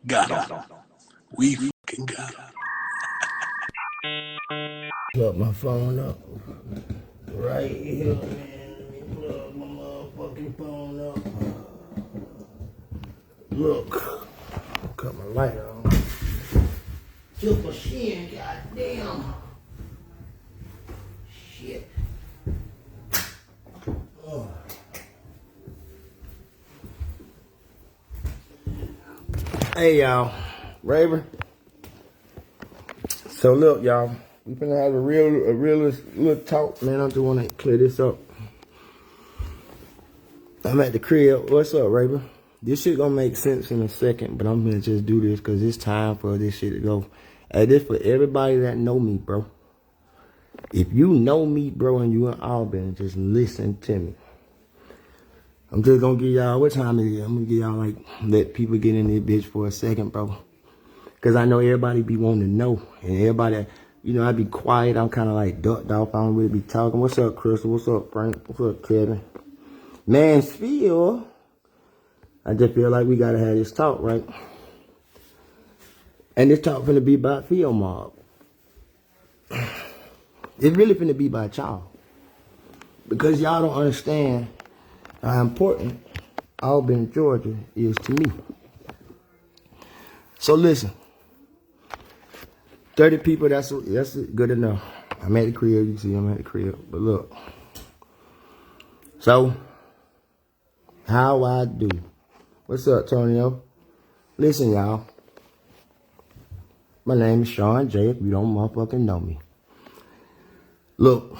Got him. We fucking got him. Plug my phone up right here, man. Let me plug my motherfucking phone up. Look, cut my light on. Took my shin, goddamn. Shit. Oh. Hey y'all, Raver. So look, y'all, we finna have a real little talk, man. I just wanna clear this up. I'm at the crib. What's up, Raver? This shit gonna make sense in a second, but I'm gonna just do this because it's time for this shit to go. Hey, this for everybody that know me, bro. If you know me, bro, and you in Albany, just listen to me. I'm just gonna give y'all, what time is it? I'm gonna give y'all, like, let people get in this bitch for a second, bro. Because I know everybody be wanting to know. And everybody, you know, I be quiet. I'm kind of like ducked off. I don't really be talking. What's up, Crystal? What's up, Frank? What's up, Kevin? Mansfield. I just feel like we got to have this talk, right? And this talk finna be about fieldmob. It's really finna be about y'all. Because y'all don't understand how important Albany, Georgia is to me. So listen, 30 people, that's good enough. I'm at the crib, you see I'm at the crib, but look. So, how I do. What's up, Tonio? Listen, y'all. My name is Shawn Jay, if you don't motherfucking know me. Look.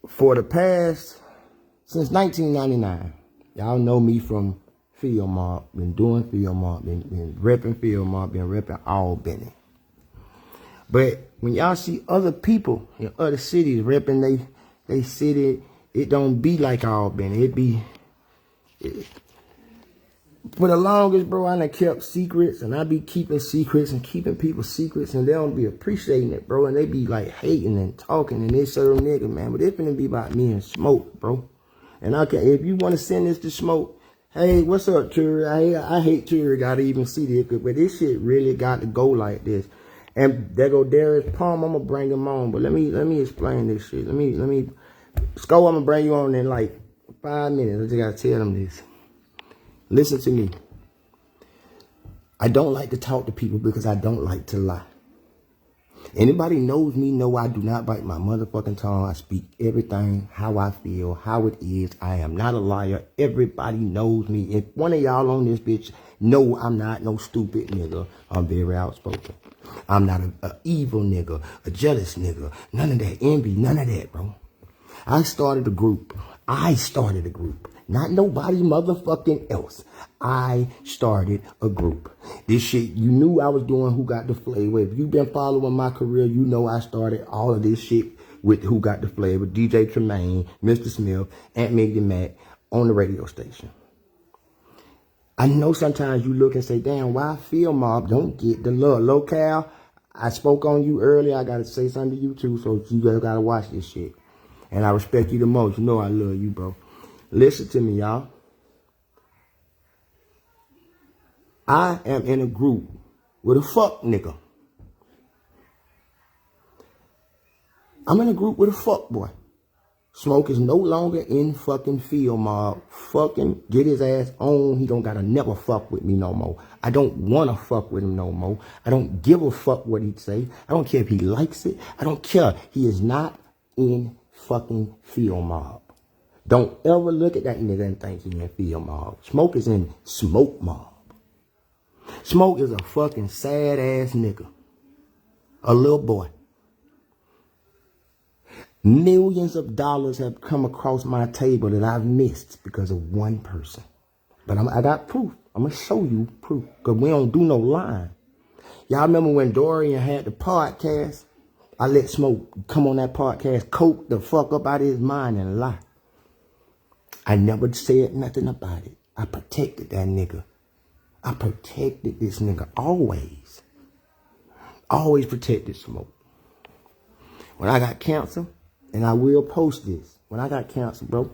For the past, since 1999, y'all know me from fieldmob, been doing fieldmob, been repping fieldmob, been repping Albany. But when y'all see other people in other cities repping they city, it don't be like Albany. For the longest, bro, I done kept secrets, and I be keeping secrets and keeping people's secrets, and they don't be appreciating it, bro, and they be like hating and talking, and they certain nigga, man, but it's finna be about me and Smoke, bro. And if you want to send this to Smoke, hey, what's up, Turi? I hate Turi, gotta even see this, but this shit really got to go like this. And there go Darius Palm, I'm gonna bring him on, but let me explain this shit. Let me, Sco, I'm gonna bring you on in like 5 minutes. I just gotta tell them this. Listen to me. I don't like to talk to people because I don't like to lie. Anybody knows me know I do not bite my motherfucking tongue. I speak everything, how I feel, how it is. I am not a liar. Everybody knows me. If one of y'all on this bitch know I'm not no stupid nigga, I'm very outspoken. I'm not a evil nigga, a jealous nigga. None of that envy, none of that, bro. I started a group. Not nobody motherfucking else. I started a group. This shit, you knew I was doing Who Got the Flavor. If you've been following my career, you know I started all of this shit with Who Got the Flavor, DJ Tremaine, Mr. Smith, Aunt Miggy Mac on the radio station. I know sometimes you look and say, damn, why fieldmob don't get the love? Locale, I spoke on you earlier. I got to say something to you too, so you guys got to watch this shit. And I respect you the most. You know I love you, bro. Listen to me, y'all. I am in a group with a fuck nigga. I'm in a group with a fuck boy. Smoke is no longer in fucking fieldmob. Fucking get his ass on. He don't gotta never fuck with me no more. I don't wanna fuck with him no more. I don't give a fuck what he'd say. I don't care if he likes it. I don't care. He is not in fucking fieldmob. Don't ever look at that nigga and think he in fieldmob. Smoke is in smoke mob. Smoke is a fucking sad ass nigga. A little boy. Millions of dollars have come across my table that I've missed because of one person. But I got proof. I'm going to show you proof. Because we don't do no lying. Y'all remember when Darion had the podcast? I let Smoke come on that podcast, coke the fuck up out of his mind and lie. I never said nothing about it. I protected that nigga. I protected this nigga always. Always protected Smoke. When I got cancer, and I will post this, when I got cancer, bro,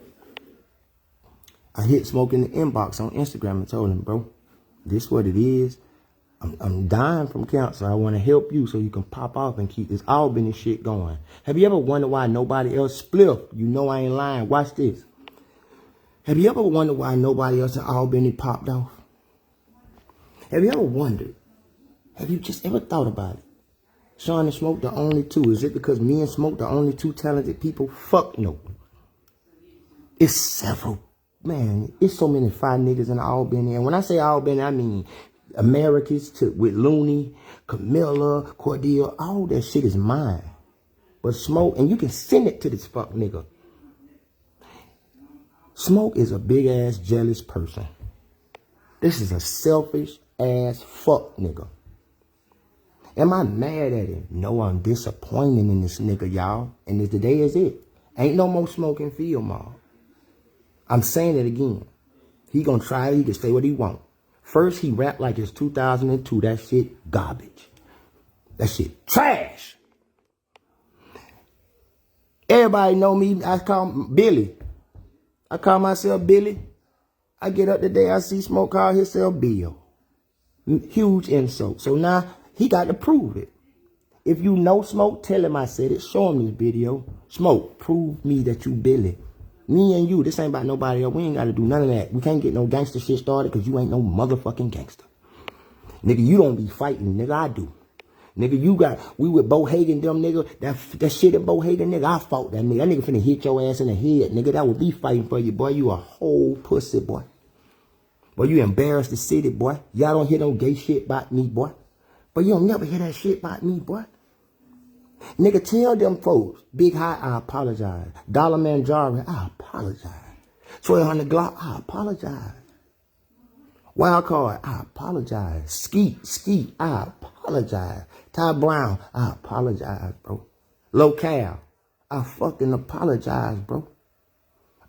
I hit Smoke in the inbox on Instagram and told him, bro, this what it is. I'm dying from cancer. I want to help you so you can pop off and keep this Albany shit going. Have you ever wondered why nobody else split? You know I ain't lying. Watch this. Have you ever wondered why nobody else in Albany popped off? Have you ever wondered? Have you just ever thought about it? Shawn and Smoke the only two. Is it because me and Smoke the only two talented people? Fuck no. It's several. Man, it's so many fire niggas in Albany. And when I say Albany, I mean Americans with Looney, Camilla, Cordelia. All that shit is mine. But Smoke, and you can send it to this fuck nigga. Smoke is a big ass jealous person. This is a selfish ass fuck nigga. Am I mad at him? No, I'm disappointed in this nigga, y'all. And today is it. Ain't no more smoking fieldmob. I'm saying it again. He gonna try it. He can say what he want. First, he rapped like it's 2002. That shit garbage. That shit trash. Everybody know me. I call Billy. I call myself Billy. I get up today. I see Smoke call himself Bill. Huge insult. So now he got to prove it. If you know Smoke, tell him I said it. Show him this video. Smoke, prove me that you Billy. Me and you, this ain't about nobody else. We ain't got to do none of that. We can't get no gangster shit started because you ain't no motherfucking gangster. Nigga, you don't be fighting. Nigga, I do. Nigga, we with Bo Hagen, them nigga. That shit at Bo Hagen, nigga, I fought that nigga. That nigga finna hit your ass in the head, nigga. That would be fighting for you, boy. You a whole pussy, boy. Boy, you embarrassed the city, boy. Y'all don't hear no gay shit about me, boy. But you don't never hear that shit about me, boy. Nigga, tell them folks, Big High, I apologize. Dollar Man Jarvis, I apologize. 1200 Glock, I apologize. Wild Card, I apologize. Skeet, I apologize. Ty Brown, I apologize, bro. Locale, I fucking apologize, bro.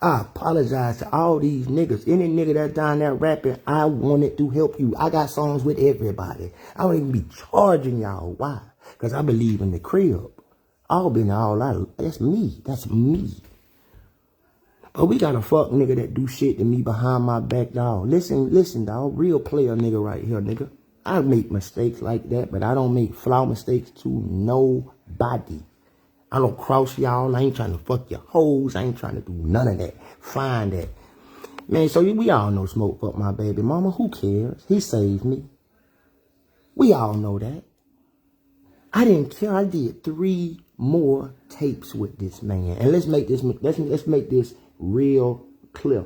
I apologize to all these niggas. Any nigga that's down there rapping, I wanted to help you. I got songs with everybody. I don't even be charging y'all. Why? Because I believe in the crib. I'll be all out. That's me. That's me. But we got a fuck nigga that do shit to me behind my back, dog. Listen, dog. Real player nigga right here, nigga. I make mistakes like that, but I don't make flaw mistakes to nobody. I don't cross y'all. I ain't trying to fuck your hoes. I ain't trying to do none of that. Find that. Man, so we all know Smoke fucked my baby mama. Who cares? He saved me. We all know that. I didn't care. I did 3 more tapes with this man. And let's make this real clear.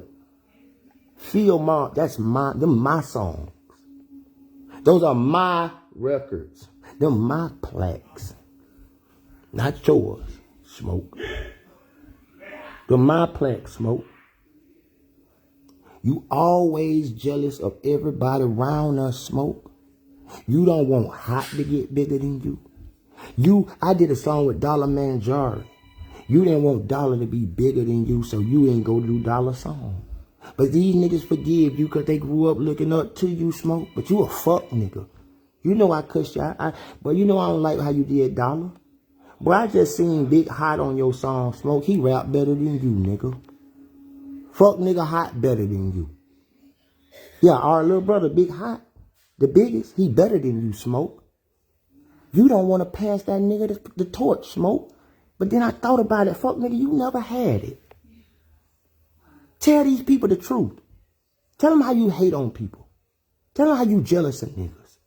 fieldmob, that's my songs. Those are my records. Them my plaques. Not yours, Smoke. Them my plaques, Smoke. You always jealous of everybody around us, Smoke. You don't want Hot to get bigger than you. I did a song with Dollar Man Jar. You didn't want Dollar to be bigger than you, so you ain't go do Dollar song. But these niggas forgive you because they grew up looking up to you, Smoke. But you a fuck nigga. You know I cussed you out. But you know I don't like how you did Dollar. Boy, I just seen Big Hot on your song, Smoke. He rap better than you, nigga. Fuck nigga Hot better than you. Yeah, our little brother, Big Hot, the biggest, he better than you, Smoke. You don't want to pass that nigga the torch, Smoke. But then I thought about it. Fuck nigga, you never had it. Tell these people the truth. Tell them how you hate on people. Tell them how you jealous of niggas.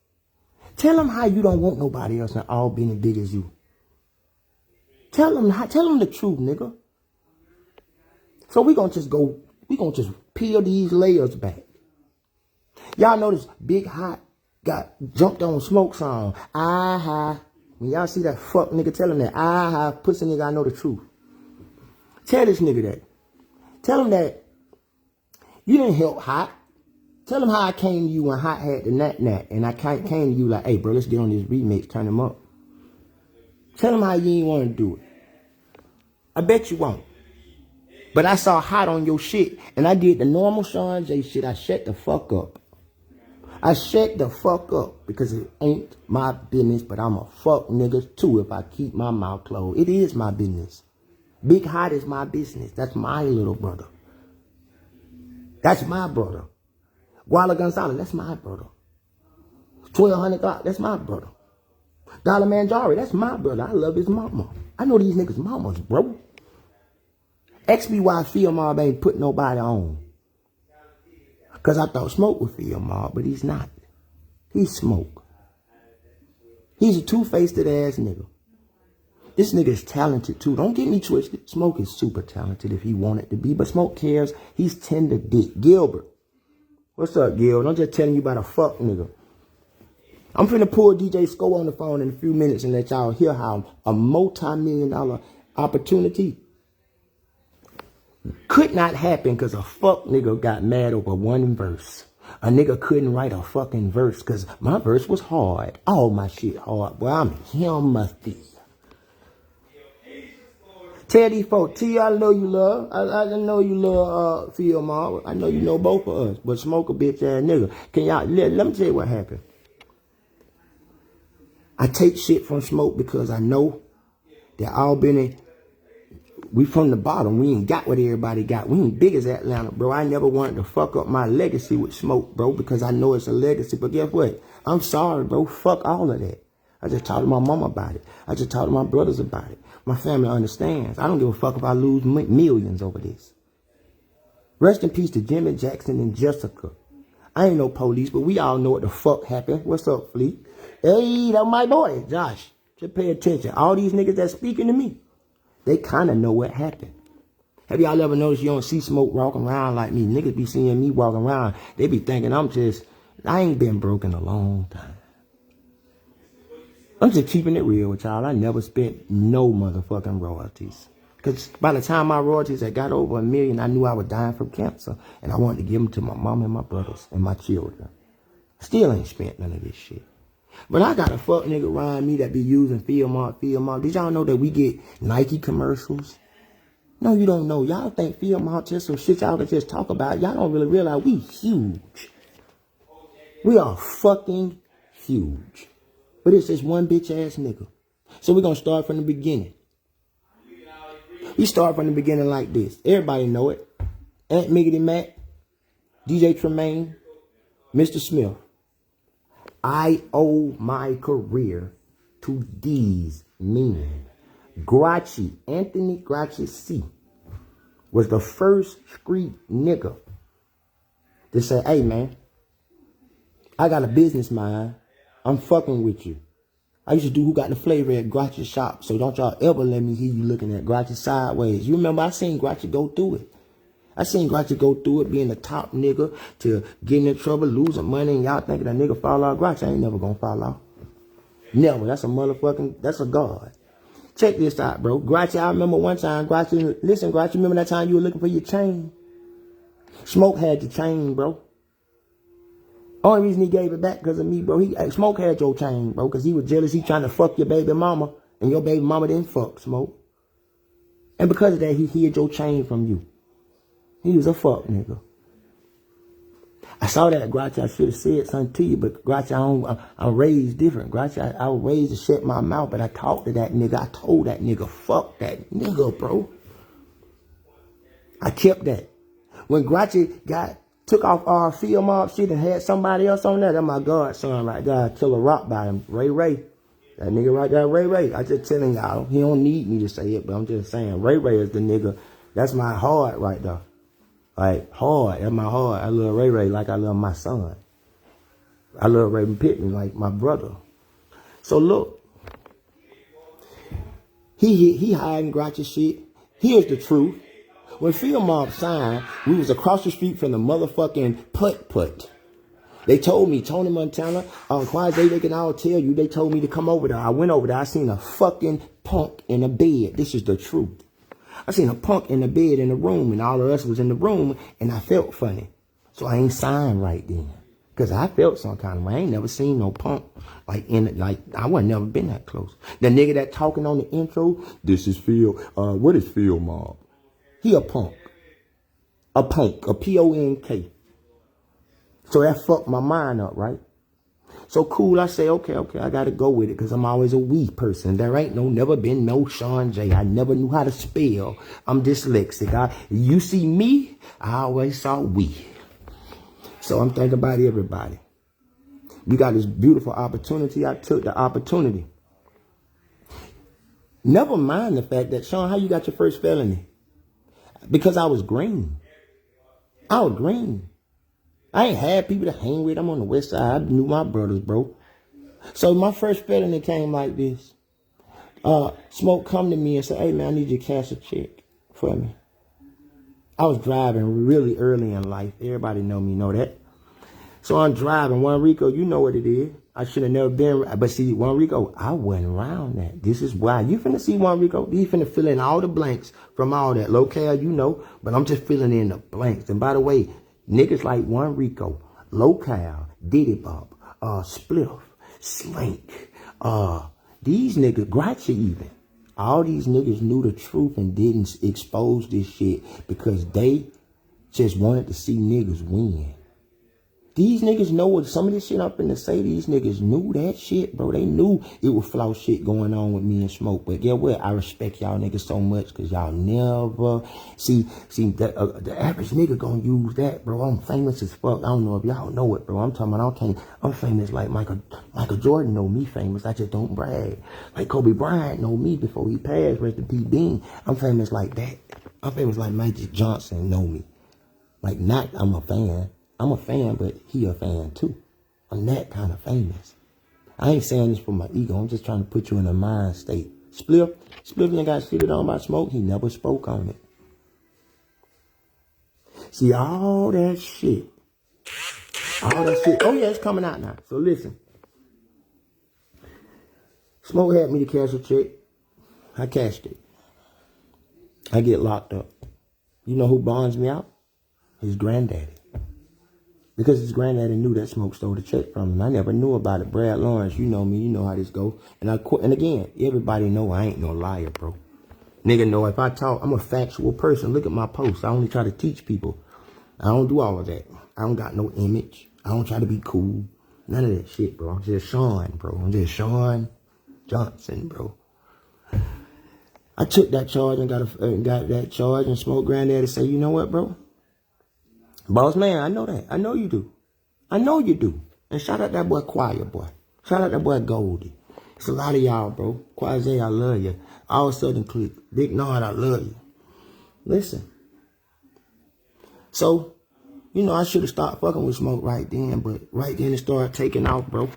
Tell them how you don't want nobody else and all being as big as you. Tell them the truth, nigga. So we gonna just peel these layers back. Y'all notice Big Hot got jumped on Smoke song. When y'all see that fuck nigga, tell him that. Pussy nigga, I know the truth. Tell this nigga that. Tell him that you didn't help Hot. Tell him how I came to you when Hot had the nat, and I came to you like, hey bro, let's get on this remix, turn him up. Tell him how you ain't want to do it. I bet you won't. But I saw Hot on your shit, and I did the normal Shawn Jay shit. I shut the fuck up. I shut the fuck up because it ain't my business, but I'm a fuck nigga too if I keep my mouth closed. It is my business. Big Hot is my business. That's my little brother. That's my brother. Guala Gonzalez, that's my brother. 1200 Glock, that's my brother. Dollar Manjari, that's my brother. I love his mama. I know these niggas' mamas, bro. XBY Field Mob ain't put nobody on. Because I thought Smoke was Field Mob, but he's not. He's Smoke. He's a two-faced ass nigga. This nigga is talented too. Don't get me twisted. Smoke is super talented if he wanted to be, but Smoke cares. He's tender dick. Gilbert. What's up, Gil? I'm just telling you about a fuck nigga. I'm finna pull DJ Sco on the phone in a few minutes and let y'all hear how a multi-million-dollar opportunity could not happen because a fuck nigga got mad over one verse. A nigga couldn't write a fucking verse because my verse was hard. All my shit hard. Boy, I'm Timothy. Tell these folks, T, I know you love. I know you love Field Mob. I know you know both of us. But Smoke a bitch ass nigga. Can y'all let me tell you what happened. I take shit from Smoke because I know that Albany, we from the bottom. We ain't got what everybody got. We ain't big as Atlanta, bro. I never wanted to fuck up my legacy with Smoke, bro, because I know it's a legacy. But guess what? I'm sorry, bro. Fuck all of that. I just talked to my mama about it. I just talked to my brothers about it. My family understands. I don't give a fuck if I lose millions over this. Rest in peace to Jimmy Jackson and Jessica. I ain't no police, but we all know what the fuck happened. What's up, Fleet? Hey, that's my boy, Josh. Just pay attention. All these niggas that speaking to me, they kind of know what happened. Have y'all ever noticed you don't see Smoke walking around like me? Niggas be seeing me walking around. They be thinking I ain't been broke in a long time. I'm just keeping it real with y'all. I never spent no motherfucking royalties. Because by the time my royalties had got over $1 million, I knew I was dying from cancer. And I wanted to give them to my mom and my brothers and my children. Still ain't spent none of this shit. But I got a fuck nigga around me that be using Field Mob. Did y'all know that we get Nike commercials? No, you don't know. Y'all think Field Mob just some shit y'all can just talk about. Y'all don't really realize we huge. We are fucking huge. But it's just one bitch ass nigga. So we're going to start from the beginning. We start from the beginning like this. Everybody know it. Aunt Miggity Mac, DJ Tremaine, Mr. Smith. I owe my career to these men. Grouchy, Anthony Grouchy C. was the first street nigga to say, hey man, I got a business mind. I'm fucking with you. I used to do Who Got the Flavor at Grouchy's shop, so don't y'all ever let me hear you looking at Grouchy sideways. You remember I seen Grouchy go through it. I seen Grouchy go through it, being the top nigga to getting in trouble, losing money, and y'all thinking that nigga fall out. Grouchy ain't never gonna fall out. Never. That's a motherfucking, that's a god. Check this out, bro. Grouchy, I remember one time, Grouchy, listen, Grouchy, remember that time you were looking for your chain? Smoke had your chain, bro. Only reason he gave it back because of me, bro. Smoke had your chain, bro, because he was jealous. He trying to fuck your baby mama, and your baby mama didn't fuck Smoke. And because of that, he hid your chain from you. He was a fuck nigga. I saw that, Grouchy. I should have said something to you, but Grouchy, I'm raised different. Grouchy, I was raised to shut my mouth, but I talked to that nigga. I told that nigga, fuck that nigga, bro. I kept that. When Grouchy took off our Field Mob shit and had somebody else on that, that's my godson right there. Killer Rock by him, Ray. That nigga right there, Ray. I just telling y'all, he don't need me to say it, but I'm just saying, Ray is the nigga. That's my heart right there. Like, hard. That's my heart. I love Ray like I love my son. I love Ray Pittman like my brother. So look, he hiding Grouchy shit. Here's the truth. When Field Mob signed, we was across the street from the motherfucking putt. They told me, Tony Montana, Quasi, they can all tell you, they told me to come over there. I went over there. I seen a fucking punk in a bed. This is the truth. I seen a punk in the bed in the room, and all of us was in the room, and I felt funny. So I ain't signed right then. Because I felt some kind of way. I ain't never seen no punk. I wasn't never been that close. The nigga that talking on the intro, this is Field, what is Field Mob? He a punk. A P-O-N-K. So that fucked my mind up, right? So cool, I say, okay, I gotta go with it because I'm always a we person. There ain't never been no Shawn Jay. I never knew how to spell. I'm dyslexic. You see me, I always saw we. So I'm thinking about everybody. We got this beautiful opportunity. I took the opportunity. Never mind the fact that, Shawn, how you got your first felony? Because I was green. I was green. I ain't had people to hang with. I'm on the west side. I knew my brothers, bro. So my first felony came like this. Smoke come to me and say, hey, man, I need you to cash a check for me. I was driving really early in life. Everybody know me, know that. So I'm driving. Juan Rico, you know what it is. I should have never been. But see, Juan Rico, I wasn't around that. This is why. You finna see Juan Rico. You finna fill in all the blanks from all that. Locale, you know. But I'm just filling in the blanks. And by the way, niggas like Juan Rico, Locale, Diddy Bob, Spliff, Slink, these niggas, Gotcha even. All these niggas knew the truth and didn't expose this shit because they just wanted to see niggas win. These niggas know what some of this shit I'm finna say. These niggas knew that shit, bro. They knew it was flaw shit going on with me and Smoke. But guess what? I respect y'all niggas so much because y'all never see the average nigga gonna use that, bro. I'm famous as fuck. I don't know if y'all know it, bro. I'm talking about I'm famous like Michael Jordan know me famous. I just don't brag. Like Kobe Bryant know me before he passed. Rest in peace, Bean. I'm famous like that. I'm famous like Magic Johnson know me. Like not I'm a fan. I'm a fan, but he a fan too. I'm that kind of famous. I ain't saying this for my ego. I'm just trying to put you in a mind state. Spliff ain't got shit on by Smoke. He never spoke on it. See, all that shit. Oh, yeah, it's coming out now. So listen. Smoke had me to cash a check. I cashed it. I get locked up. You know who bonds me out? His granddaddy. Because his granddaddy knew that Smoke stole the check from him. I never knew about it. Brad Lawrence, you know me, you know how this go. And again, everybody know I ain't no liar, bro. Nigga know if I talk, I'm a factual person. Look at my posts. I only try to teach people. I don't do all of that. I don't got no image. I don't try to be cool. None of that shit, bro. I'm just Shawn, bro. I'm just Shawn Johnson, bro. I took that charge and got that charge and Smoke granddaddy say, you know what, bro? Boss man, I know that. I know you do. I know you do. And shout out that boy Choir, boy. Shout out that boy Goldie. It's a lot of y'all, bro. Quasi, I love you. All Southern Click. Big Nard, I love you. Listen. So, you know, I should have stopped fucking with Smoke right then, but right then it started taking off, bro.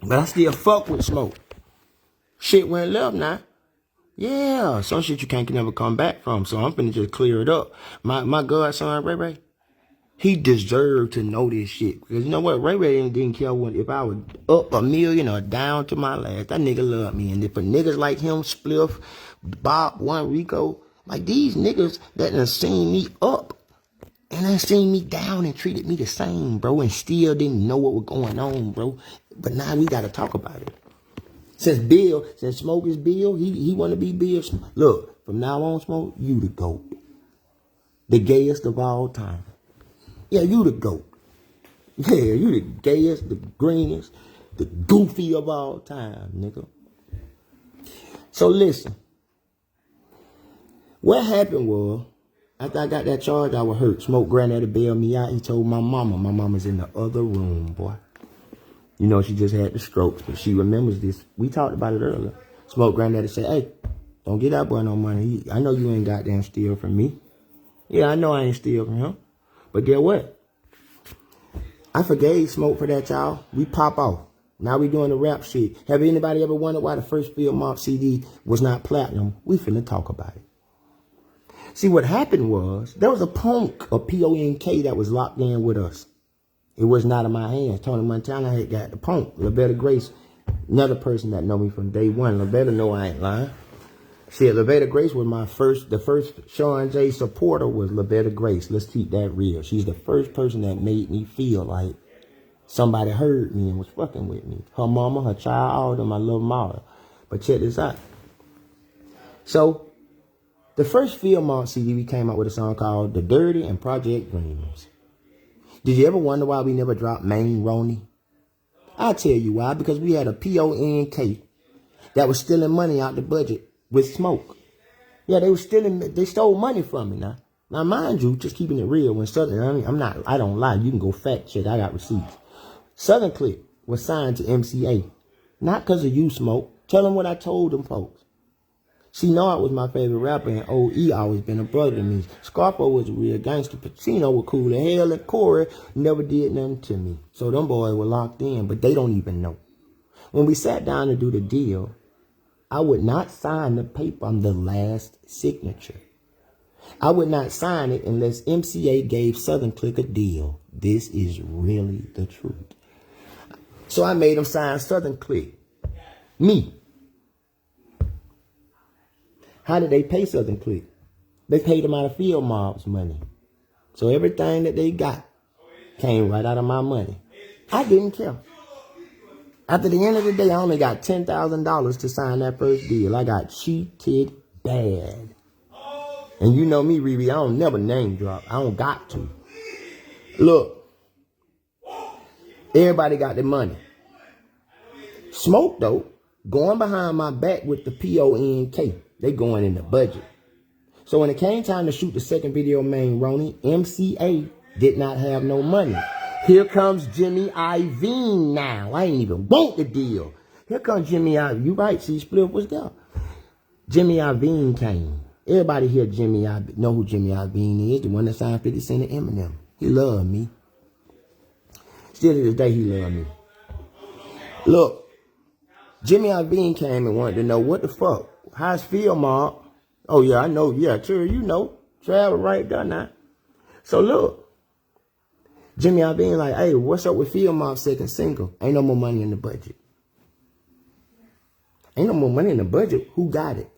But I still fuck with Smoke. Shit went left now. Yeah, some shit you can't never come back from. So I'm finna just clear it up. My godson, Ray. He deserved to know this shit. Because you know what? Ray didn't care if I was up a million or down to my last. That nigga loved me. And for niggas like him, Spliff, Bob, Juan Rico, like these niggas that done seen me up and done seen me down and treated me the same, bro, and still didn't know what was going on, bro. But now we got to talk about it. Since Smoke is Bill, he want to be Bill. Look, from now on, Smoke, you the GOAT. The gayest of all time. Yeah, you the GOAT. Yeah, you the gayest, the greenest, the goofy of all time, nigga. So listen. What happened was, after I got that charge, I was hurt. Smoke granddaddy bailed me out. He told my mama. My mama's in the other room, boy. You know, she just had the strokes, but she remembers this. We talked about it earlier. Smoke granddaddy said, hey, don't get that boy no money. I know you ain't goddamn steal from me. Yeah, I know I ain't steal from him. But get what? I forgave Smoke for that, y'all. We pop off. Now we doing the rap shit. Have anybody ever wondered why the first fieldmob CD was not platinum? We finna talk about it. See, what happened was, there was a punk, a P-O-N-K, that was locked in with us. It was not in my hands. Tony Montana had got the punk. Lavetta Grace, another person that know me from day one. Lavetta know I ain't lying. See, Lavetta Grace was the first Shawn Jay supporter was Lavetta Grace. Let's keep that real. She's the first person that made me feel like somebody heard me and was fucking with me. Her mama, her child, all of them, I love them all. But check this out. So, the first fieldmob CD, we came out with a song called The Dirty and Project Dreams. Did you ever wonder why we never dropped Main Roney? I'll tell you why. Because we had a P-O-N-K that was stealing money out the budget with Smoke. Yeah, they stole money from me now. Now, mind you, just keeping it real, when Southern, I don't lie. You can go fact check. I got receipts. Southern Click was signed to MCA. Not because of you, Smoke. Tell them what I told them folks. See, Nard was my favorite rapper, and OE always been a brother to me. Scarpo was a real gangster. Pacino was cool as hell, and Corey never did nothing to me. So them boys were locked in, but they don't even know. When we sat down to do the deal, I would not sign the paper on the last signature. I would not sign it unless MCA gave Southern Click a deal. This is really the truth. So I made them sign Southern Click. Me. How did they pay Southern Click? They paid them out of fieldmob's money. So everything that they got came right out of my money. I didn't care. After the end of the day, I only got $10,000 to sign that first deal. I got cheated bad. And you know me, Riri, I don't never name drop. I don't got to. Look, everybody got their money. Smoke, though, going behind my back with the PONK. They going in the budget. So when it came time to shoot the second video, main Ronnie, MCA did not have no money. Here comes Jimmy Iovine now. I ain't even want the deal. Here comes Jimmy Iovine. You right, see, Split was there. Jimmy Iovine came. Everybody here know who Jimmy Iovine is, the one that signed 50 Cent and Eminem. He loved me. Still to this day, he loved me. Look, Jimmy Iovine came and wanted to know what the fuck. How's fieldmob? Oh, yeah, I know. Yeah, sure, you know. Travel right there now. So, look. Jimmy Iovine like, hey, what's up with fieldmob's second single? Ain't no more money in the budget. Ain't no more money in the budget. Who got it?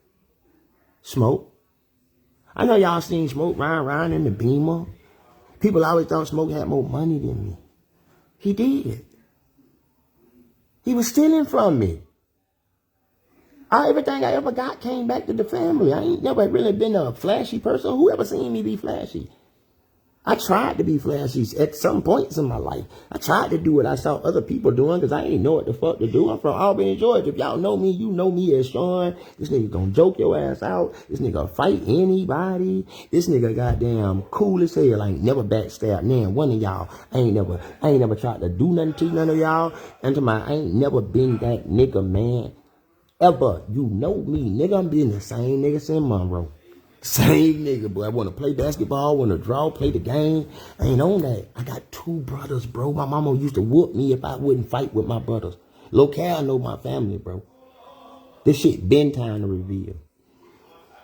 Smoke. I know y'all seen Smoke riding in the Beamer. People always thought Smoke had more money than me. He did. He was stealing from me. Everything I ever got came back to the family. I ain't never really been a flashy person. Who ever seen me be flashy? I tried to be flashy at some points in my life. I tried to do what I saw other people doing because I ain't know what the fuck to do. I'm from Albany, Georgia. If y'all know me, you know me as Shawn. This nigga gonna joke your ass out. This nigga fight anybody. This nigga goddamn cool as hell. I ain't never backstabbed one of y'all. I ain't never tried to do nothing to none of y'all. And to I ain't never been that nigga, man. Ever. You know me, nigga. I'm been the same nigga since Monroe. Same nigga, boy. I want to play basketball, want to draw, play the game. I ain't on that. I got 2 brothers, bro. My mama used to whoop me if I wouldn't fight with my brothers. Locale know my family, bro. This shit been time to reveal.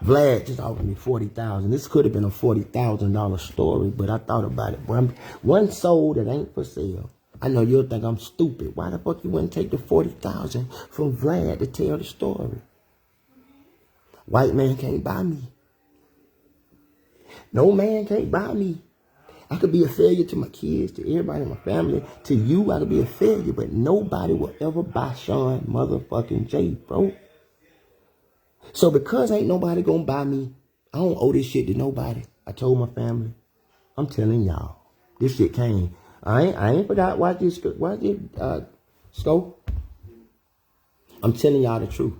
Vlad just offered me $40,000. This could have been a $40,000 story, but I thought about it. Boy, one soul that ain't for sale. I know you'll think I'm stupid. Why the fuck you wouldn't take the $40,000 from Vlad to tell the story? White man can't buy me. No man can't buy me. I could be a failure to my kids, to everybody in my family. To you, I could be a failure, but nobody will ever buy Shawn motherfucking Jay, bro. So because ain't nobody gonna buy me, I don't owe this shit to nobody. I told my family. I'm telling y'all, this shit came. I ain't forgot. Watch this scope. I'm telling y'all the truth.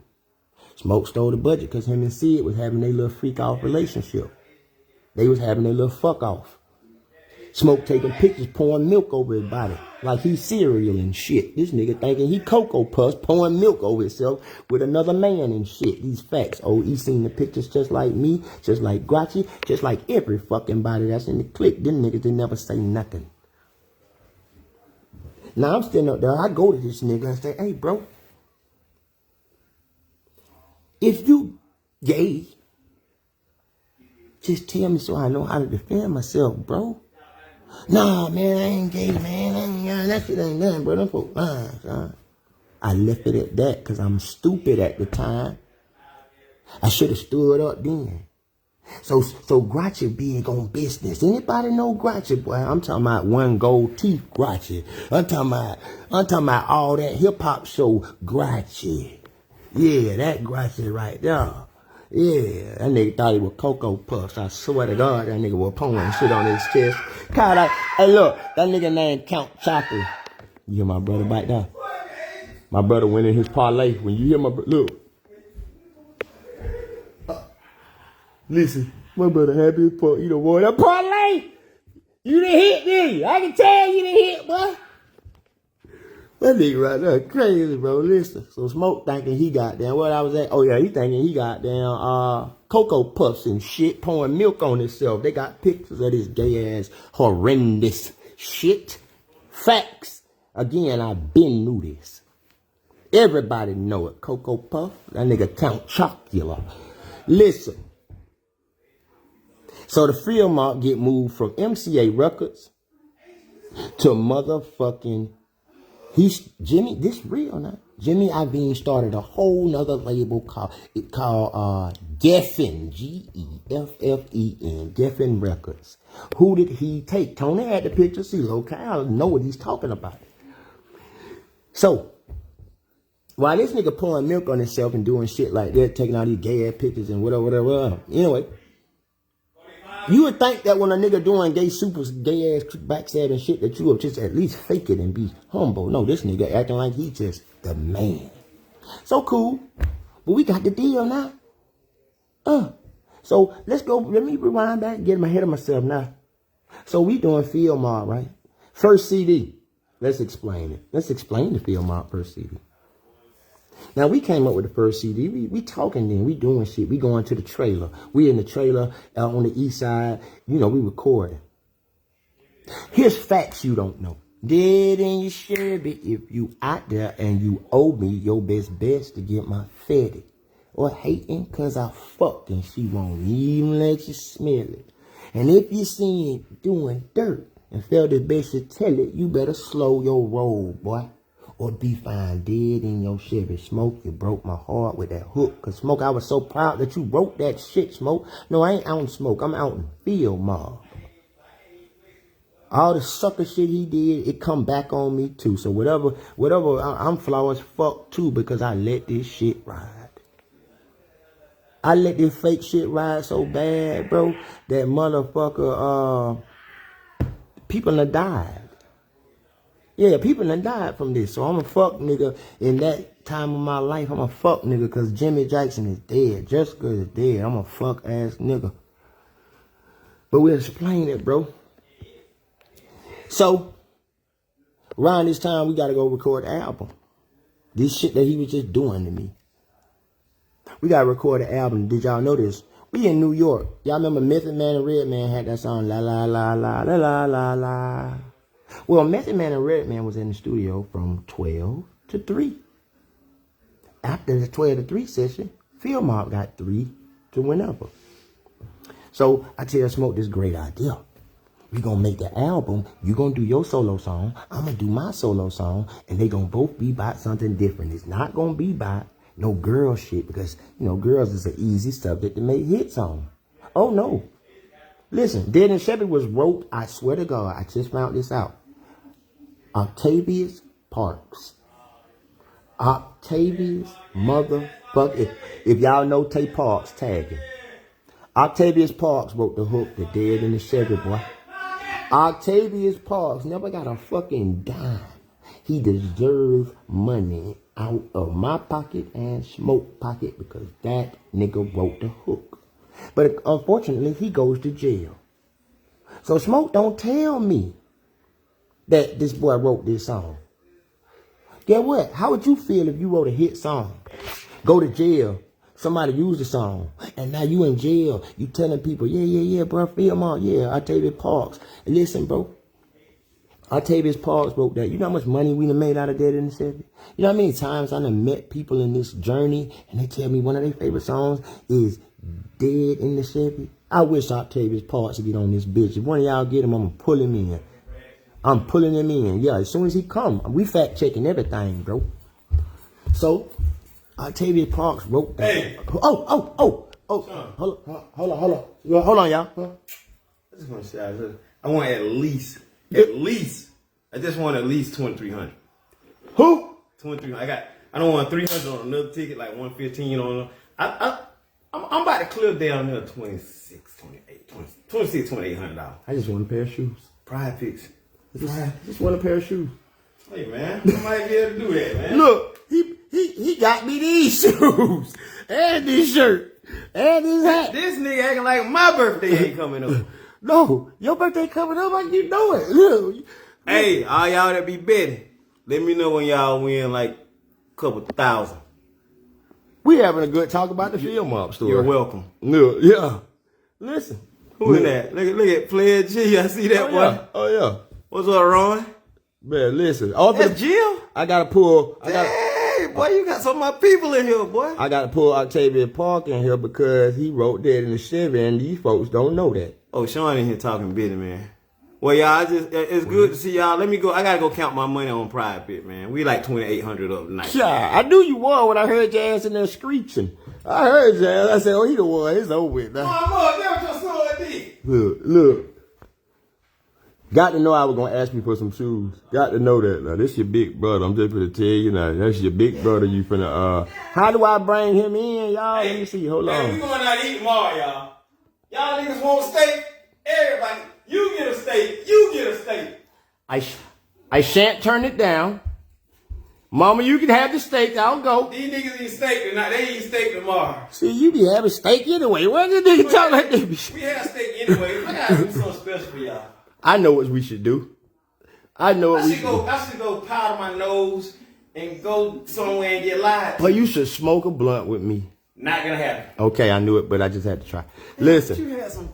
Smoke stole the budget because him and Sid was having their little freak off relationship. They was having their little fuck off. Smoke taking pictures, pouring milk over his body. Like he's cereal and shit. This nigga thinking he Cocoa Puffs, pouring milk over himself with another man and shit. These facts. Oh, he seen the pictures just like me, just like Gucci, just like every fucking body that's in the clique. Them niggas didn't never say nothing. Now I'm standing up there. I go to this nigga and say, hey, bro. If you gay, just tell me so I know how to defend myself, bro. Nah, man, I ain't gay, man. That shit ain't nothing, bro. Them folks lying, son. I left it at that because I'm stupid at the time. I should have stood up then. So Grouchy big on business. Anybody know Grouchy, boy? I'm talking about one gold teeth Grouchy. I'm talking about all that hip hop show Grouchy. Yeah, that Grouchy right there. Yeah, that nigga thought he was Cocoa Puffs. I swear to God, that nigga was pouring shit on his chest. God, hey, look, that nigga named Count Chopper. You hear my brother back there? My brother went in his parlay. When you hear my look. Listen, My brother happy as fuck. You know what? That parlay. You done hit me. I can tell you done hit, boy. That nigga right there crazy, bro. Listen. So Smoke thinking he got down. What I was at? Oh, yeah, he thinking he got down Cocoa Puffs and shit, pouring milk on himself. They got pictures of this gay-ass, horrendous shit. Facts. Again, I been knew this. Everybody know it. Cocoa Puff. That nigga Count Chocula. Listen. So the fieldmob get moved from MCA Records to motherfucking Jimmy, this real now. Jimmy Iovine started a whole nother label called Geffen, Geffen, Geffen Records. Who did he take? Tony had the picture. See, okay, I know what he's talking about. So, while this nigga pouring milk on himself and doing shit like that, taking all these gay ass pictures and whatever. Anyway, you would think that when a nigga doing gay ass backstabbing shit that you would just at least fake it and be humble. No, this nigga acting like he just the man. So cool. But we got the deal now. So let's go. Let me rewind back and get my head of myself now. So we doing fieldmob, right? First CD. Let's explain it. Let's explain the fieldmob first CD. Now, we came up with the first CD. We talking then. We doing shit. We going to the trailer. We in the trailer out on the east side. You know, we recording. Here's facts you don't know. Dead in your Chevy if you out there and you owe me your best to get my fetty. Or hating cause I fucked and she won't even let you smell it. And if you seen it doing dirt and felt it best to tell it, you better slow your roll, boy. Or be found dead in your Chevy. Smoke, you broke my heart with that hook. Cause Smoke, I was so proud that you wrote that shit, Smoke. No, I ain't out in Smoke. I'm out in fieldmob. All the sucker shit he did, it come back on me too. So whatever, I'm flawed as fuck too because I let this shit ride. I let this fake shit ride so bad, bro, that motherfucker, people done died. Yeah, people done died from this. So I'm a fuck nigga in that time of my life. I'm a fuck nigga because Jimmy Jackson is dead. Jessica is dead. I'm a fuck ass nigga. But we'll explain it, bro. So, around this time, we got to go record the album. This shit that he was just doing to me. We got to record the album. Did y'all know this? We in New York. Y'all remember Method Man and Redman had that song, la la la la la la la la. Well, Method Man and Redman was in the studio from 12 to 3. After the 12 to 3 session, fieldmob got 3 to whenever. So I tell Smoke this great idea. We gonna make the album. You gonna do your solo song. I'm gonna do my solo song, and they gonna both be about something different. It's not gonna be about no girl shit because you know girls is an easy subject to make hits on. Oh no. Listen, Dead and Chevy was wrote, I swear to God, I just found this out. Octavius Parks. Octavius motherfucker. If y'all know Tay Parks, tag him. Octavius Parks wrote the hook, The Dead and the Chevy, boy. Octavius Parks never got a fucking dime. He deserves money out of my pocket and Smoke pocket because that nigga wrote the hook. But unfortunately, he goes to jail. So Smoke don't tell me that this boy wrote this song. Get what? How would you feel if you wrote a hit song? Go to jail. Somebody used the song. And now you in jail. You telling people, yeah, bro, fieldmob, yeah, Octavius Parks. And listen, bro. Octavius Parks wrote that. You know how much money we done made out of Dead in the Chevy? You know how many times I done met people in this journey and they tell me one of their favorite songs is Dead in the Chevy? I wish Octavius Parks would get on this bitch. If one of y'all get him, I'm going to pull him in. I'm pulling him in. Yeah, as soon as he come, we fact checking everything, bro. So, Octavius Parks wrote that. Hey. Oh. Hold on, y'all. Huh? I just want to say, I want at least, I just want at least 2,300. Who? 2,300. I don't want 300 on another ticket, like 115 on. I'm about to clear down there 26, 28, 26, $2,800. I just want a pair of shoes. Pride picks. Just want a pair of shoes. Hey man, I might be able to do that, man. Look, he got me these shoes and this shirt And his hat. This nigga acting like my birthday ain't coming up. No, your birthday coming up, like you know it. Look. Hey, all y'all that be betting, let me know when y'all win like a couple thousand. We having a good talk about the fieldmob story. You're welcome. No, yeah. Listen. Who is that? Look at Player G. I see that one. Yeah. Oh yeah. What's up, Ron? Man, listen. That's Jill? I gotta pull. Hey, boy, you got so much people in here, boy. I gotta pull Octavia Park in here because he wrote that in the Chevy, and these folks don't know that. Oh, Shawn in here talking bitty, man. Well, y'all, it's good to see y'all. Let me go. I gotta go count my money on Pride Pit, man. We like 2,800 up tonight. Yeah, I knew you won when I heard your ass in there screeching. I heard your ass. I said, "Oh, he the one. It's over with now." Mama, that's what your son did. Look. Got to know I was gonna ask you for some shoes. Got to know that. Now, this your big brother. I'm just gonna tell you now. That's your big brother. You finna. How do I bring him in, y'all? Let me see. Hold on. We going out to eat tomorrow, y'all. Y'all niggas want steak? Everybody, you get a steak. You get a steak. I shan't turn it down. Mama, you can have the steak. I'll go. These niggas eat steak tonight. They eat steak tomorrow. See, you be having steak anyway. What the nigga talk like that? We have steak anyway. I gotta do something special for y'all. I know what we should do. I should go powder my nose and go somewhere and get live. But you should smoke a blunt with me. Not gonna happen. Okay, I knew it, but I just had to try. Listen. You had some.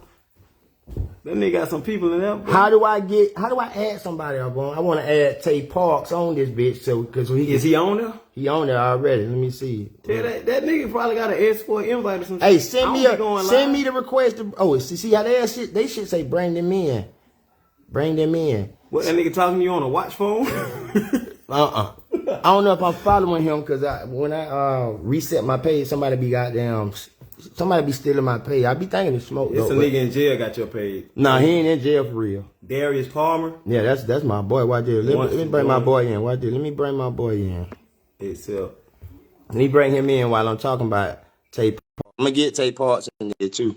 That nigga got some people in there. Bro. How do I add somebody up on? I want to add Tay Parks on this bitch, Is he on there? He on there already. Let me see. Yeah, that nigga probably got an export invite or something. Hey, send me the request. See how they should say bring them in. Bring them in. What, that nigga talking to you on a watch phone? I don't know if I'm following him because when I reset my page, somebody be stealing my page. I be thinking it's smoke. It's a nigga in jail got your page. Nah, he ain't in jail for real. Darius Palmer? Yeah, that's my boy. Why did let me bring my boy in? Why did let me bring my boy in? Itself. Let me bring him in while I'm talking about Tay Parks. I'm gonna get Tay Parks in there too.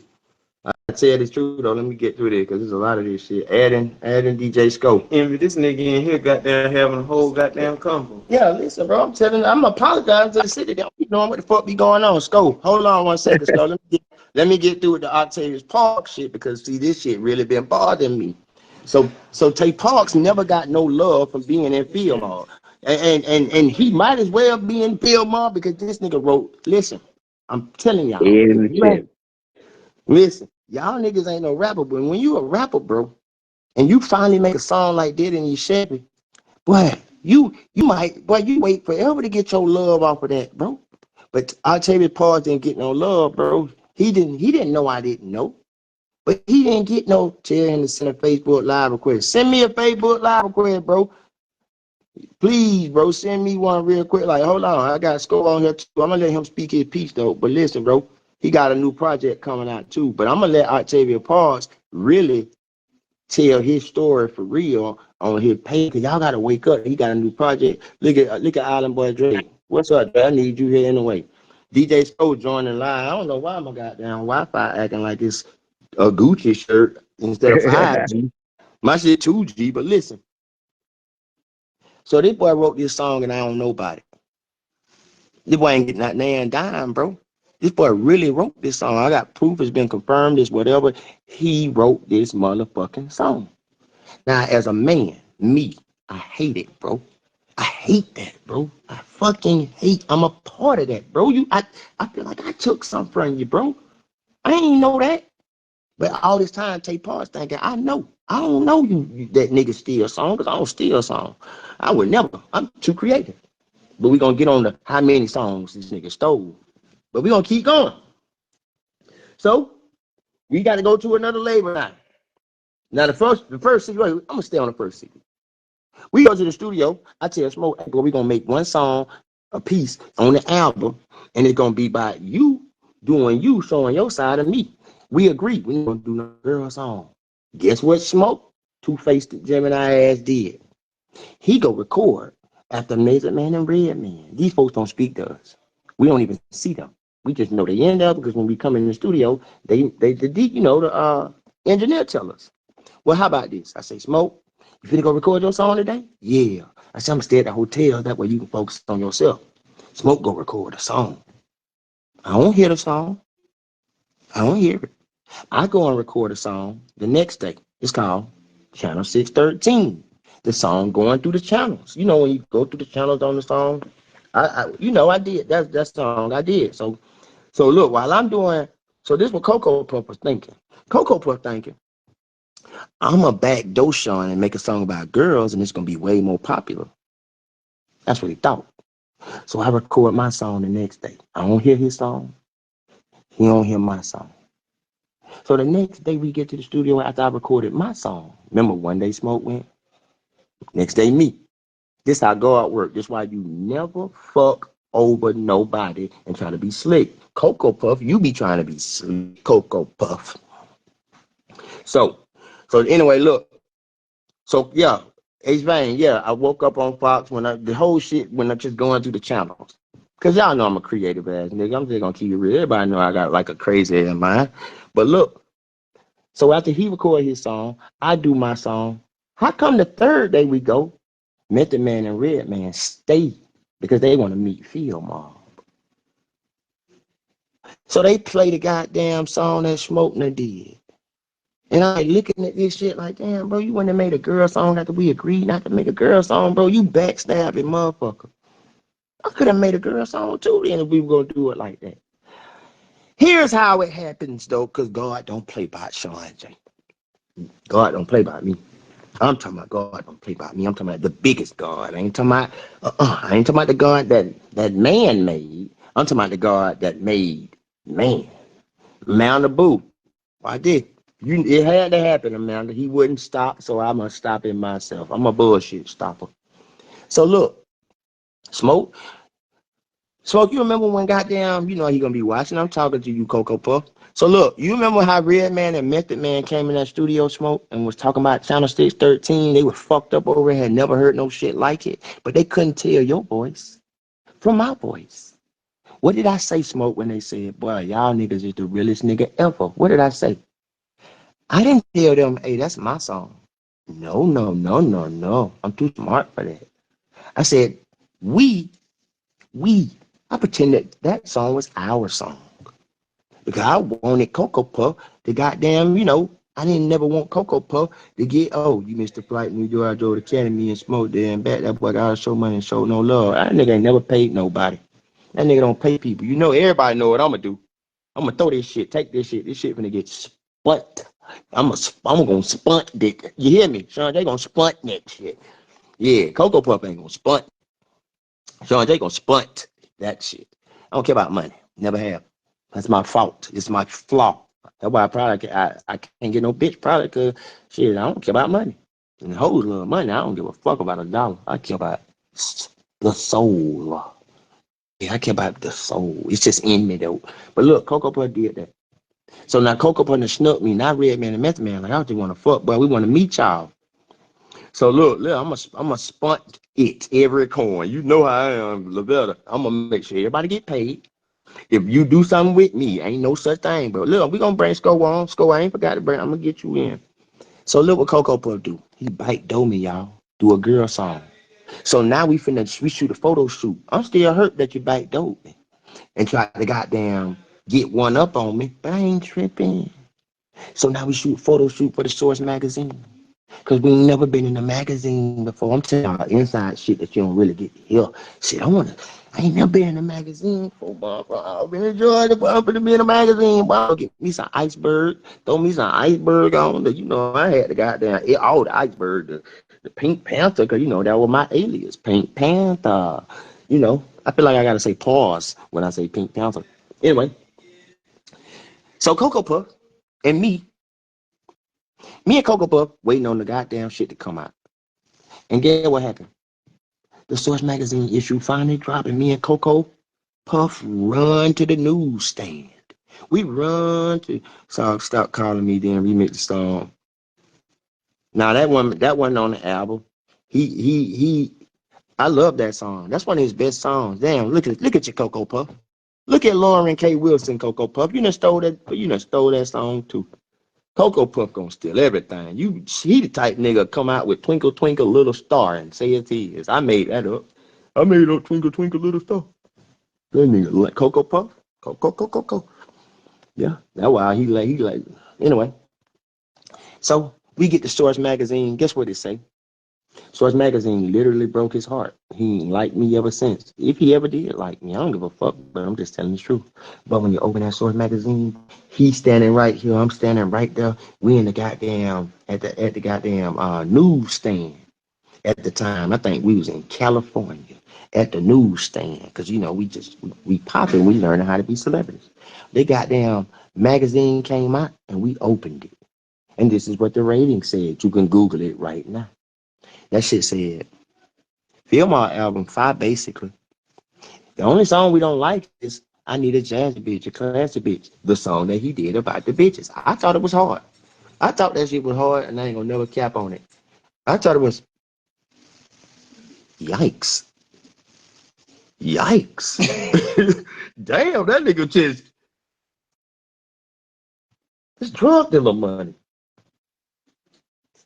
I tell the truth though, let me get through there because there's a lot of this shit. Adding DJ Scope. Envy, this nigga in here goddamn having a whole goddamn combo. Yeah, listen, bro. I'm apologizing to the city. They don't be knowing what the fuck be going on. Scope, hold on 1 second, Scope. Let me get through with the Octavius Park shit because see this shit really been bothering me. So Tay Parks never got no love from being in fieldmob. And he might as well be in fieldmob because this nigga wrote, listen, I'm telling y'all. Listen. Y'all niggas ain't no rapper, but when you a rapper, bro, and you finally make a song like that in your Chevy, boy, you wait forever to get your love off of that, bro. But Octavia Parks didn't get no love, bro. He didn't know I didn't know. But he didn't get no tell him to send a Facebook live request. Send me a Facebook live request, bro. Please, bro, send me one real quick. Like, hold on, I got Scope on here too. I'm gonna let him speak his piece though. But listen, bro. He got a new project coming out too, but I'm gonna let Octavia Parks really tell his story for real on his page. Cause y'all gotta wake up. He got a new project. Look at Island Boy Dre. What's up, Dre? I need you here anyway. DJ Scope joining live. I don't know why my goddamn Wi-Fi acting like it's a Gucci shirt instead of 5G. My shit 2G. But listen. So this boy wrote this song and I don't know about it. This boy ain't getting that damn dime, bro. This boy really wrote this song. I got proof. It's been confirmed. It's whatever. He wrote this motherfucking song. Now, as a man, me, I hate it, bro. I hate that, bro. I fucking hate. I'm a part of that, bro. I feel like I took something from you, bro. I ain't know that. But all this time, Tay Parks thinking, I know. I don't know you that nigga steal a song because I don't steal a song. I would never. I'm too creative. But we going to get on the how many songs this nigga stole. But we're going to keep going. So, we got to go to another label now. Now, the first secret, I'm going to stay on the first secret. We go to the studio. I tell Smoke, hey, boy, we're going to make one song, a piece on the album, and it's going to be by you doing you, showing your side of me. We agree. We ain't going to do no girl song. Guess what, Smoke? Two-faced Gemini ass did. He go record after Mesa Man and Red Man. These folks don't speak to us. We don't even see them. We just know they end up because when we come in the studio, the engineer tell us. Well, how about this? I say, Smoke, you finna go record your song today? Yeah. I say, I'm gonna stay at the hotel. That way you can focus on yourself. Smoke go record a song. I don't hear the song. I don't hear it. I go and record a song the next day. It's called Channel 613. The song going through the channels. You know, when you go through the channels on the song, I did. That's that song I did. So look, while I'm doing, so this is what Cocoa Puff was thinking. Cocoa Puff thinking, I'm a backdoor Shawn and make a song about girls, and it's gonna be way more popular. That's what he thought. So I record my song the next day. I don't hear his song. He don't hear my song. So the next day we get to the studio after I recorded my song. Remember, one day Smoke went, next day me. This how go out work. This why you never fuck over nobody and try to be slick. Cocoa Puff, you be trying to be slick. Cocoa Puff. So anyway, look. So yeah, Ace Vane, yeah, I woke up on Fox when the whole shit when I'm just going through the channels. Cause y'all know I'm a creative ass nigga. I'm just gonna keep it real. Everybody know I got like a crazy ass mind. But look, so after he recorded his song, I do my song. How come the third day we go, Method Man and Redman stay because they want to meet fieldmob. So they play the goddamn song that Smoke did. And I looking at this shit like, damn, bro, you wouldn't have made a girl song after we agreed not to make a girl song, bro. You backstabbing motherfucker. I could have made a girl song too then if we were going to do it like that. Here's how it happens, though, because God don't play by Shawn Jay. God don't play by me. I'm talking about God don't play by me. I'm talking about the biggest God. I ain't talking about the God that man made. I'm talking about the God that made man. Amanda Boo. I did. It had to happen, Amanda. He wouldn't stop, so I must stop it myself. I'm a bullshit stopper. So look, Smoke, you remember when goddamn, you know he gonna be watching. I'm talking to you, Cocoa Puff. So look, you remember how Redman and Method Man came in that studio, Smoke, and was talking about Channel 613? They were fucked up over it, had never heard no shit like it, but they couldn't tell your voice from my voice. What did I say, Smoke, when they said, boy, y'all niggas is the realest nigga ever? What did I say? I didn't tell them, hey, that's my song. No. I'm too smart for that. I said, we. I pretended that song was our song. Because I wanted Cocoa Puff to goddamn, I didn't never want Cocoa Puff to get, oh, you missed the flight in New York, I drove to Academy and smoked there and back. That boy got to show money and show no love. That nigga ain't never paid nobody. That nigga don't pay people. You know, everybody know what I'm going to do. I'm going to throw this shit, take this shit. This shit finna get spunt. I'm going to spunt it. You hear me? Shawn Jay going to spunt that shit. Yeah, Cocoa Puff ain't going to spunt. Shawn Jay going to spunt that shit. I don't care about money. Never have. That's my fault. It's my flaw. That's why I can't get no bitch probably because shit, I don't care about money. And the hoes love money. I don't give a fuck about a dollar. I care about the soul. Yeah, I care about the soul. It's just in me though. But look, Cocoa Puff did that. So now Cocoa Puff snuck me, not Redman and Method Man. Like I just want to fuck, but we want to meet y'all. So look, I'm a spunt it every coin. You know how I am, Lavetta. I'm gonna make sure everybody get paid. If you do something with me, ain't no such thing. But look, we gonna bring Sco on. Sco, I ain't forgot to bring. I'm gonna get you in. So look what Cocoa Puff do. He bite do me, y'all. Do a girl song. So now we shoot a photo shoot. I'm still hurt that you bite dope me and try to goddamn get one up on me, but I ain't tripping. So now we shoot a photo shoot for the Source magazine. Cause we ain't never been in a magazine before. I'm telling y'all inside shit that you don't really get to hear. Shit, I ain't never been in a magazine before, but I've been enjoying it, but I'm gonna be in a magazine. But get me some iceberg, throw me some iceberg on. I had the goddamn all the iceberg, the Pink Panther, cause that was my alias, Pink Panther. I feel like I gotta say pause when I say Pink Panther. Anyway, so Cocoa Puff and me and Cocoa Puff waiting on the goddamn shit to come out. And guess what happened? The Source magazine issue finally dropped, and me and Cocoa Puff run to the newsstand. We run to stop calling me, then remix the song. Now that wasn't on the album. I love that song. That's one of his best songs. Damn, look at your Cocoa Puff. Look at Lauren K. Wilson, Cocoa Puff. You done stole that song too. Cocoa Puff gonna steal everything. He the type nigga come out with Twinkle Twinkle Little Star and say it's his. I made that up. I made up Twinkle Twinkle Little Star. That nigga like Cocoa Puff. Cocoa. Yeah, that's why he like. Anyway, so we get the Source magazine. Guess what it say? Source magazine literally broke his heart. He ain't liked me ever since. If he ever did like me, I don't give a fuck, but I'm just telling the truth. But when you open that Source magazine, he's standing right here. I'm standing right there. We in the goddamn at the goddamn newsstand at the time. I think we was in California at the newsstand because you know we popping. We learning how to be celebrities. They goddamn magazine came out and we opened it, and this is what the rating said. You can Google it right now. That shit said, fieldmob album 5 basically. The only song we don't like is I Need a Jazzy Bitch, a Classy Bitch. The song that he did about the bitches. I thought it was hard. I thought that shit was hard and I ain't gonna never cap on it. I thought it was yikes. Yikes. Damn, that nigga just it's drug dealer money.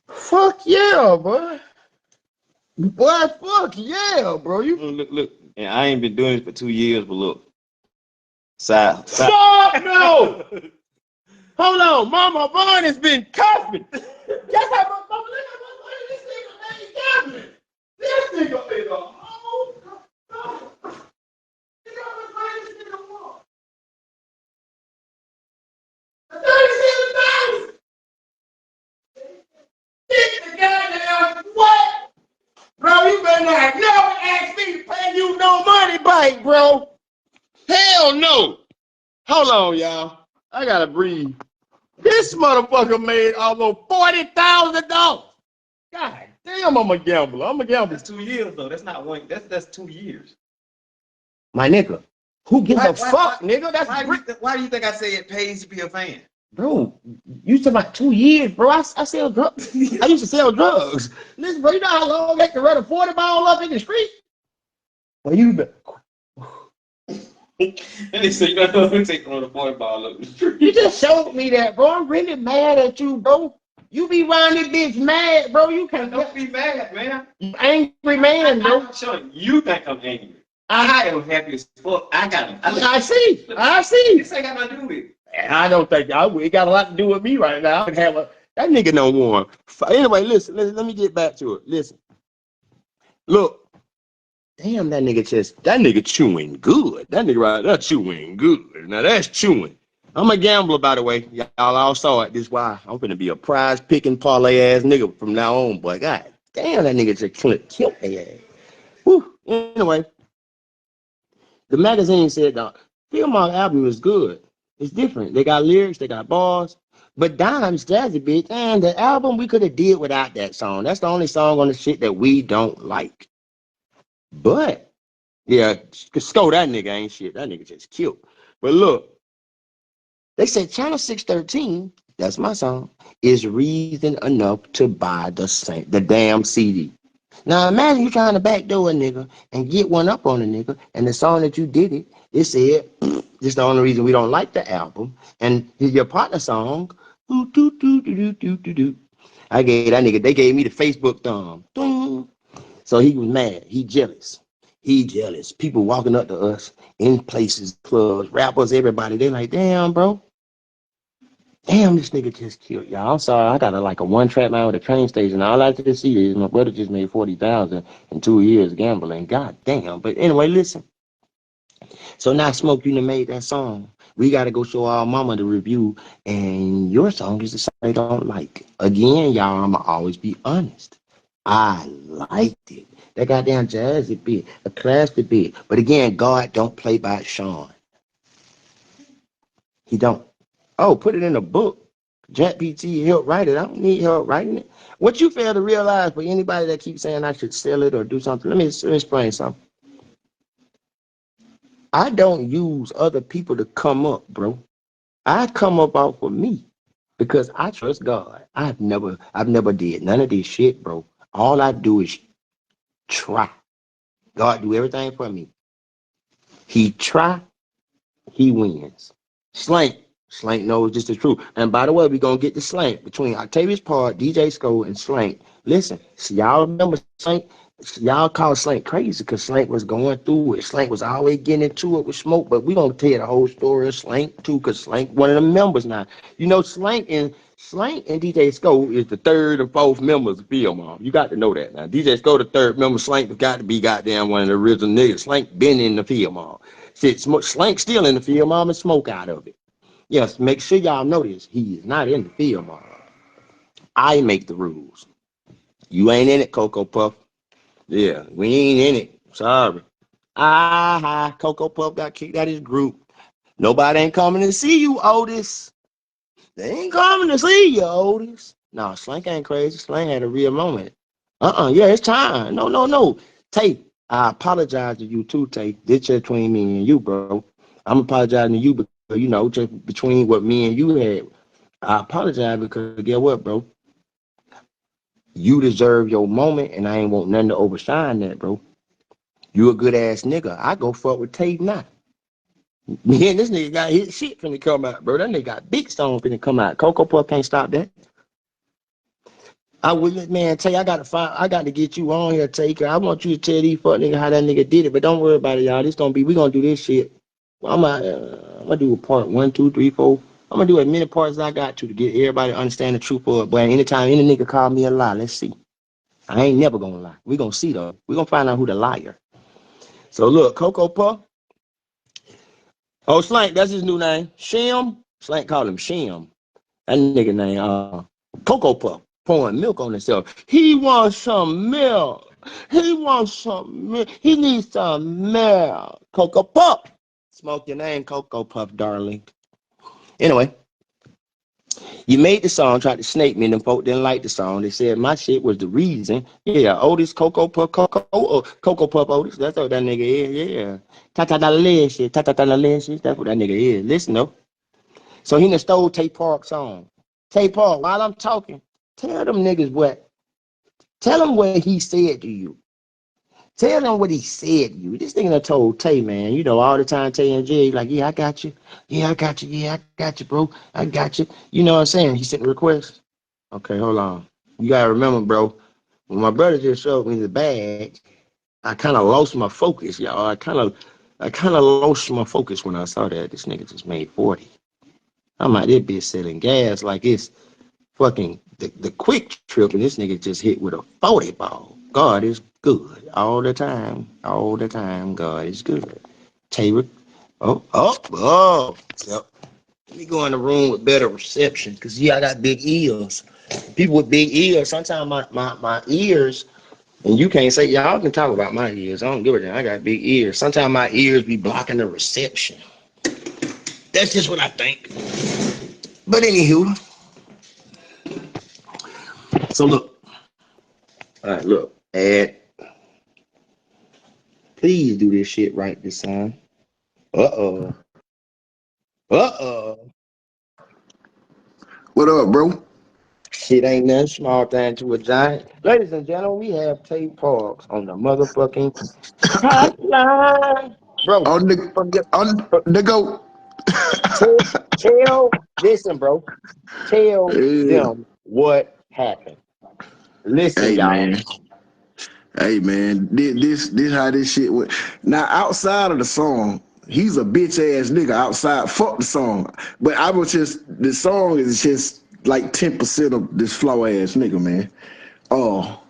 Fuck yeah, boy. Boy, fuck yeah, bro. You Look. And I ain't been doing this for 2 years, but look. Side. Fuck no! Hold on, Mama Vaughn has been cuffing. Guess how much Mama this nigga ain't cuffing. This nigga is a whole. You know how much money this nigga want? 37,000. Get the goddamn what? Bro, you better not never ask me to pay you no money back, bro. Hell no. Hold on, y'all. I gotta breathe. This motherfucker made almost $40,000. God damn, I'm a gambler. I'm a gambler. That's 2 years though. That's not one. That's 2 years. My nigga, who gives a fuck, nigga? That's why do you think I say it pays to be a fan? bro. You talking about 2 years, bro? I sell drugs. I used to sell drugs. Listen, bro, you know how long they can run a 40 ball up in the street? Well, you been. And they say, you know, take on the 40 ball up the street. You just showed me that, bro. I'm really mad at you, bro. You be around this bitch mad, bro. You can't Don't be mad, man. You angry man, bro. I'm showing you think I'm angry. I am happy as fuck. I see. This ain't got nothing to do with it. I don't think it got a lot to do with me right now. That nigga no warm. Anyway, listen, let me get back to it. Listen. Look. Damn, that nigga chewing good. That nigga right there chewing good. Now that's chewing. I'm a gambler, by the way. Y'all all saw it. This is why I'm finna be a prize picking parlay ass nigga from now on, boy. God damn, that nigga just killed their ass. Whew. Anyway, the magazine said the fieldmob album is good. It's different. They got lyrics, they got bars. But Dime's Jazzy Bitch, and the album we could have did without that song. That's the only song on the shit that we don't like. But yeah, scold that nigga ain't shit. That nigga just killed. But look, they said Channel 613, that's my song, is reason enough to buy the damn CD. Now imagine you trying to backdoor a nigga and get one up on a nigga, and the song that you did it said, this is the only reason we don't like the album. And your partner song, I gave that nigga, they gave me the Facebook thumb. So he was mad. He jealous. People walking up to us in places, clubs, rappers, everybody. They like, damn, bro. Damn, this nigga just killed y'all. I'm sorry. I got a one-track mind with a train station. All I just see is my brother just made 40,000 in 2 years gambling. God damn. But anyway, listen. So now Smoke, you done made that song. We got to go show our mama the review. And your song is the song they don't like. Again, y'all, I'ma always be honest. I liked it. That goddamn jazzy bit, a classy bit. But again, God don't play by Shawn. He don't. Oh, put it in a book. ChatGPT help write it. I don't need help writing it. What you fail to realize for anybody that keeps saying I should sell it or do something, let me explain something. I don't use other people to come up, bro. I come up off of me because I trust God. I've never did none of this shit, bro. All I do is try. God do everything for me. He try, he wins. Slank knows just the truth. And by the way, we're going to get the Slank between Octavius Park, DJ Sko, and Slank. Listen, see, y'all remember Slank? y'all call Slank crazy because Slank was going through it. Slank was always getting into it with Smoke, but we gonna tell you the whole story of Slank too, because Slank one of the members now. You know, Slank and DJ Sco is the third and fourth members of fieldmob. You got to know that now. DJ Sco the third member. Slank has got to be goddamn one of the original niggas. Slank been in the fieldmob. Shit, Slank still in the fieldmob and Smoke out of it. Yes, make sure y'all know this. He is not in the fieldmob. I make the rules. You ain't in it, Cocoa Puff. Yeah, we ain't in it. Sorry. Cocoa Puff got kicked out of his group. Nobody ain't coming to see you, Otis. They ain't coming to see you, Otis. No, Slank ain't crazy. Slank had a real moment. Yeah, it's time. No. Tay, I apologize to you too, Tay. This just between me and you, bro. I'm apologizing to you because, you know, just between what me and you had. I apologize because guess what, bro? You deserve your moment, and I ain't want nothing to overshine that, bro. You a good ass nigga. I go fuck with Tate now. Me and this nigga got his shit finna come out, bro. That nigga got big stone finna come out. Cocoa Puff can't stop that. I would, man, Tay, I got to get you on here, Tay. I want you to tell these fuck nigga how that nigga did it, but don't worry about it, y'all. We gonna do this shit. I'm gonna do a part 1, 2, 3, 4. I'm gonna do as many parts as I got to get everybody to understand the truth of it. But anytime any nigga call me a lie, let's see. I ain't never gonna lie. We gonna see though. We gonna find out who the liar. So look, Cocoa Puff. Oh, Slank, that's his new name. Shim. Slank called him Shim. That nigga name, Cocoa Puff, pouring milk on himself. He wants some milk. He wants some milk. He needs some milk. Cocoa Puff. Smoke your name, Cocoa Puff, darling. Anyway, you made the song, tried to snake me, and them folk didn't like the song. They said my shit was the reason. Yeah, Otis, Cocoa Puff, Cocoa Puff Otis. That's what that nigga is, yeah. Ta-ta-ta-la-licious, ta-ta-ta-la-licious. That's what that nigga is. Listen, though. So he done stole Tay Park's song. Tay Park, while I'm talking, tell them niggas what. Tell them what he said to you. Tell them what he said to you. This nigga done told Tay, man, you know, all the time Tay and Jay, like, yeah, I got you. Yeah, I got you. Yeah, I got you, bro. I got you. You know what I'm saying? He sent a request. Okay, hold on. You gotta remember, bro, when my brother just showed me the bag, I kind of lost my focus, y'all. I kind of lost my focus when I saw that this nigga just made 40. I'm like, this bitch selling gas like it's fucking the quick trip, and this nigga just hit with a 40 ball. God is good all the time. All the time, God is good. Taylor. Oh. Yep. Let me go in the room with better reception, because yeah, I got big ears. People with big ears, sometimes my ears, and you can't say, y'all can talk about my ears. I don't give a damn. I got big ears. Sometimes my ears be blocking the reception. That's just what I think. But anywho, so look. All right, look. Please do this shit right this time. Uh-oh. What up, bro? Shit ain't nothing small thing to a giant. Ladies and gentlemen, we have Tay Parks on the motherfucking hotline. Bro, from your, The go. listen, bro. Tell them what happened. Listen, Hey y'all. man. Hey man. This how this shit went. Now outside of the song, he's a bitch ass nigga outside. Fuck the song. But the song is just like 10% of this flaw ass nigga, man. Oh.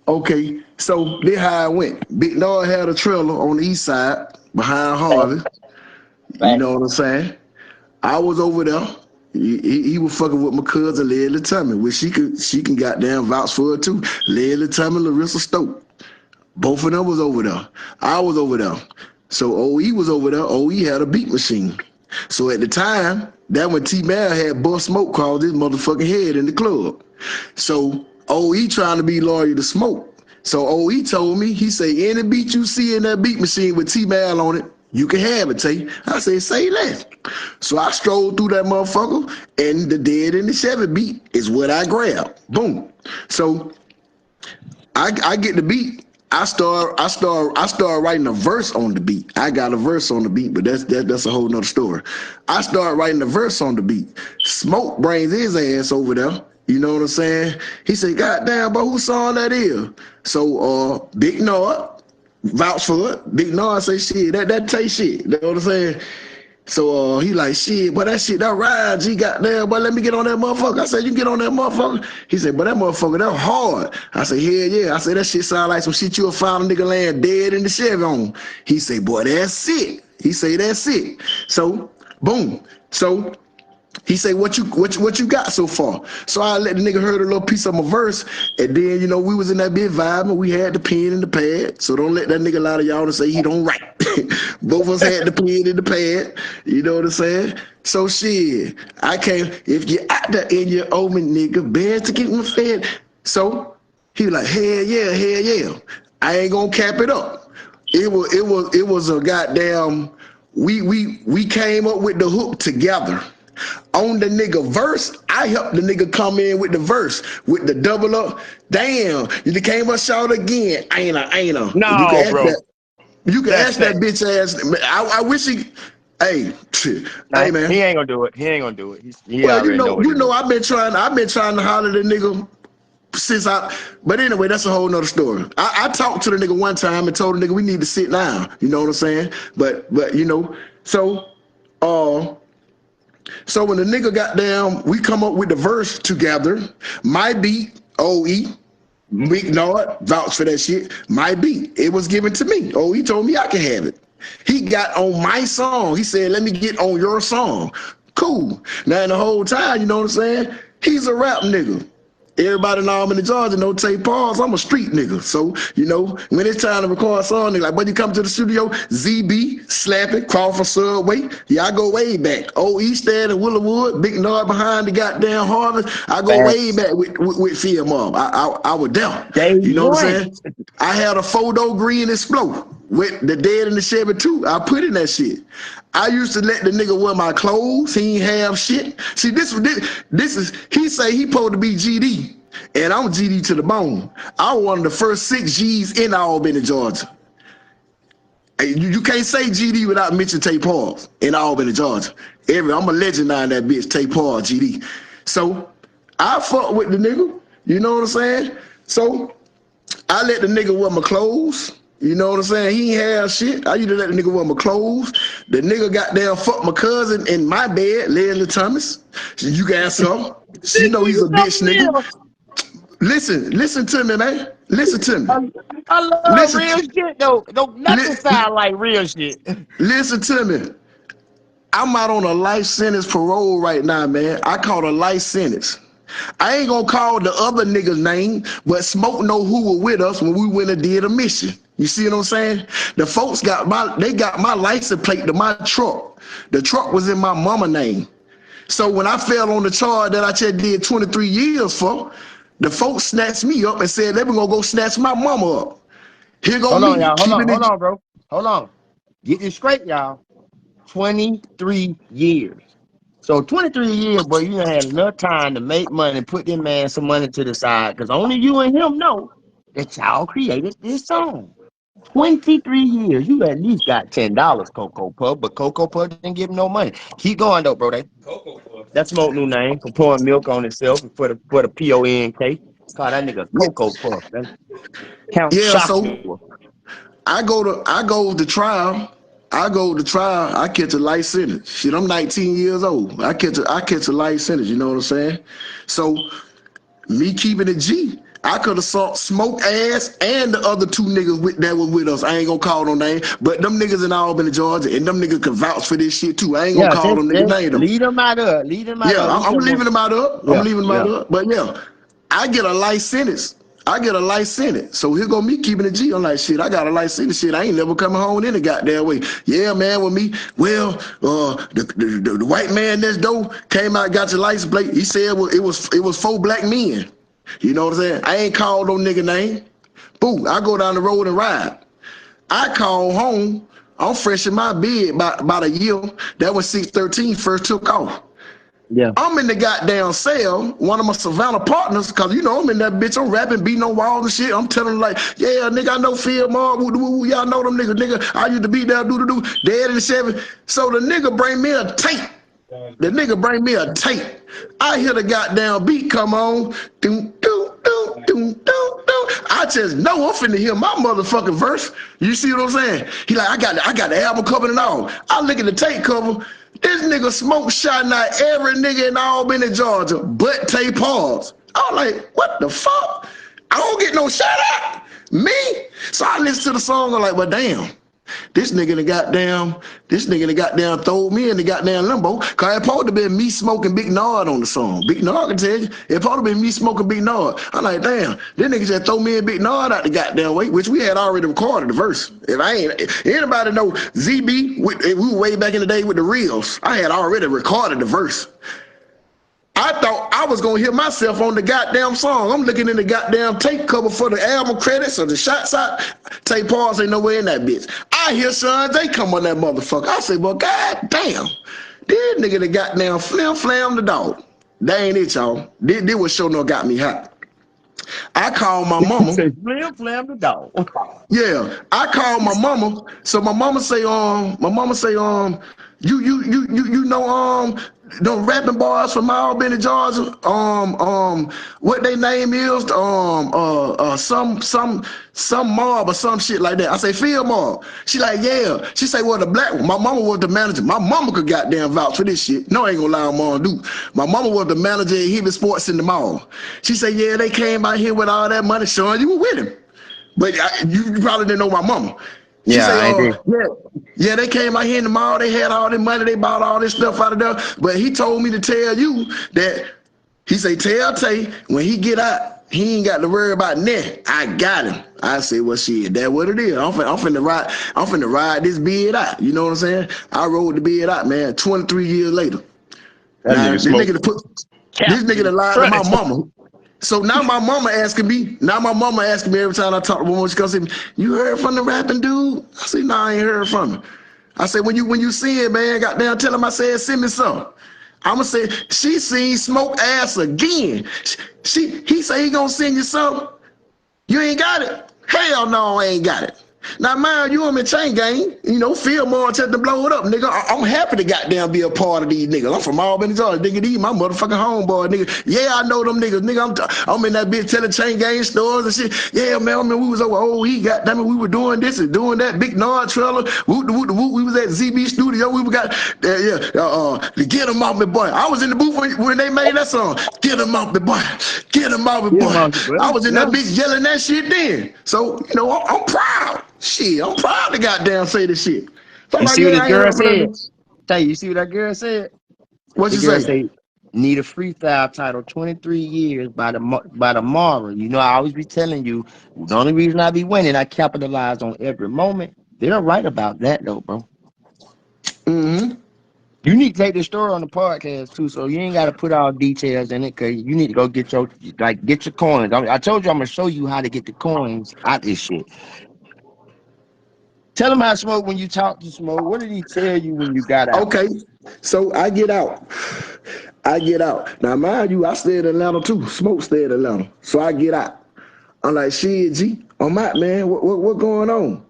Okay, so this how it went. Big Dog had a trailer on the east side behind Harvey. You know what I'm saying? I was over there. He was fucking with my cousin Leslie Tummy, which she can goddamn vouch for it too. Leslie Tummy, Larissa Stoke. Both of them was over there. I was over there. So OE was over there. OE had a beat machine. So at the time, that when T-Mal had Bust Smoke called his motherfucking head in the club. So OE trying to be loyal to Smoke. So OE told me, he say, any beat you see in that beat machine with T-Mal on it, you can have it, Tay. I said, say less. So I strolled through that motherfucker, and the Dead in the Chevy beat is what I grabbed. Boom. So I get the beat. I start writing a verse on the beat. I got a verse on the beat, but that's a whole nother story. I start writing a verse on the beat. Smoke brings his ass over there You know what I'm saying? He said, God damn, but whose song that is? So Big Nord vouch for it. Big Nord say shit, that take shit. You know what I'm saying? So he like, shit, but that shit, that ride, G, goddamn, but let me get on that motherfucker. I said, you can get on that motherfucker? He said, but that motherfucker, that hard. I said, hell yeah. I said, that shit sound like some shit you'll find a nigga laying dead in the Chevy on. He said, boy, that's it. He say, that's it. So, boom. So he say, what you got so far? So I let the nigga heard a little piece of my verse, and then, you know, we was in that bit vibing. We had the pen and the pad, so don't let that nigga lie to y'all to say he don't write. Both of us had the pen and the pad, you know what I'm saying? So shit, I came, if you out there in your old nigga, bad to get me fed. So he was like, hell yeah. I ain't gonna cap it up. It was a goddamn, we came up with the hook together. On the nigga verse, I helped the nigga come in with the verse, with the double up. Damn, you came up short again. Ain't I? You can No, ask bro. that. You can That's ask that that. bitch ass. I wish he. Hey, Nah, hey man. he ain't gonna do it. He ain't gonna do it. He Well, already know what he doing. I've been trying to holler at the nigga since I. But anyway, that's a whole nother story. I talked to the nigga one time and told the nigga we need to sit down. You know what I'm saying? But you know, so uh. So when the nigga got down, we come up with the verse together. My beat, OE, Big Nord, vouch for that shit. My beat, it was given to me. OE told me I can have it. He got on my song. He said, let me get on your song. Cool. Now, the whole time, you know what I'm saying? He's a rap nigga. Everybody in Albany, Georgia, no take pause. I'm a street nigga. So, you know, when it's time to record a song, they like, when you come to the studio, ZB, Slapping, Crawford, Subway. Yeah, I go way back. Old East End and Willowwood, Big Nord behind the goddamn Harvest. I go way Facts. back with fieldmob. I was there. Day You know what I'm one. saying? I had a photo green Explode with the dead in the Chevy too. I put in that shit. I used to let the nigga wear my clothes. He ain't have shit. See, this is he say he supposed to be GD, and I'm GD to the bone. I was one of the first 6 G's in Albany, Georgia. Hey, you can't say GD without mentioning Tay Pauls in Albany, Georgia. I'm a legend now in that bitch, Tay Paul, GD. So I fuck with the nigga. You know what I'm saying? So I let the nigga wear my clothes. You know what I'm saying? He ain't have shit. I used to let the nigga wear my clothes. The nigga got down, fucked my cousin in my bed, Leslie Thomas. You can ask her. She This know he's nigga a so bitch nigga. real. Listen to me, man. Listen to me. I love Listen, real shit though. Don't nothing li- sound like real shit. listen to me. I'm out on a life sentence parole right now, man. I caught a life sentence. I ain't gonna call the other nigga's name, but Smoke know who were with us when we went and did a mission. You see what I'm saying? The folks got my license plate to my truck. The truck was in my mama name. So when I fell on the charge that I just did 23 years for, the folks snatched me up and said they were gonna go snatch my mama up. Here go Hold on, me, y'all. keeping Hold it. on, bro. Hold on. Get this straight, y'all. 23 years. So 23 years, boy, you done had enough time to make money, put them man some money to the side, because only you and him know that y'all created this song. 23 years. You at least got $10, Cocoa Puff, but Cocoa Puff didn't give him no money. Keep going though, bro. Cocoa Puff. That's Smoke new name for pouring milk on himself for the PONK. Call that nigga Cocoa Puff. That's Count Yeah, so Chocula. I go to trial. I go to trial. I catch a life sentence. Shit, I'm 19 years old. I catch a life sentence. You know what I'm saying? So me keeping it G. I could have saw Smoke ass and the other 2 niggas that was with us. I ain't gonna call no name, but them niggas in Albany, Georgia, and them niggas can vouch for this shit too. I ain't gonna Yeah, call them niggas just name though. lead them out of. Lead them out Yeah, of. We I'm just leaving want. them out up. I'm Yeah, leaving them out yeah. up. But yeah, I get a life sentence. I get a life sentence. So here go me keeping it G. I'm like, shit, I got a life sentence. Shit, I ain't never coming home in the goddamn way. Yeah, man, with me. Well, the white man next door came out, got your license plate. He said it was 4 black men. You know what I'm saying? I ain't called no nigga name. Boo, I go down the road and ride. I call home. I'm fresh in my bed about a year. That was 613 first took off. Yeah. I'm in the goddamn cell, one of my Savannah partners, cause you know I'm in that bitch, I'm rapping, beating on walls and shit. I'm telling them like, yeah, nigga, I know fieldmob, y'all know them niggas, nigga. I used to be there, do, dead in the Chevy. So the nigga bring me a tape The nigga bring me a tape. I hear the goddamn beat come on. Doom, doom, doom, doom, doom, doom. I just know I'm finna hear my motherfucking verse. You see what I'm saying? He like, I got the album cover and all. I look at the tape cover. This nigga smoke shot out every nigga in Albany, Georgia, but Tay Paws. I'm like, what the fuck? I don't get no shout out. Me? So I listen to the song. I'm like, well, damn. This nigga the goddamn throw me in the goddamn limbo. Cause it supposed to be me smoking Big Nard on the song. Big Nard can tell you. It supposed to be me smoking Big Nard. I'm like, damn, this nigga just throw me and Big Nard out the goddamn way, which we had already recorded the verse. If anybody know ZB, we were way back in the day with the reels. I had already recorded the verse. I thought I was gonna hear myself on the goddamn song. I'm looking in the goddamn tape cover for the album credits or the shots out. Tay Paws ain't nowhere in that bitch. I hear Shawn Jay come on that motherfucker. I say, well, goddamn, this nigga that goddamn flam the dog. That ain't it, y'all. This was sure no got me hot. I called my mama. Flam the dog. Yeah, I called my mama. So my mama say, you know, them rapping boys from Albany, Georgia, what they name is, some mob or some shit like that. I say, fieldmob. She like, yeah. She say, well, the black one. My mama was the manager. My mama could goddamn vouch for this shit. No, I ain't gonna lie, mom do. My mama was the manager at Heavy Sports in the mall. She say, yeah, they came out here with all that money. Shawn, you were with him. But you probably didn't know my mama. She say, yeah, they came out here in the mall. They had all this money. They bought all this stuff out of there. But he told me to tell you that, he say, tell Tay, when he get out, he ain't got to worry about nothing. I got him. I say, well, shit, that what it is. I'm finna ride this bid out. You know what I'm saying? I rode the bid out, man, 23 years later. Now, this nigga that lied to my mama. So now my mama asking me every time I talk to her, she comes to me, you heard from the rapping dude? I say, nah, I ain't heard from him. I say, when you see it, man, goddamn, tell him I said, send me some. I'ma say, she seen Smoke ass again. He say he gonna send you something. You ain't got it? Hell no, I ain't got it. Now, mind you, I'm in chain gang, you know, feel more to blow it up, nigga. I'm happy to goddamn be a part of these niggas. I'm from Albany, Georgia, nigga. These my motherfucking homeboy, nigga. Yeah, I know them niggas, nigga. I'm in that bitch telling chain gang stores and shit. Yeah, man, I mean, we was over, goddamn it, we were doing this and doing that. Big Nard trailer, woot, we was at ZB Studio. We got, to get him off me, boy. I was in the booth when they made that song. Get him off me, boy. Get him off me, boy. I was in that bitch yelling that shit then. So, you know, I'm proud. Shit, I'm proud to goddamn say this shit. You see what the girl said? Tay, you see what that girl said? What you say? Need a freestyle title, 23 years by tomorrow. You know, I always be telling you, the only reason I be winning, I capitalize on every moment. They're right about that, though, bro. Mm-hmm. You need to take the story on the podcast too, so you ain't got to put all details in it, cause you need to go get your coins. I told you I'm gonna show you how to get the coins out this shit. Tell him how Smoke when you talk to Smoke. What did he tell you when you got out? Okay, so I get out. Now, mind you, I stayed in Atlanta too. Smoke stayed in Atlanta. So I get out. I'm like, shit, G, I'm out, man. What going on?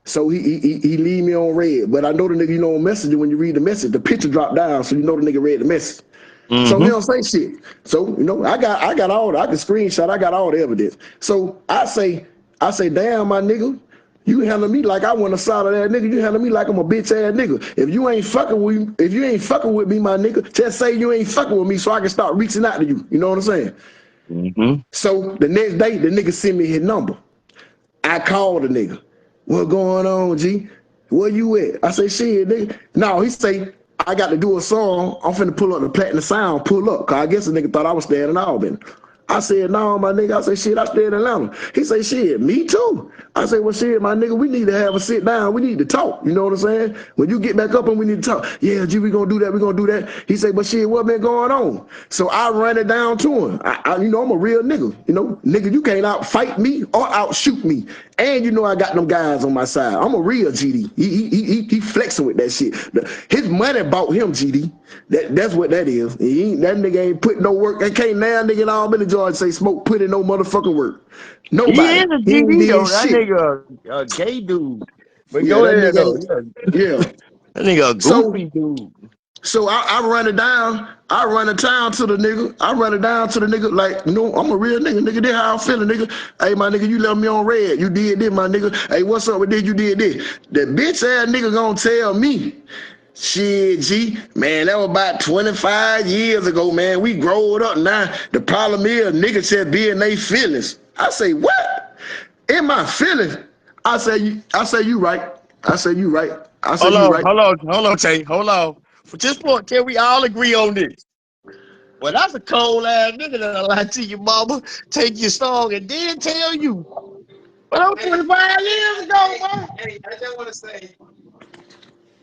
So he leave me on red. But I know the nigga, you know, on Messenger, when you read the message, the picture dropped down, so you know the nigga read the message. Mm-hmm. So he don't say shit. So, you know, I got all the, I can screenshot, I got all the evidence. So I say, damn, my nigga, you handle me like I want a side of that nigga. You handle me like I'm a bitch ass nigga. If you ain't fucking with me, my nigga, just say you ain't fucking with me so I can start reaching out to you. You know what I'm saying? Mm-hmm. So the next day, the nigga send me his number. I call the nigga. What going on, G? Where you at? I say, shit, nigga. No, he say, I got to do a song. I'm finna pull up the Platinum Sound, pull up. Cause I guess the nigga thought I was staying in Albany. I said, no, my nigga. I said, shit, I stay in Atlanta. He say, shit, me too. I said, well, shit, my nigga, we need to have a sit down. We need to talk. You know what I'm saying? When you get back up and we need to talk. Yeah, G, we gonna do that. We gonna do that. He say, but shit, what been going on? So I ran it down to him. You know, I'm a real nigga. You know, nigga, you can't outfight me or outshoot me. And you know I got them guys on my side. I'm a real GD. He flexing with that shit. His money bought him, GD. That's what that is. That nigga ain't put no work. That can't now nigga in Albany, Georgia say Smoke put in no motherfucking work. Nobody. He is a GD though. That nigga a gay dude. But yeah, go ahead though. Yeah. That nigga a goofy dude. So I run it down. I run it down to the nigga. I run it down to the nigga like, no, I'm a real nigga. Nigga, this how I'm feeling, nigga. Hey, my nigga, you left me on red. You did this, my nigga. Hey, what's up with this? You did this. The bitch ass nigga gonna tell me, shit, G, man, that was about 25 years ago, man. We growed up now. The problem is, niggas just be in they feelings. I say, what? In my feelings? I say you right. I say you right. I say you right. Hold on, Tay. Hold on. For this point, can we all agree on this? Well, that's a cold ass nigga that'll lie to your mama, take your song, and then tell you. But I'm 25 years ago, man. Hey, I just want to say,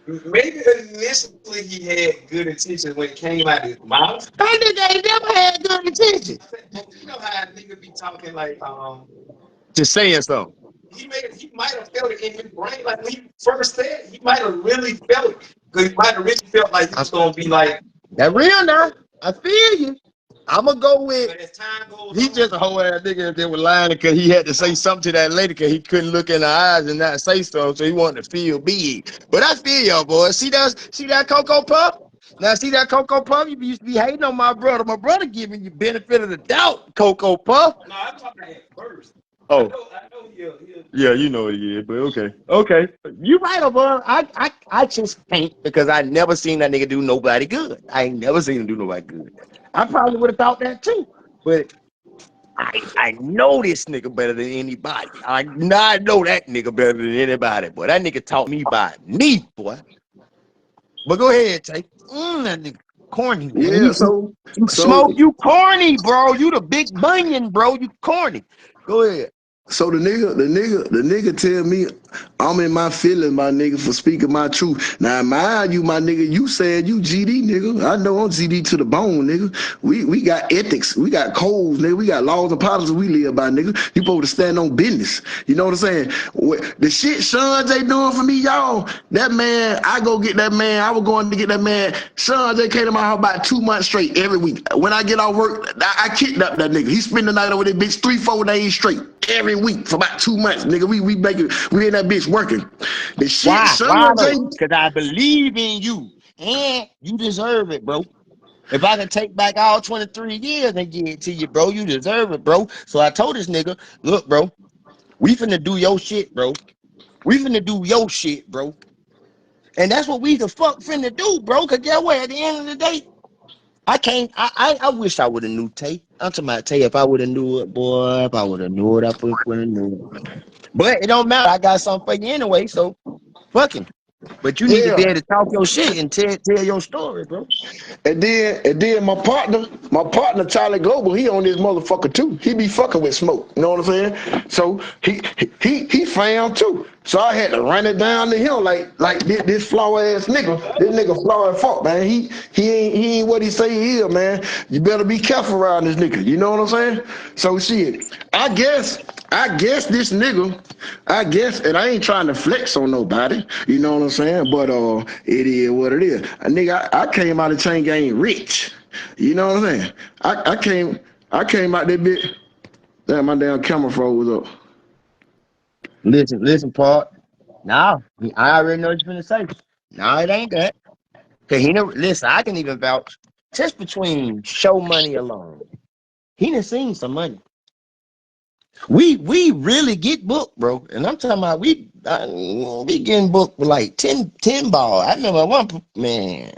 maybe initially he had good intentions when it came out of his mouth. That nigga ain't never had good intentions. You know how a nigga be talking like, Just saying something. he might have felt it in his brain. Like when he first said, he might have really felt it. Because he might have really felt like he was gonna be like, that real now. I feel you. I'm gonna go with. But as time goes He on, just a whole ass nigga that was lying because he had to say something to that lady because he couldn't look in her eyes and not say something, so he wanted to feel big. But I feel y'all, boys. See that Cocoa Puff? Now see that Cocoa Puff? You used to be hating on my brother. My brother giving you benefit of the doubt, Cocoa Puff. No, I'm talking at first. Oh. I know he'll. Yeah, you know what he is, but okay. You right, boy. I just can't because I never seen that nigga do nobody good. I ain't never seen him do nobody good. I probably would have thought that too, but I know this nigga better than anybody. I know that nigga better than anybody, boy. That nigga taught me by me, boy. But go ahead, Tay. That nigga corny. When Yeah, you smoke, you corny, bro. You the big bunion, bro. You corny. Go ahead. So the nigga tell me I'm in my feelings, my nigga, for speaking my truth. Now mind you, my nigga, you said you GD, nigga. I know I'm GD to the bone, nigga. We got ethics, we got codes, nigga. We got laws and policies we live by, nigga. You supposed to stand on business. You know what I'm saying? The shit Shawn Jay doing for me, y'all. That man, I go get that man. I was going to get that man. Shawn Jay came to my house about 2 months straight every week. When I get off work, I kidnapped that nigga. He spend the night over there, bitch, 3-4 days straight. Every week for about 2 months, nigga. We in that bitch working. The shit, Why Shawn though? Jay. Because I believe in you. And you deserve it, bro. If I can take back all 23 years and give it to you, bro, you deserve it, bro. So I told this nigga, look, bro, we finna do your shit, bro. We finna do your shit, bro. And that's what we the fuck finna do, bro. Cause guess what? At the end of the day, I can't. I wish I would have knew Tay. I'm talking about Tay. If I would have knew it, boy. If I would have knew it, I would have knew it. But it don't matter. I got something for you anyway. So fuck him. But you need to be Yeah. able to talk your shit and tell your story, bro. And then my partner Charlie Global, he on this motherfucker too. He be fucking with smoke. You know what I'm saying? So he found too. So I had to run it down to him like this flaw ass nigga. This nigga flaw as fuck, man. He ain't what he say he is, man. You better be careful around this nigga. You know what I'm saying? So shit. I guess this nigga, and I ain't trying to flex on nobody, you know what I'm saying? But it is what it is. Nigga, I came out of chain gang rich. You know what I'm saying? I came out that bit. Damn, my damn camera froze up. Listen, Paul. Now I already know what you're gonna say. No, it ain't that. Cause he never listen. I can even vouch just between show money alone. He done seen some money. We really get booked, bro. And I'm talking about we getting booked with like 10 ball. I remember one man.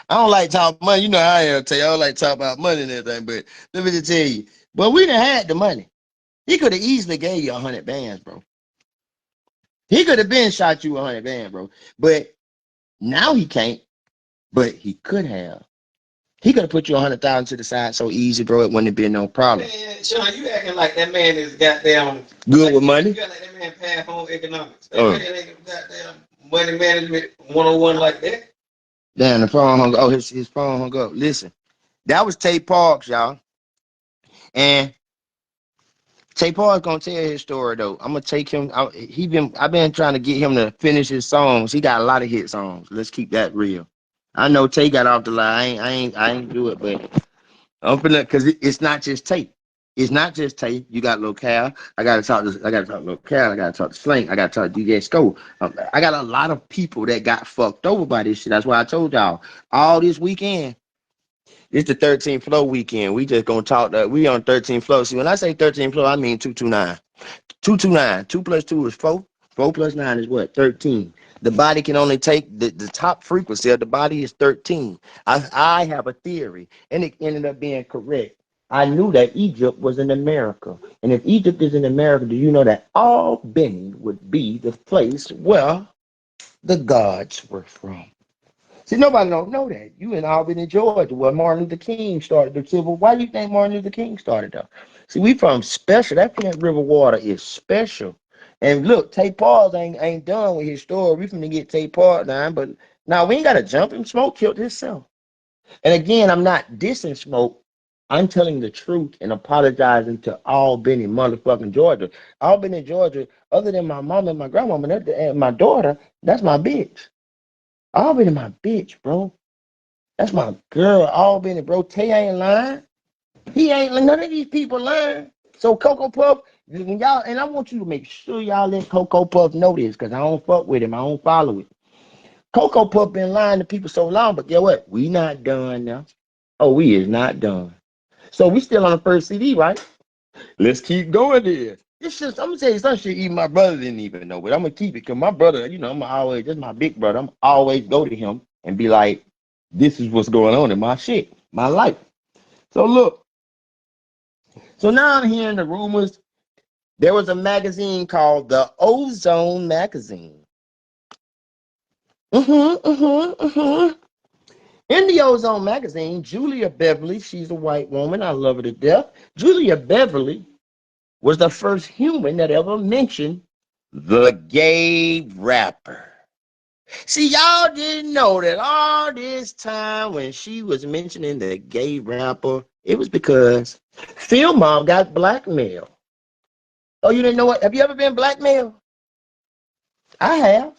I don't like talking money. You know how I am. Tell you, I don't like talk about money and everything. But let me just tell you. But we done had the money. He could have easily gave you 100 bands, bro. He could have been shot you 100 bands, bro. But now he can't. But he could have. He could have put you 100,000 to the side so easy, bro. It wouldn't have been no problem. Man, Shawn, you acting like that man is goddamn Good like, with money. You got like that man past home economics. That man ain't goddamn money management 101 like that. Damn, the phone hung up. Oh, his phone hung up. Listen, that was Tay Parks, y'all. And Tay Parks gonna tell his story though. I'm gonna take him. I've been trying to get him to finish his songs. He got a lot of hit songs. Let's keep that real. I know Tay got off the line. I ain't do it, but I'm finna because it's not just Tay. It's not just Tay. You got Lil Cal. I gotta talk to Lil Cal. I gotta talk to Slank. I gotta talk to DJ Sco. I got a lot of people that got fucked over by this shit. That's why I told y'all all this weekend. It's the 13th floor weekend. We just gonna talk that we on 13th floor. See, when I say 13th floor, I mean 229. 229. 2 plus 2 is 4. 4 plus 9 is what? 13. The body can only take the top frequency of the body is 13. I have a theory, and it ended up being correct. I knew that Egypt was in America. And if Egypt is in America, do you know that Albany would be the place where the gods were from? See, nobody don't know that. You in Albany, Georgia, where Martin Luther King started the civil. Why do you think Martin Luther King started though? See, we from special. That Flint River water is special. And look, Tay Paws ain't done with his story. We finna get Tay Paws now, but now we ain't gotta jump him. Smoke killed himself. And again, I'm not dissing Smoke. I'm telling the truth and apologizing to Albany, motherfucking Georgia. Albany, Georgia, other than my mom and my grandmama and my daughter, that's my bitch. Albany, my bitch, bro. That's my girl, Albany, bro. Tay ain't lying. He ain't, none of these people lying. So Cocoa Puff, when y'all, and I want you to make sure y'all let Cocoa Puff know this, because I don't fuck with him. I don't follow it. Cocoa Puff been lying to people so long, but guess what? We not done now. Oh, we is not done. So we still on the first CD, right? Let's keep going there. It's just, I'm gonna tell you some shit even my brother didn't even know, but I'm gonna keep it because my brother, you know, I'm always, that's my big brother. I'm always go to him and be like, this is what's going on in my shit, my life. So look, so now I'm hearing the rumors. There was a magazine called the Ozone magazine. In the Ozone magazine, Julia Beverly, she's a white woman. I love her to death. Julia Beverly was the first human that ever mentioned the gay rapper. See, y'all didn't know that all this time when she was mentioning the gay rapper, it was because fieldmob got blackmailed. Oh, you didn't know what? Have you ever been blackmailed? I have.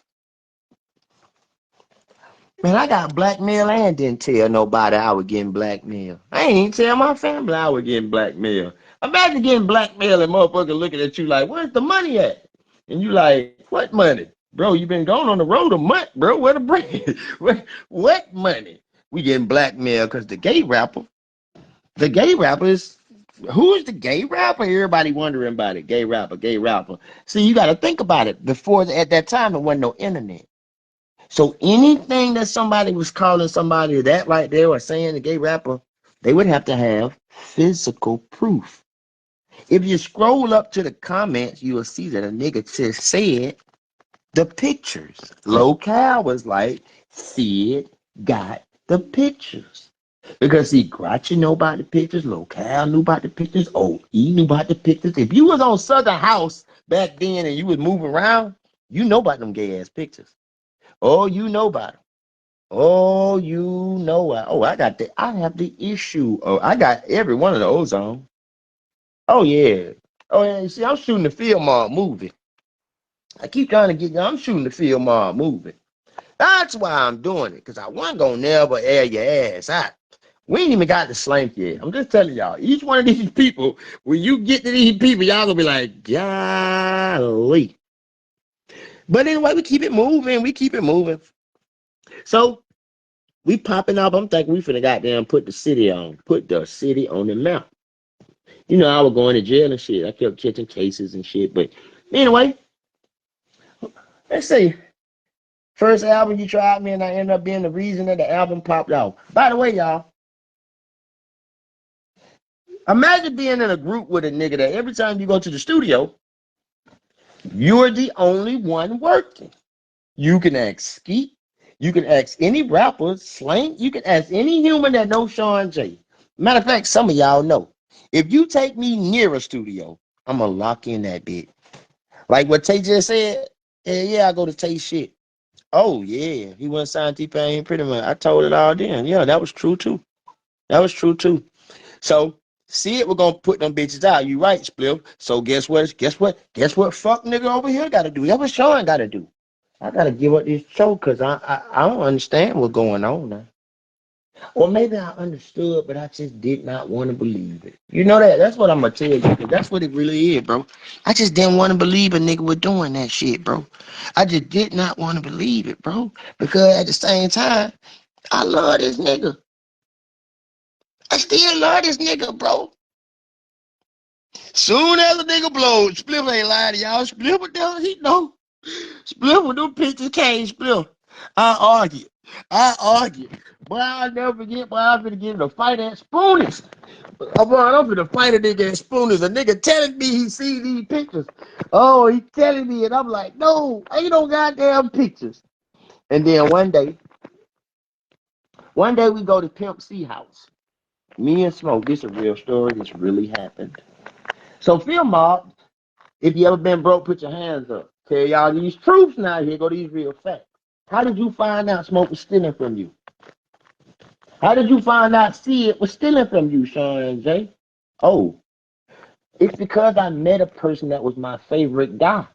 Man, I got blackmailed and didn't tell nobody I was getting blackmailed. I ain't even tell my family I was getting blackmailed. Imagine getting blackmailed and motherfucker looking at you like, where's the money at? And you like, what money? Bro, you been going on the road a month, bro. Where the bread? What money? We getting blackmailed because the gay rapper is, who is the gay rapper? Everybody wondering about it. Gay rapper, gay rapper. See, you got to think about it. Before, at that time, there wasn't no internet. So anything that somebody was calling somebody that right there or saying the gay rapper, they would have to have physical proof. If you scroll up to the comments, you will see that a nigga just said the pictures. Locale was like, Sid got the pictures. Because see, Gotcha knew about the pictures, Locale knew about the pictures, OE knew about the pictures. If you was on Southern House back then and you was moving around, you know about them gay ass pictures. Oh, you know about them. Oh, you know. I have the issue. Oh, I got every one of the Ozone. Oh, yeah. Oh, yeah. You see, I'm shooting the fieldmob movie. I keep trying to get, I'm shooting the fieldmob movie. That's why I'm doing it, because I wasn't going to never air your ass out. We ain't even got the slank yet. I'm just telling y'all, each one of these people, when you get to these people, y'all going to be like, golly. But anyway, we keep it moving. We keep it moving. So, we popping up. I'm thinking we finna goddamn put the city on the map. You know, I was going to jail and shit. I kept catching cases and shit. But anyway, let's see. First album you tried me and I ended up being the reason that the album popped off. By the way, y'all, imagine being in a group with a nigga that every time you go to the studio, you're the only one working. You can ask Skeet. You can ask any rapper, Slang. You can ask any human that knows Shawn Jay. Matter of fact, some of y'all know. If you take me near a studio, I'm going to lock in that bit. Like what Tay just said, yeah, I go to Tay shit. Oh, yeah, he wasn't signed T-Pain pretty much. I told it all then. Yeah, that was true, too. That was true, too. So, see it, we're going to put them bitches out. You right, Spliff. So, guess what? Guess what fuck nigga over here got to do? That's what Shawn got to do. I got to give up this show because I don't understand what's going on now. Or maybe I understood, but I just did not want to believe it. You know that? That's what I'm gonna tell you. 'Cause that's what it really is, bro. I just didn't want to believe a nigga was doing that shit, bro. I just did not want to believe it, bro. Because at the same time, I love this nigga. I still love this nigga, bro. Soon as a nigga blows, Spliff ain't lying to y'all. Spliff with them, he know. Spliff with them pictures came, Spliff. I argue. I argue. Boy, I'll never forget, boy, I'm finna get in a fight at Spoonies. I'm finna fight a nigga at Spoonies. A nigga telling me he see these pictures. Oh, he telling me, and I'm like, no, ain't no goddamn pictures. And then one day we go to Pimp C house. Me and Smoke, this is a real story. This really happened. So fieldmob, if you ever been broke, put your hands up. Tell y'all these truths now. Here go these real facts. How did you find out Smoke was stealing from you? How did you find out Sid was stealing from you, Shawn Jay? Oh, it's because I met a person that was my favorite guy.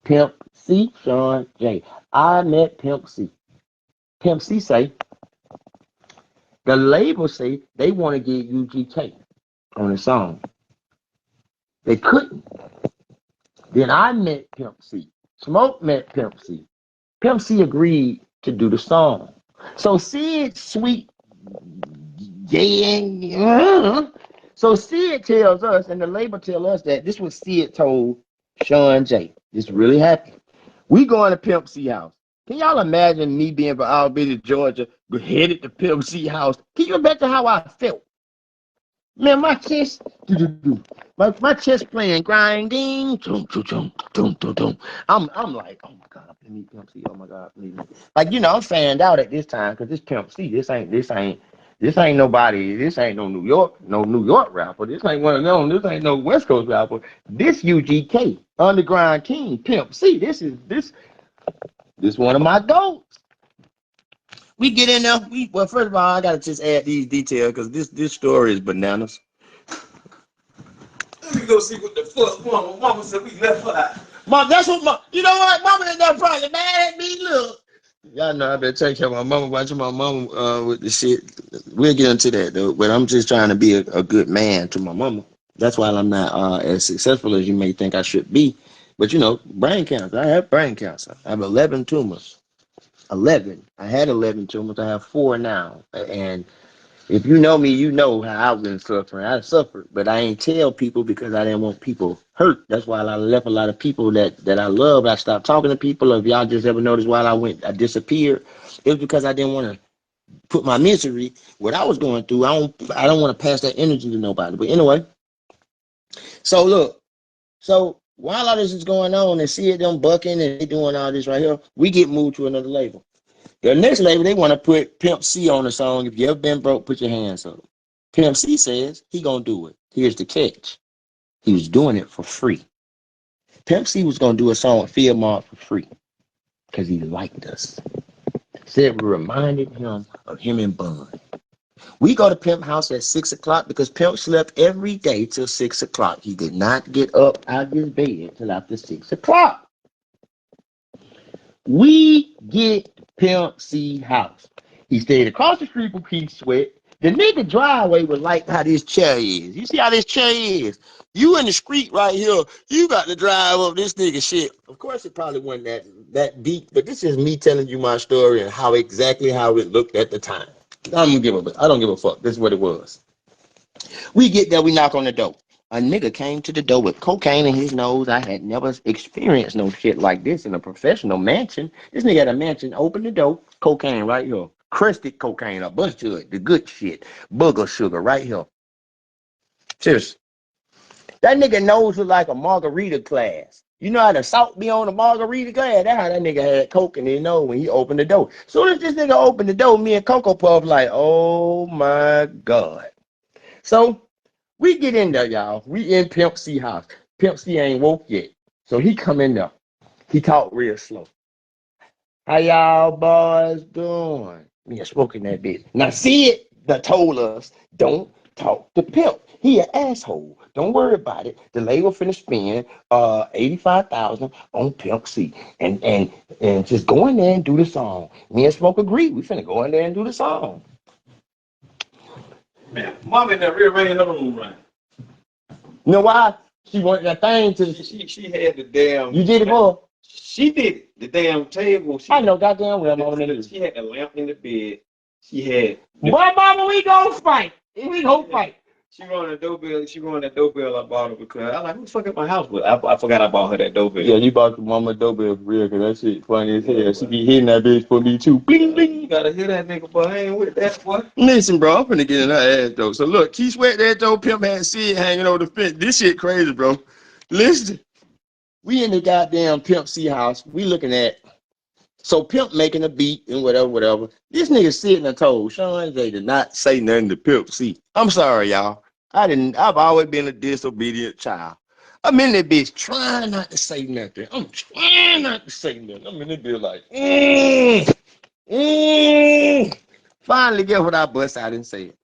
Pimp C, Shawn Jay. I met Pimp C. Pimp C say, the label say they want to get UGK on the song. They couldn't. Then I met Pimp C. Smoke met Pimp C. Pimp C agreed to do the song. So Sid sweet yeah. So Sid tells us, and the label tell us that this was Sid told Shawn Jay. This really happened. We going to Pimp C house. Can y'all imagine me being from Albany, Georgia, headed to Pimp C house? Can you imagine how I felt? Man, my chest, my chest playing grinding. I'm like, oh my God, let me Pimp C. Oh my God, please. Like, I'm fanned out at this time because this Pimp C. This ain't nobody. This ain't no New York rapper. This ain't one of them. This ain't no West Coast rapper. This UGK Underground King Pimp C. This one of my goats. We get in there. Well, first of all, I gotta just add these details because this story is bananas. Let me go see what the fuck mama. Mama said we left her out. Mom, that's what mom. You know what? Mama is that probably mad at me. Look. Y'all know I better take care of my mama. Watching my mama with the shit. We'll get into that though. But I'm just trying to be a good man to my mama. That's why I'm not as successful as you may think I should be. But brain cancer. I have brain cancer. I have 11 tumors. 11. I had 11 tumors. I have 4 now. And if you know me, you know how I've been suffering. I suffered, but I ain't tell people because I didn't want people hurt. That's why I left a lot of people that I love. I stopped talking to people. If y'all just ever noticed while I disappeared, it was because I didn't want to put my misery, what I was going through. I don't want to pass that energy to nobody. But anyway, so look, so while all this is going on and see them bucking and they doing all this right here, we get moved to another label. The next label, they want to put Pimp C on the song. If you ever been broke, put your hands up. Pimp C says he gonna do it. Here's the catch. He was doing it for free. Pimp C was gonna do a song with fieldmob for free because he liked us. Said we reminded him of him and Bun. We go to Pimp house at 6 o'clock because Pimp slept every day till 6 o'clock. He did not get up out of his bed till after 6 o'clock. We get Pimp C house. He stayed across the street from Keith Sweat. The nigga driveway was like how this chair is. You see how this chair is? You in the street right here. You got to drive up this nigga shit. Of course, it probably wasn't that deep, but this is me telling you my story and how it looked at the time. I don't give a fuck. This is what it was. We get there. We knock on the door. A nigga came to the door with cocaine in his nose. I had never experienced no shit like this in a professional mansion. This nigga at a mansion, opened the door, cocaine right here. Crusted cocaine, a bunch to it, the good shit. Booger sugar right here. Seriously. That nigga nose look like a margarita glass. You know how the salt be on a margarita glass? That's how that nigga had coke in his nose when he opened the door. Soon as this nigga opened the door, me and Coco Puff like, oh my God. So we get in there, y'all. We in Pimp C house. Pimp C ain't woke yet. So he come in there. He talk real slow. How y'all boys doing? Me and smoking that bitch. Now Sid that told us, don't talk to Pimp. He an asshole. Don't worry about it. The label finna spend $85,000 on Pimp C. And just go in there and do the song. Me and Smoke agree. We finna go in there and do the song. Man, mom in there rearranging her room, right? You know why? She wanted that thing to. She had the damn. You did it for? She did it. The damn table. I know goddamn well, mama. She had the lamp in the bed. She had. Boy, mama, we gonna fight. We gonna fight. She run the doorbell. She run that doorbell I bought her because I like, who the fuck at my house? But I forgot I bought her that doorbell. Yeah, you bought your mama doorbell for real, cause that shit funny as hell. She be hitting that bitch for me too. Bling bling. You gotta hear that nigga, boy. I ain't with that, boy. Listen, bro, I'm finna get in her ass though. So look, Key Sweat that Joe Pimp had Sid hanging over the fence. This shit crazy, bro. Listen, we in the goddamn Pimp C house. We looking at. So Pimp making a beat and whatever. This nigga sitting and told Shawn Jay to not say nothing to Pimp C. I'm sorry, y'all. I've always been a disobedient child. I'm in that bitch trying not to say nothing. I'm trying not to say nothing. I'm in that bitch like, Finally, guess what I bust out and said?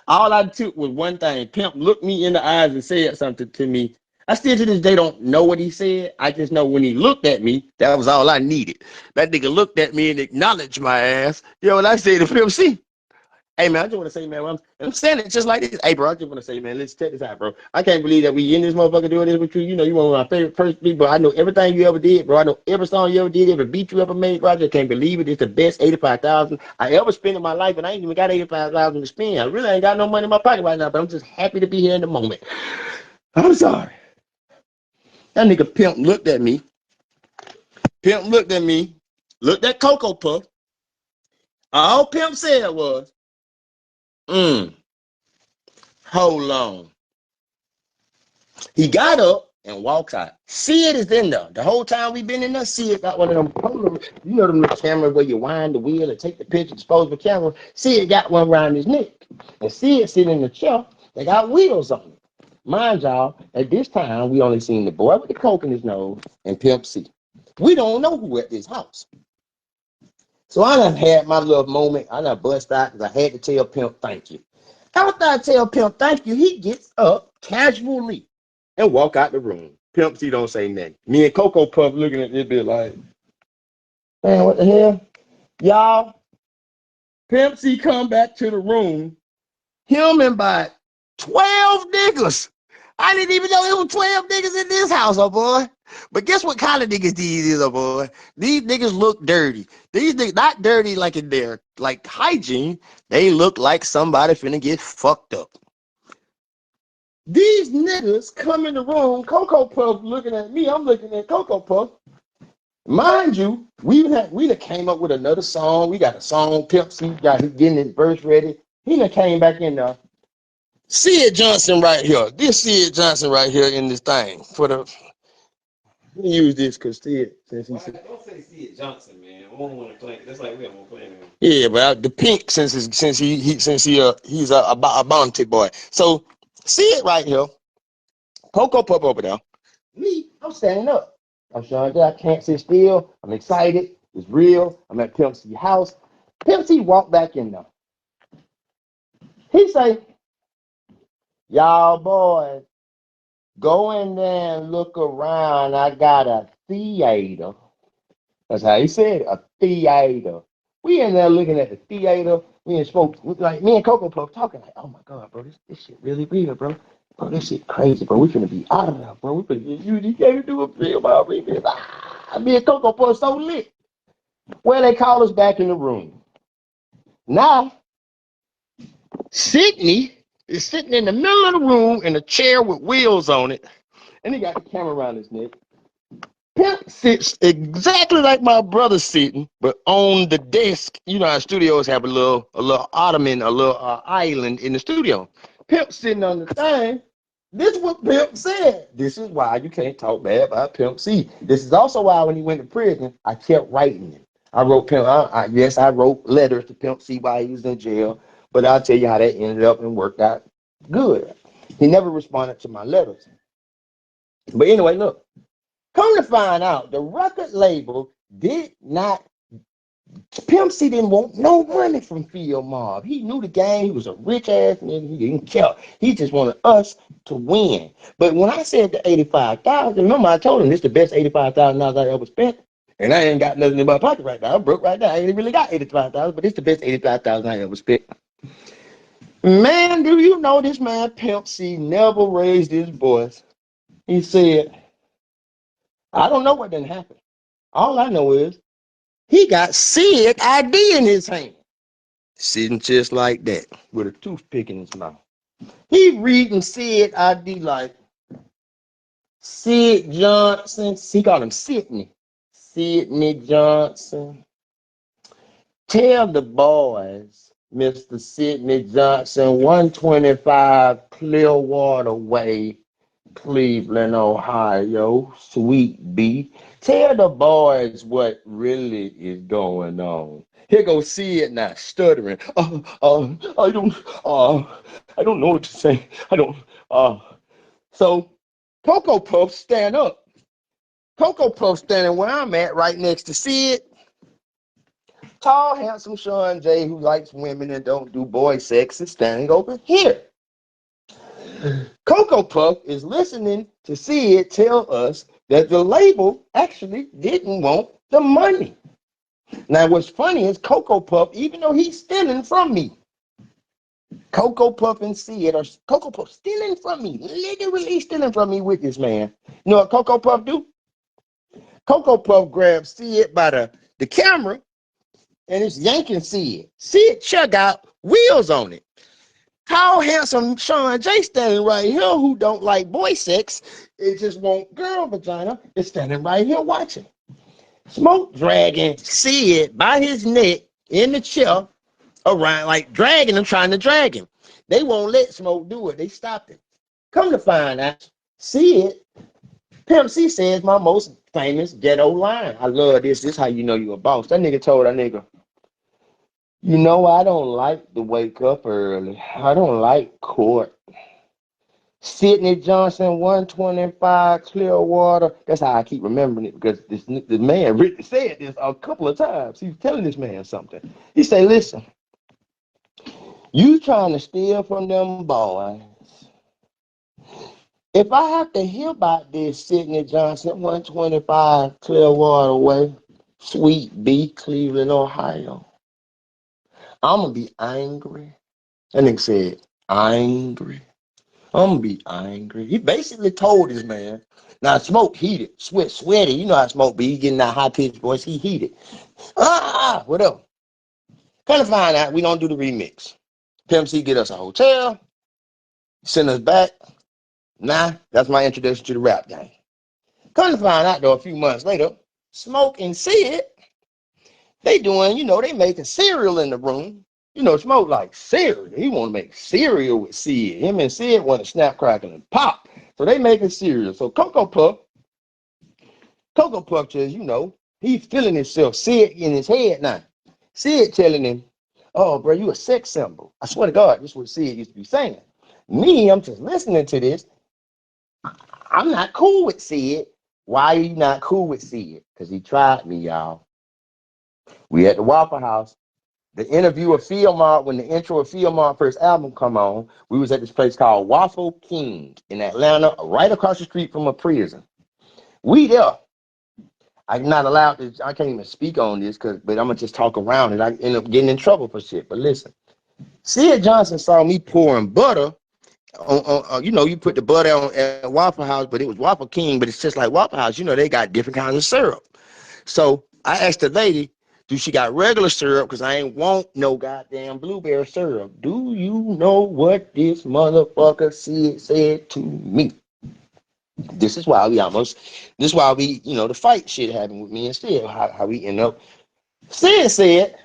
All I took was one thing. Pimp looked me in the eyes and said something to me. I still to this day don't know what he said. I just know when he looked at me, that was all I needed. That nigga looked at me and acknowledged my ass. You know what I said to Pimp C? Hey, man, I just want to say, man, I'm saying it just like this. Hey, bro, I just want to say, man, let's check this out, bro. I can't believe that we in this motherfucker doing this with you. You know, you one of my favorite first people. I know everything you ever did, bro. I know every song you ever did, every beat you ever made, bro. I just can't believe it. It's the best 85,000 I ever spent in my life, and I ain't even got 85,000 to spend. I really ain't got no money in my pocket right now, but I'm just happy to be here in the moment. I'm sorry. That nigga Pimp looked at me. Looked at Cocoa Puff. All Pimp said was, hold on. He got up and walks out. Sid is in there. The whole time we been in there, Sid got one of them polar, you know them little cameras where you wind the wheel and take the picture, disposable camera. Sid got one around his neck. And Sid sitting in the chair, they got wheels on it. Mind y'all, at this time, we only seen the boy with the coke in his nose and Pimp C. We don't know who at this house. So I done had my little moment. I done bust out because I had to tell Pimp thank you. After I tell Pimp thank you, he gets up casually and walk out the room. Pimp C don't say nothing. Me and Cocoa Puff looking at this bit like, man, what the hell? Y'all, Pimp C come back to the room. Him and about 12 niggas. I didn't even know there was 12 niggas in this house, oh boy. But guess what kind of niggas these is, oh boy? These niggas look dirty. These niggas not dirty like in their like hygiene. They look like somebody finna get fucked up. These niggas come in the room, Cocoa Puff looking at me, I'm looking at Cocoa Puff. Mind you, we done came up with another song. We got a song, Pimp C got he getting his verse ready. He done came back in there. Sid Johnson right here. This Sid Johnson right here in this thing. Let me use this because Sid, since he said. Don't say Sid Johnson, man. I don't want to play. That's like we don't want to play him. Yeah, but the pink since he's a bounty boy. So Sid right here. Cocoa Puff over there. Me, I'm standing up. I'm showing that I can't sit still. I'm excited. It's real. I'm at Pimp C house. Pimp C walked back in there. He say, y'all boys, go in there and look around. I got a theater. That's how he said it, a theater. We in there looking at the theater. We in spoke, like me and Cocoa Puff talking like, oh my God, bro, this shit really real, bro. Bro, this shit crazy, bro. We finna be out of there, bro. We finna get you can't do a film about me. Me and Cocoa Puff so lit. Well, they call us back in the room. Now, Sydney is sitting in the middle of the room in a chair with wheels on it, and he got the camera around his neck. Pimp sits exactly like my brother sitting, but on the desk. You know, our studios have a little ottoman, a little island in the studio. Pimp sitting on the thing. This is what Pimp said. This is why you can't talk bad about Pimp C. This is also why when he went to prison, I kept writing him. I wrote Pimp. Yes, I wrote letters to Pimp C while he was in jail. But I'll tell you how that ended up and worked out good. He never responded to my letters. But anyway, look. Come to find out, the record label did not. Pimp C didn't want no money from fieldmob. He knew the game. He was a rich ass nigga. He didn't care. He just wanted us to win. But when I said the 85,000, remember I told him this is the best 85,000 I ever spent. And I ain't got nothing in my pocket right now. I'm broke right now. I ain't really got 85,000, but it's the best 85,000 I ever spent. Man, do you know this man Pimp C never raised his voice? He said, I don't know what didn't happen. All I know is he got Sid ID in his hand. Sitting just like that with a toothpick in his mouth. He reading Sid ID like Sid Johnson. He called him Sidney. Sidney Johnson. Tell the boys, Mr. Sidney Johnson, 125 Clearwater Way, Cleveland, Ohio, Sweet B. Tell the boys what really is going on. Here go Sid now, stuttering. I don't know what to say. So Cocoa Puff stand up. Cocoa Puff standing where I'm at, right next to Sid. Tall, handsome Shawn Jay, who likes women and don't do boy sex, is standing over here. Cocoa Puff is listening to Sid tell us that the label actually didn't want the money. Now, what's funny is Cocoa Puff, even though he's stealing from me, Cocoa Puff and Sid are Cocoa Puff stealing from me, literally stealing from me with this man. You know what Cocoa Puff do? Cocoa Puff grabs Sid by the camera and it's yanking Sid. Sid chug out, wheels on it. Tall, handsome Shawn Jay standing right here who don't like boy sex, it just want girl vagina, is standing right here watching. Smoke dragging Sid by his neck in the chair around, like dragging him, trying to drag him. They won't let Smoke do it. They stopped it. Come to find out, Sid, Pimp C says my most famous ghetto line. I love this. This is how you know you a boss. That nigga told that nigga, you know, I don't like to wake up early. I don't like court. Sidney Johnson, 125 Clearwater. That's how I keep remembering it, because the man really said this a couple of times. He was telling this man something. He said, listen, you trying to steal from them boys. If I have to hear about this, Sidney Johnson, 125 Clearwater Way, Sweet B, Cleveland, Ohio, I'm going to be angry. That nigga said, angry. I'm gonna be angry. He basically told this man. Now Smoke heated, sweaty. You know how Smoke be. He getting that high pitched voice. He heated. Whatever. Kind of find out we don't do the remix. Pimp C get us a hotel, send us back. Nah, that's my introduction to the rap game. Come to find out though, a few months later, Smoke and Sid, they doing, you know, they making cereal in the room. You know, Smoke like cereal. He want to make cereal with Sid. Him and Sid want to snap, crackle, and pop. So they making cereal. So Cocoa Puff just, you know, he's feeling himself. Sid in his head now. Sid telling him, oh, bro, you a sex symbol. I swear to God, this is what Sid used to be saying. Me, I'm just listening to this. I'm not cool with Sid. Why are you not cool with Sid? Because he tried me, y'all. We at the Waffle House. The interview of fieldmob, when the intro of fieldmob first album come on, we was at this place called Waffle King in Atlanta, right across the street from a prison. We there. I'm not allowed to, I can't even speak on this, but I'm gonna just talk around it. I end up getting in trouble for shit. But listen, Sid Johnson saw me pouring butter on you know, you put the butter on at Waffle House, but it was Waffle King, but it's just like Waffle House. You know, they got different kinds of syrup. So I asked the lady, do she got regular syrup? Because I ain't want no goddamn blueberry syrup. Do you know what this motherfucker said to me? This is why we, you know, the fight shit happened with me instead. How we end up. Sid said,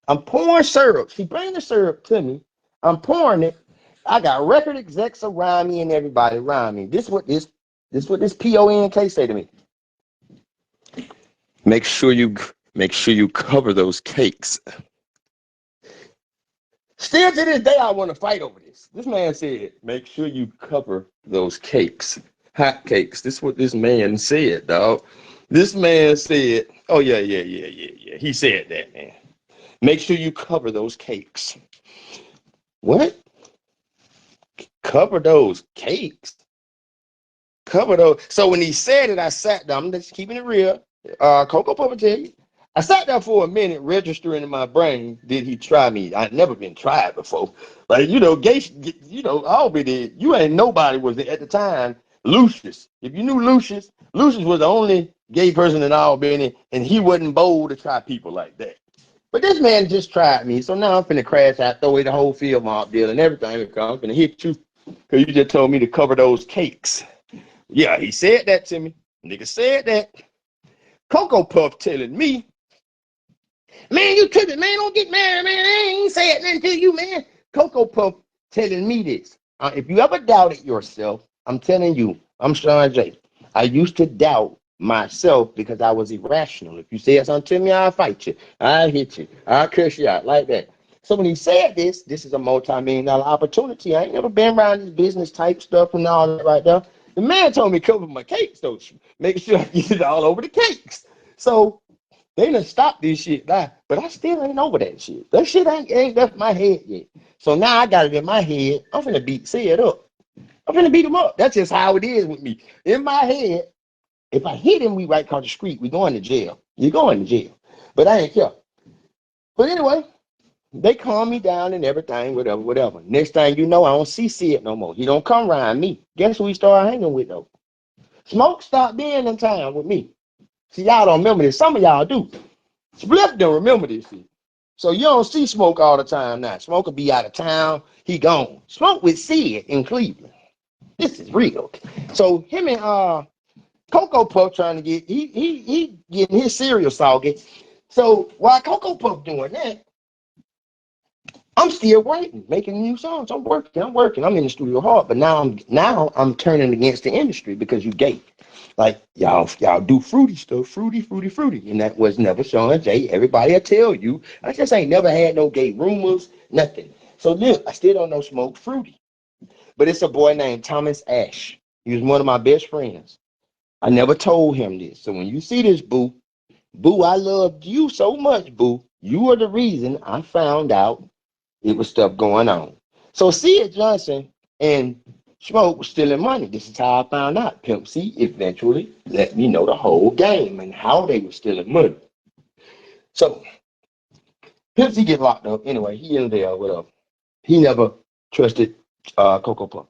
I'm pouring syrup. She bring the syrup to me. I'm pouring it. I got record execs around me and everybody around me. This what this PONK say to me. Make sure you cover those cakes. Still to this day, I want to fight over this. This man said, make sure you cover those cakes. Hot cakes. This is what this man said, dog. This man said, oh, yeah. He said that, man. Make sure you cover those cakes. What? Cover those cakes? Cover those. So when he said it, I sat down. I'm just keeping it real. Cocoa Puff will tell you. I sat there for a minute, registering in my brain, did he try me? I'd never been tried before. Like, gay, Albany, you ain't nobody was there at the time. Lucius. If you knew Lucius, Lucius was the only gay person in Albany, and he wasn't bold to try people like that. But this man just tried me, so now I'm finna crash out, throw away the whole field mob deal and everything. I'm finna hit you, because you just told me to cover those cakes. Yeah, he said that to me. Nigga said that. Cocoa Puff telling me, man, you tripping, man, don't get married, man. I ain't saying nothing to you, man. Cocoa Puff telling me this. If you ever doubted yourself, I'm telling you, I'm Shawn Jay. I used to doubt myself because I was irrational. If you say something to me, I'll fight you. I'll hit you. I'll curse you out like that. So when he said this is a multi-million-dollar opportunity. I ain't never been around this business type stuff and all that right there. The man told me cover my cakes, though. Make sure I get it all over the cakes. So they done stopped this shit now, but I still ain't over that shit. That shit ain't left my head yet. So now I got it in my head. I'm finna say it up. I'm finna beat him up. That's just how it is with me. In my head, if I hit him, we right across the street, we going to jail. You're going to jail. But I ain't care. But anyway, they calm me down and everything, whatever. Next thing you know, I don't see Sid no more. He don't come around me. Guess who he started hanging with, though? Smoke stopped being in town with me. See, y'all don't remember this. Some of y'all do. Spliff don't remember this shit. So you don't see Smoke all the time now. Smoke will be out of town. He gone. Smoke with Sid in Cleveland. This is real. So him and Cocoa Puff trying to get, he getting his cereal soggy. So while Cocoa Puff doing that, I'm still writing, making new songs. I'm working. I'm in the studio hard, but now I'm turning against the industry because you gay. Like y'all do fruity stuff, fruity, and that was never Shawn Jay. Everybody will tell you. I just ain't never had no gay rumors, nothing. So look, I still don't know Smoke Fruity, but it's a boy named Thomas Ash. He was one of my best friends. I never told him this. So when you see this, boo, I loved you so much, boo. You are the reason I found out it was stuff going on. So Sid Johnson and Smoke was stealing money. This is how I found out. Pimp C eventually let me know the whole game and how they were stealing money. So Pimp C get locked up. Anyway, he in there, whatever. He never trusted Cocoa Puff.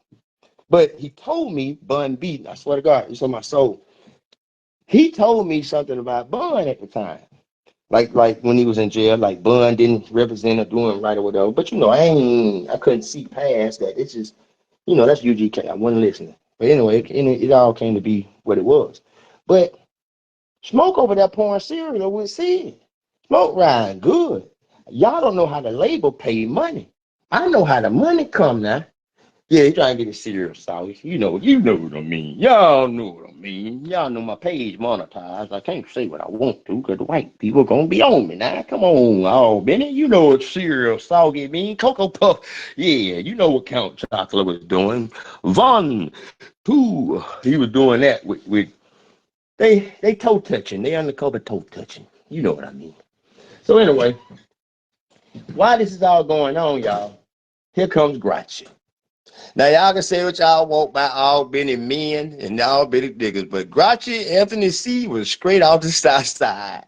But he told me Bun B, I swear to God, it's on my soul. He told me something about Bun at the time. Like when he was in jail, like Bun didn't represent or doing right or whatever. But I couldn't see past that. It's just, that's UGK. I wasn't listening. But anyway, it all came to be what it was. But Smoke over there pouring cereal with Sid. Smoke riding good. Y'all don't know how the label pay money. I know how the money come now. Yeah, he trying to get his cereal sauce. You know what I mean. Y'all know what I mean. Y'all know my page monetized. I can't say what I want to because the white people gonna be on me now. Come on, Benny. You know what cereal soggy mean. Cocoa Puff. Yeah, you know what Count Chocolate was doing. Von, too. He was doing that with they toe touching. They undercover toe touching. You know what I mean. So anyway, while this is all going on, y'all, here comes Grouchy. Now, y'all can say what y'all want about Albany men and Albany niggas, but Grouchy Anthony C was straight off the south side.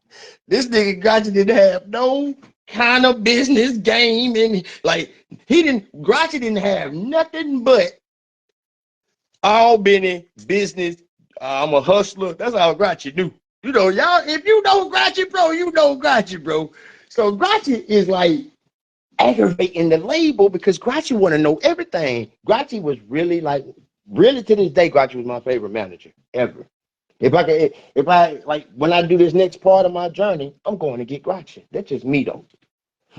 This nigga Grouchy didn't have no kind of business game, and Grouchy didn't have nothing but Albany business. I'm a hustler. That's all Grouchy knew. Y'all, if you know Grouchy, bro, you know Grouchy, bro. So Grouchy is like aggravating the label because Grouchy want to know everything. Grouchy was really to this day, Grouchy was my favorite manager ever. If I when I do this next part of my journey, I'm going to get Grouchy. That's just me though.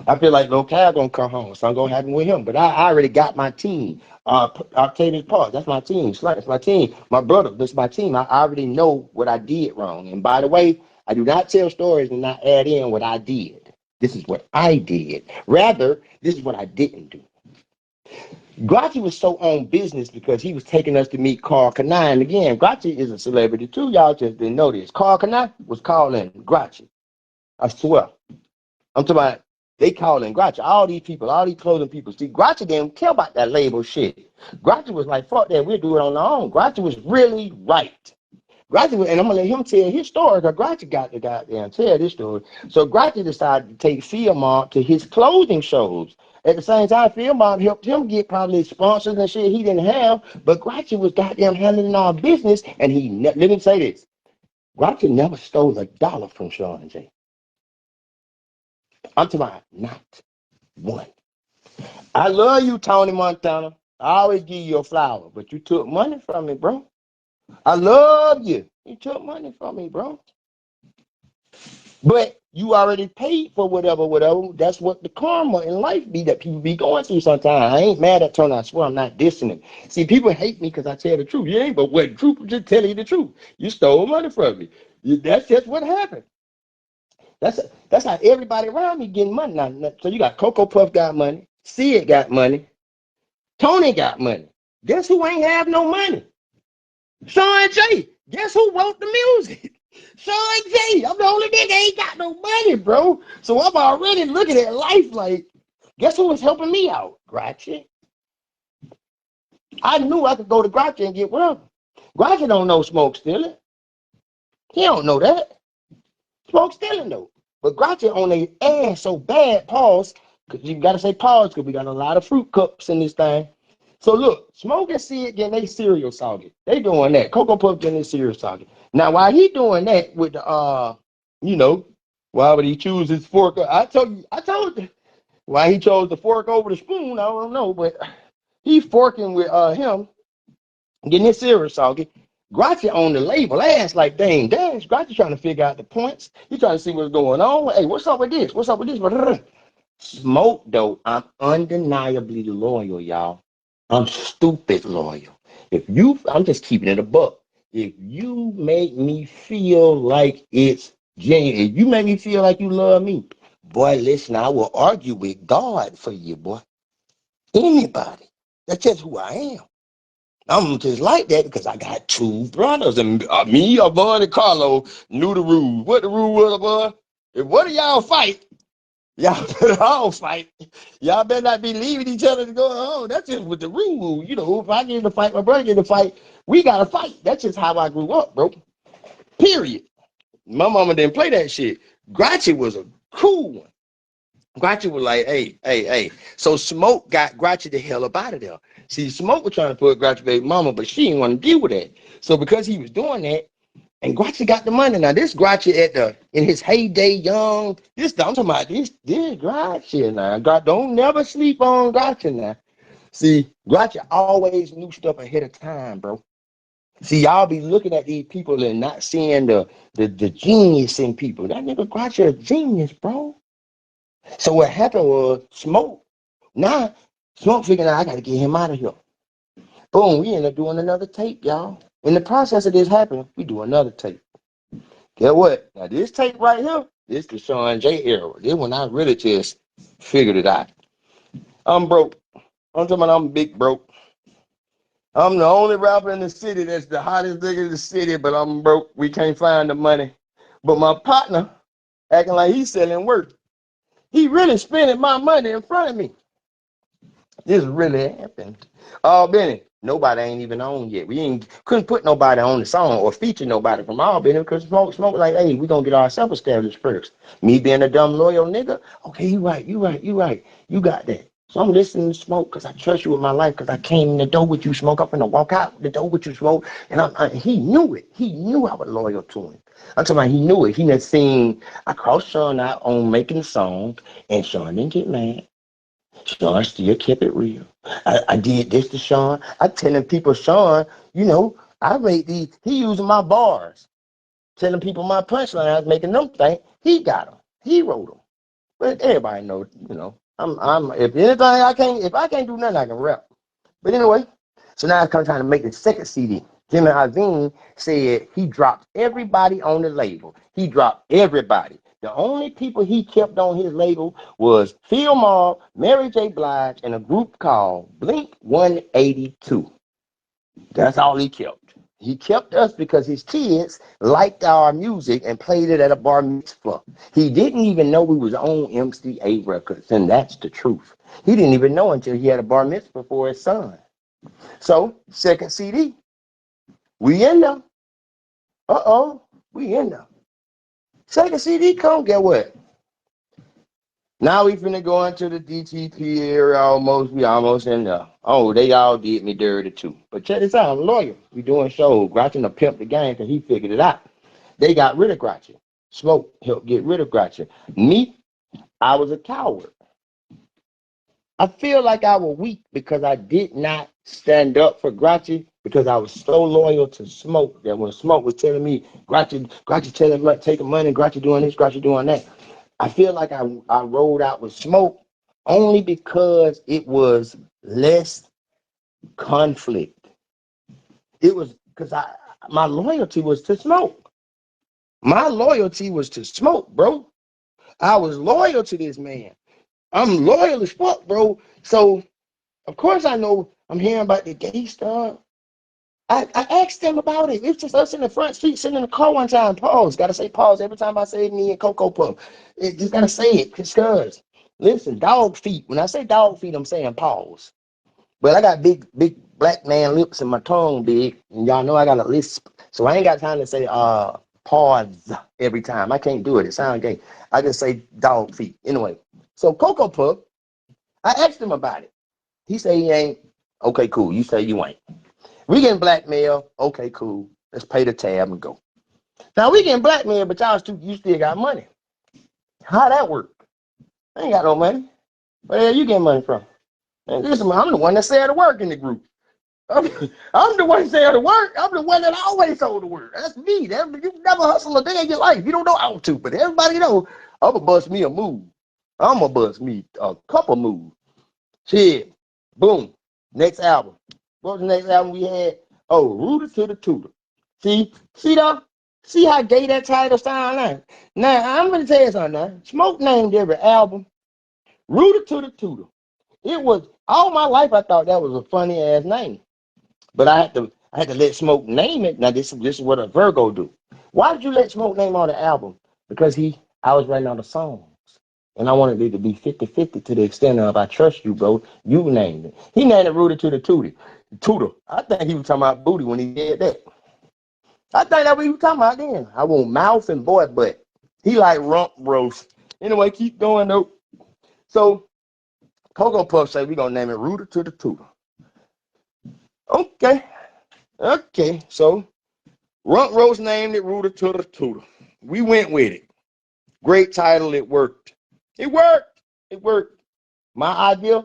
I feel like Lil Cal gonna come home, so I'm gonna have him with him. But I already got my team. Octavius Park, that's my team. That's my team. My brother, that's my team. I already know what I did wrong. And by the way, I do not tell stories and not add in what I did. This is what I did. Rather, this is what I didn't do. Grouchy was so on business because he was taking us to meet Carl Kanai. And again, Grouchy is a celebrity too. Y'all just didn't know this. Carl Kanai was calling Grouchy. I swear. I'm talking about they calling Grouchy. All these people, all these clothing people. See, Grouchy didn't care about that label shit. Grouchy was like, fuck that, we'll do it on our own. Grouchy was really right. Gratchi, and I'm gonna let him tell his story because Gratchi got to goddamn tell this story. So Gratchi decided to take fieldmob to his clothing shows. At the same time, fieldmob helped him get probably sponsors and shit he didn't have, but Gratchi was goddamn handling our business, and let me say this. Gratchi never stole $1 from Shawn Jay. I'm talking about not one. I love you, Tony Montana. I always give you a flower, but you took money from me, bro. I love you. You took money from me, bro. But you already paid for whatever. That's what the karma in life be that people be going through sometimes. I ain't mad at Tony. I swear I'm not dissing him. See, people hate me because I tell the truth. You ain't, but what truth? Just tell you the truth. You stole money from me. That's just what happened. That's how everybody around me getting money now. So you got Cocoa Puff got money, Sid got money, Tony got money. Guess who ain't have no money? Shawn Jay. Guess who wrote the music? Shawn Jay. I'm the only nigga ain't got no money, bro. So I'm already looking at life like, guess who was helping me out? Gratchi. I knew I could go to Gratchi and get whatever. Gratchi don't know smoke stealing. He don't know that. Smoke stealing though. But Gratchi on their ass so bad, pause, because you got to say pause because we got a lot of fruit cups in this thing. So look, Smoke and Sid getting their cereal soggy. They doing that. Cocoa Puff getting their cereal soggy. Now, while he doing that with the, why would he choose his fork? I told you why he chose the fork over the spoon. I don't know, but he forking with him, getting his cereal soggy. Gratchi on the label ass like, dang, Gratchi trying to figure out the points. He trying to see what's going on. Hey, what's up with this? What's up with this? Smoke, though, I'm undeniably loyal, y'all. I'm stupid loyal. I'm just keeping it a buck. If you make me feel like it's genuine, if you make me feel like you love me, boy, listen, I will argue with God for you, boy. Anybody. That's just who I am. I'm just like that because I got two brothers, and me, Abon, and Carlo knew the rules. What the rule was, Abon? If one of y'all fight, y'all better all fight. Y'all better not be leaving each other to go home. That's just with the rule. You know, if I get in a fight, my brother get in a fight, we got to fight. That's just how I grew up, bro. Period. My mama didn't play that shit. Gratchi was a cool one. Gratchi was like, hey. So Smoke got Gratchi the hell up out of there. See, Smoke was trying to put Gratchi baby mama, but she didn't want to deal with that. So because he was doing that, and Gratchi got the money. Now this Gratchi in his heyday, young. I'm talking about this Gratchi now. God, don't never sleep on Gratchi now. See, Gratchi always knew stuff ahead of time, bro. See, y'all be looking at these people and not seeing the genius in people. That nigga Gratchi a genius, bro. So what happened was Smoke. Now Smoke figured out I got to get him out of here. Boom, we end up doing another tape, y'all. In the process of this happening, we do another tape. Get what? Now this tape right here, this the Shawn Jay era. This when I really just figured it out. I'm broke. I'm talking about I'm big broke. I'm the only rapper in the city that's the hottest nigga in the city, but I'm broke. We can't find the money. But my partner acting like he's selling work. He really spending my money in front of me. This really happened. Albany, nobody ain't even on yet. We couldn't put nobody on the song or feature nobody from Albany because Smoke like, hey, we gonna get ourselves established first. Me being a dumb loyal nigga, okay, you right. You got that. So I'm listening to Smoke because I trust you with my life because I came in the door with you, Smoke. I'm finna walk out the door with you, Smoke. And he knew it. He knew I was loyal to him. I'm talking about he knew it. He had seen I crossed Shawn out on making the song and Shawn didn't get mad. Shawn still kept it real. I did this to Shawn. I telling people, Shawn, I rate these. He using my bars, telling people my punchlines, making them think he got them. He wrote them. But everybody knows, I'm if anything if I can't do nothing, I can rap. But anyway, so now I'm trying to make the second CD. Jimmy Iovine said he dropped everybody on the label. He dropped everybody. The only people he kept on his label was fieldmob, Mary J. Blige, and a group called Blink 182. That's all he kept. He kept us because his kids liked our music and played it at a bar mitzvah. He didn't even know we was on MCA Records, and that's the truth. He didn't even know until he had a bar mitzvah for his son. So, second CD, we in there. Uh-oh, we in there. Second CD come, get what? Now we finna go into the DTP area almost. We almost in there. Oh, they all did me dirty too. But check this out, I'm a lawyer. We doing shows. Grouchy to pimp the game because he figured it out. They got rid of Grouchy. Smoke helped get rid of Grouchy. Me, I was a coward. I feel like I was weak because I did not stand up for Grouchy because I was so loyal to Smoke that when Smoke was telling me, Grouchy telling me taking money, Grouchy doing this, Grouchy doing that, I feel like I rolled out with Smoke only because it was less conflict. It was because my loyalty was to Smoke. My loyalty was to Smoke, bro. I was loyal to this man. I'm loyal as fuck, bro. So of course I know I'm hearing about the gay stuff. I asked them about it. It's just us in the front seat sitting in the car one time. Pause. Gotta say pause every time I say me and Cocoa Puff. It just gotta say it. Cause listen, dog feet. When I say dog feet, I'm saying pause. But I got big black man lips and my tongue big. And y'all know I got a lisp. So I ain't got time to say pause every time. I can't do it. It sounds gay. I just say dog feet. Anyway. So Cocoa Puff, I asked him about it. He said he ain't. Okay, cool. You say you ain't. We getting blackmail. Okay, cool. Let's pay the tab and go. Now we getting blackmail, but you still got money. How that work? I ain't got no money. Where you getting money from? And listen, I'm the one that said the work in the group. I'm the one that said the work. I'm the one that always sold the work. That's me. You never hustle a day in your life. You don't know how to, but everybody know I'm gonna bust me a move. I'm gonna bust me a couple moves. Shit. Boom. Next album. What was the next album we had? Oh, Rooted to the Tutor. See though? See how gay that title sound now? Now, I'm going to tell you something now. Smoke named every album Rooted to the Tutor. It was, all my life I thought that was a funny ass name. But I had to let Smoke name it. Now, this is what a Virgo do. Why did you let Smoke name on the album? Because I was writing all the songs. And I wanted it to be 50-50 to the extent of I trust you, bro. You named it. He named it Rooted to the Tutor. I think he was talking about booty when he did that. I think that's what he was talking about then. I want mouth and boy butt. He like rump roast. Anyway, keep going though. So Cocoa Puff say we gonna name it Rooted to the Tutor. Okay. So rump roast named it Rooted to the Tutor. We went with it. Great title. It worked. It worked. My idea,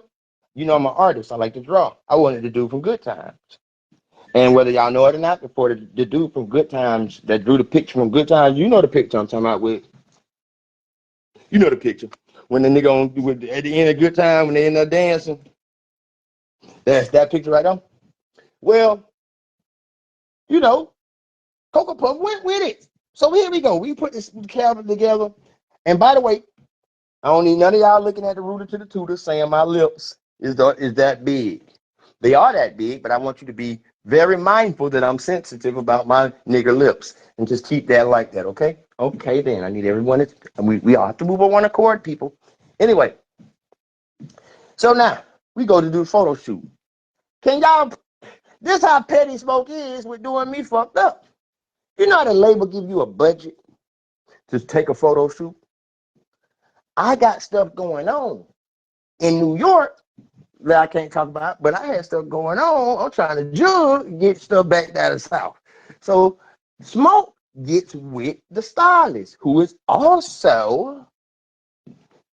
you know, I'm an artist. I like to draw. I wanted to do from Good Times. And whether y'all know it or not, before the dude from Good Times that drew the picture from Good Times, you know the picture I'm talking about with. You know the picture. When the nigga at the end of Good Time, when they in there dancing. That's that picture right there. Well, you know, Cocoa Puff went with it. So here we go. We put this calendar together. And by the way, I don't need none of y'all looking at the Rooted to the Tutor saying my lips is that big. They are that big, but I want you to be very mindful that I'm sensitive about my nigger lips and just keep that like that, okay? Okay, then I need everyone to, we all have to move on one accord, people. Anyway, so now we go to do a photo shoot. Can y'all, this how petty Smoke is with doing me fucked up. You know how the label give you a budget to take a photo shoot? I got stuff going on in New York that I can't talk about, but I had stuff going on. I'm trying to get stuff back down the South. So Smoke gets with the stylist, who is also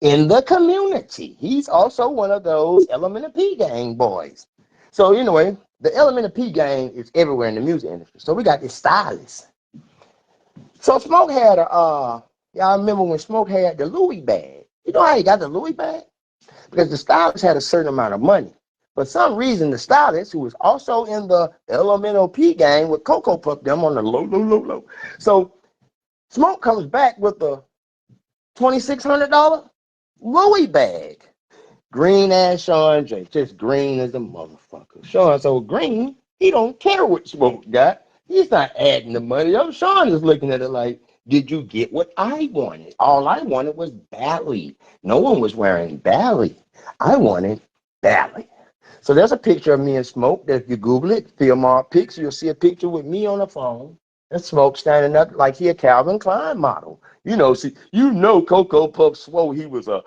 in the community. He's also one of those Element of P gang boys. So anyway, the Element of P gang is everywhere in the music industry. So we got this stylist. So Smoke had y'all remember when Smoke had the Louis bag? You know how he got the Louis bag? Because the stylist had a certain amount of money. For some reason, the stylist, who was also in the Elemental P gang with Cocoa Puff them on the low. So Smoke comes back with a $2,600 Louis bag. Green ass Shawn Jay, just green as a motherfucker. Shawn so green, he don't care what Smoke got. He's not adding the money up. Shawn is looking at it like, did you get what I wanted? All I wanted was Bally. No one was wearing Bally. I wanted Bally. So there's a picture of me and Smoke that if you Google it, fieldmob pics, you'll see a picture with me on the phone And Smoke standing up like he a Calvin Klein model. You know, see, Cocoa Puff swore he was a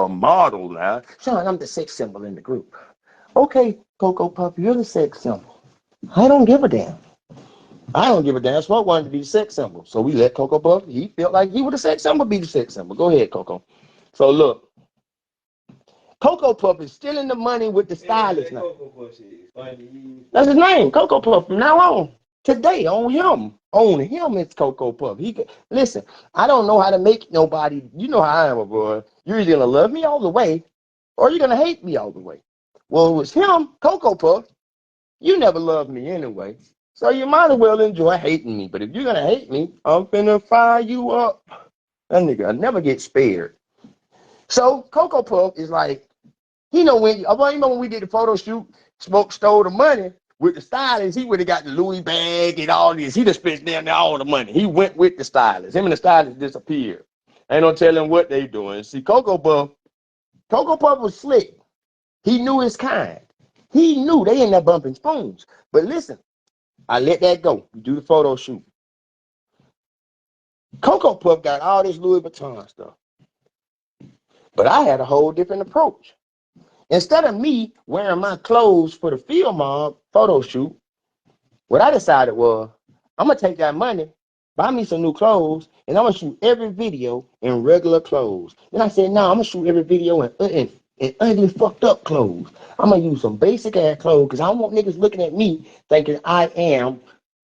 model now. Shawn, I'm the sex symbol in the group. Okay, Cocoa Puff, you're the sex symbol. I don't give a damn. I don't give a damn. Smoke wanted to be the sex symbol. So we let Cocoa Puff, he felt like he was the sex symbol, be the sex symbol. Go ahead, Coco. So look, Cocoa Puff is stealing the money with the stylist now. That's his name, Cocoa Puff, from now on. Today, on him. On him, it's Cocoa Puff. Listen, I don't know how to make nobody, you know how I am, boy. You're either going to love me all the way, or you're going to hate me all the way. Well, it was him, Cocoa Puff. You never loved me anyway. So you might as well enjoy hating me. But if you're going to hate me, I'm finna fire you up. That nigga, I never get spared. So Cocoa Puff is like, you know when we did the photo shoot, Smoke stole the money with the stylist. He would have got the Louis bag and all this. He just spent down there all the money. He went with the stylist. Him and the stylist disappeared. Ain't no telling what they doing. See, Cocoa Puff was slick. He knew his kind. He knew they in there bumping spoons. But listen, I let that go. We do the photo shoot. Cocoa Puff got all this Louis Vuitton stuff. But I had a whole different approach. Instead of me wearing my clothes for the fieldmob photo shoot, what I decided was, I'm going to take that money, buy me some new clothes, and I'm going to shoot every video in regular clothes. Then I said, no, I'm going to shoot every video in ugly, fucked up clothes. I'm going to use some basic ass clothes because I don't want niggas looking at me thinking I am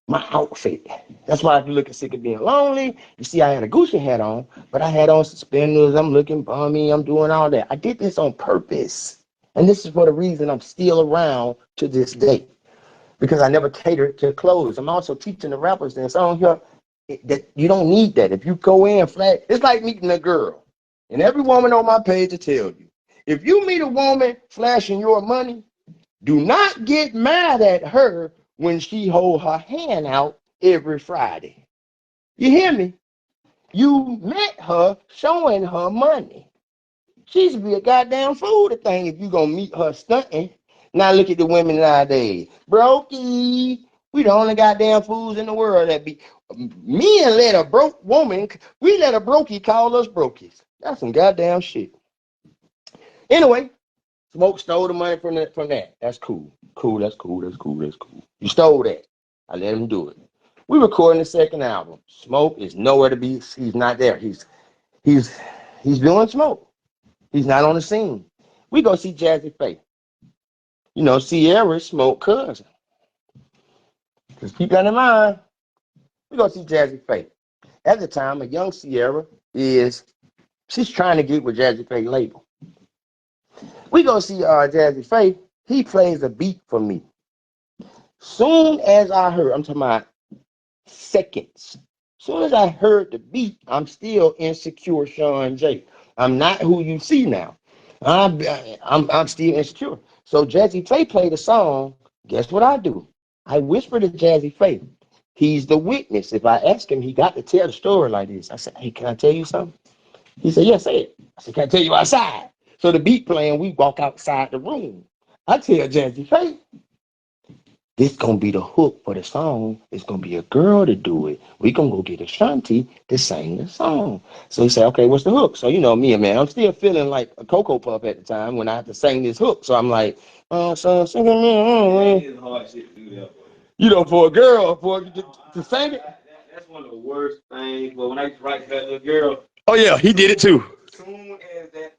my outfit. That's why if you looking sick of being lonely, you see I had a Gucci hat on, but I had on suspenders, I'm looking bummy, I'm doing all that. I did this on purpose. And this is for the reason I'm still around to this day. Because I never catered to clothes. I'm also teaching the rappers that's on here that you don't need that. If you go in flat, it's like meeting a girl. And every woman on my page will tell you, if you meet a woman flashing your money, do not get mad at her when she hold her hand out every Friday. You hear me? You met her showing her money. She should be a goddamn fool to think if you gonna meet her stunting. Now look at the women nowadays. Brokey. We the only goddamn fools in the world that be. Men let a broke woman, we let a brokey call us brokies. That's some goddamn shit. Anyway, Smoke stole the money from that. That's cool. That's cool. You stole that. I let him do it. We recording the second album. Smoke is nowhere to be. He's not there. He's doing Smoke. He's not on the scene. We go see Jazzy Faye. You know, Sierra's Smoke cousin. Just keep that in mind. We go see Jazzy Faye. At the time, a young Sierra she's trying to get with Jazzy Faye label. We go see Jazzy Faye. He plays a beat for me. Soon as I heard, I'm talking about seconds. Soon as I heard the beat, I'm still insecure Shawn Jay. I'm not who you see now. I'm still insecure. So Jazzy Faye played a song. Guess what I do? I whisper to Jazzy Faye. He's the witness. If I ask him, he got to tell the story like this. I said, hey, can I tell you something? He said, yes, say it. I said, can I tell you outside? So the beat playing, we walk outside the room. I tell Jazzy Faye, this gonna be the hook for the song. It's gonna be a girl to do it. We gonna go get Ashanti to sing the song. So he said, okay, what's the hook? So you know me, man, I'm still feeling like a Cocoa Puff at the time when I have to sing this hook. So I'm like, so singing me. It's hard shit to do that for you. You know, for a girl, to sing it. That's one of the worst things. But when I used to write that little girl. Oh yeah, he did it too. Soon as that,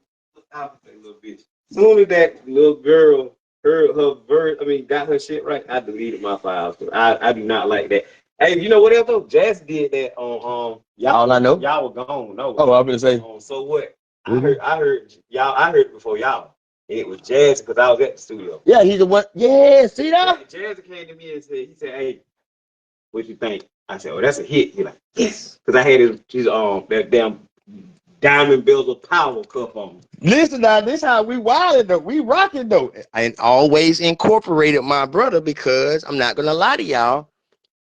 I would say little bitch. Soon as that little girl her verse, got her shit right, I deleted my files. I do not like that. Hey, you know what else though? Jazz did that on y'all. All I know. Y'all were gone. No. Oh, I'm gonna say. So what? Mm-hmm. I heard y'all. I heard it before y'all. And it was Jazz because I was at the studio. Yeah, he's the one. Yeah, see that? Jazz came to me and he said, hey, what you think? I said, oh, that's a hit. He's like, yes, because I had his that damn Diamond Bills of Power cup on. Listen now, this how we wildin' though. We rocking though. I always incorporated my brother because I'm not gonna lie to y'all.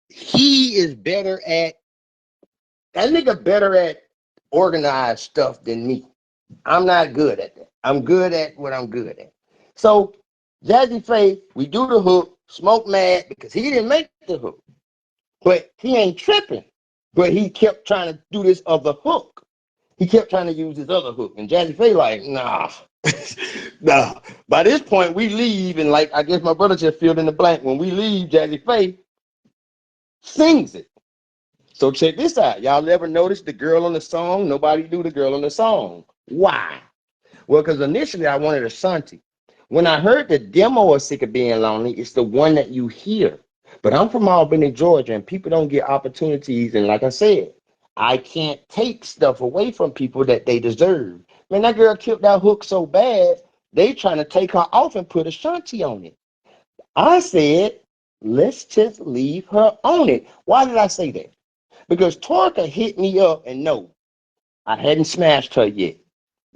He is better at organized stuff than me. I'm not good at that. I'm good at what I'm good at. So Jazzy Faye, we do the hook, Smoke mad because he didn't make the hook. But he ain't tripping. But he kept trying to do this other hook. He kept trying to use this other hook. And Jazzy Faye like, nah. Nah. By this point, we leave, and like I guess my brother just filled in the blank. When we leave, Jazzy Faye sings it. So check this out. Y'all ever notice the girl on the song? Nobody knew the girl on the song. Why? Well, because initially I wanted Ashanti. When I heard the demo of Sick of Being Lonely, it's the one that you hear. But I'm from Albany, Georgia, and people don't get opportunities. And like I said, I can't take stuff away from people that they deserve. Man, that girl killed that hook so bad, they trying to take her off and put Ashanti on it. I said, let's just leave her on it. Why did I say that? Because Torka hit me up, and no, I hadn't smashed her yet.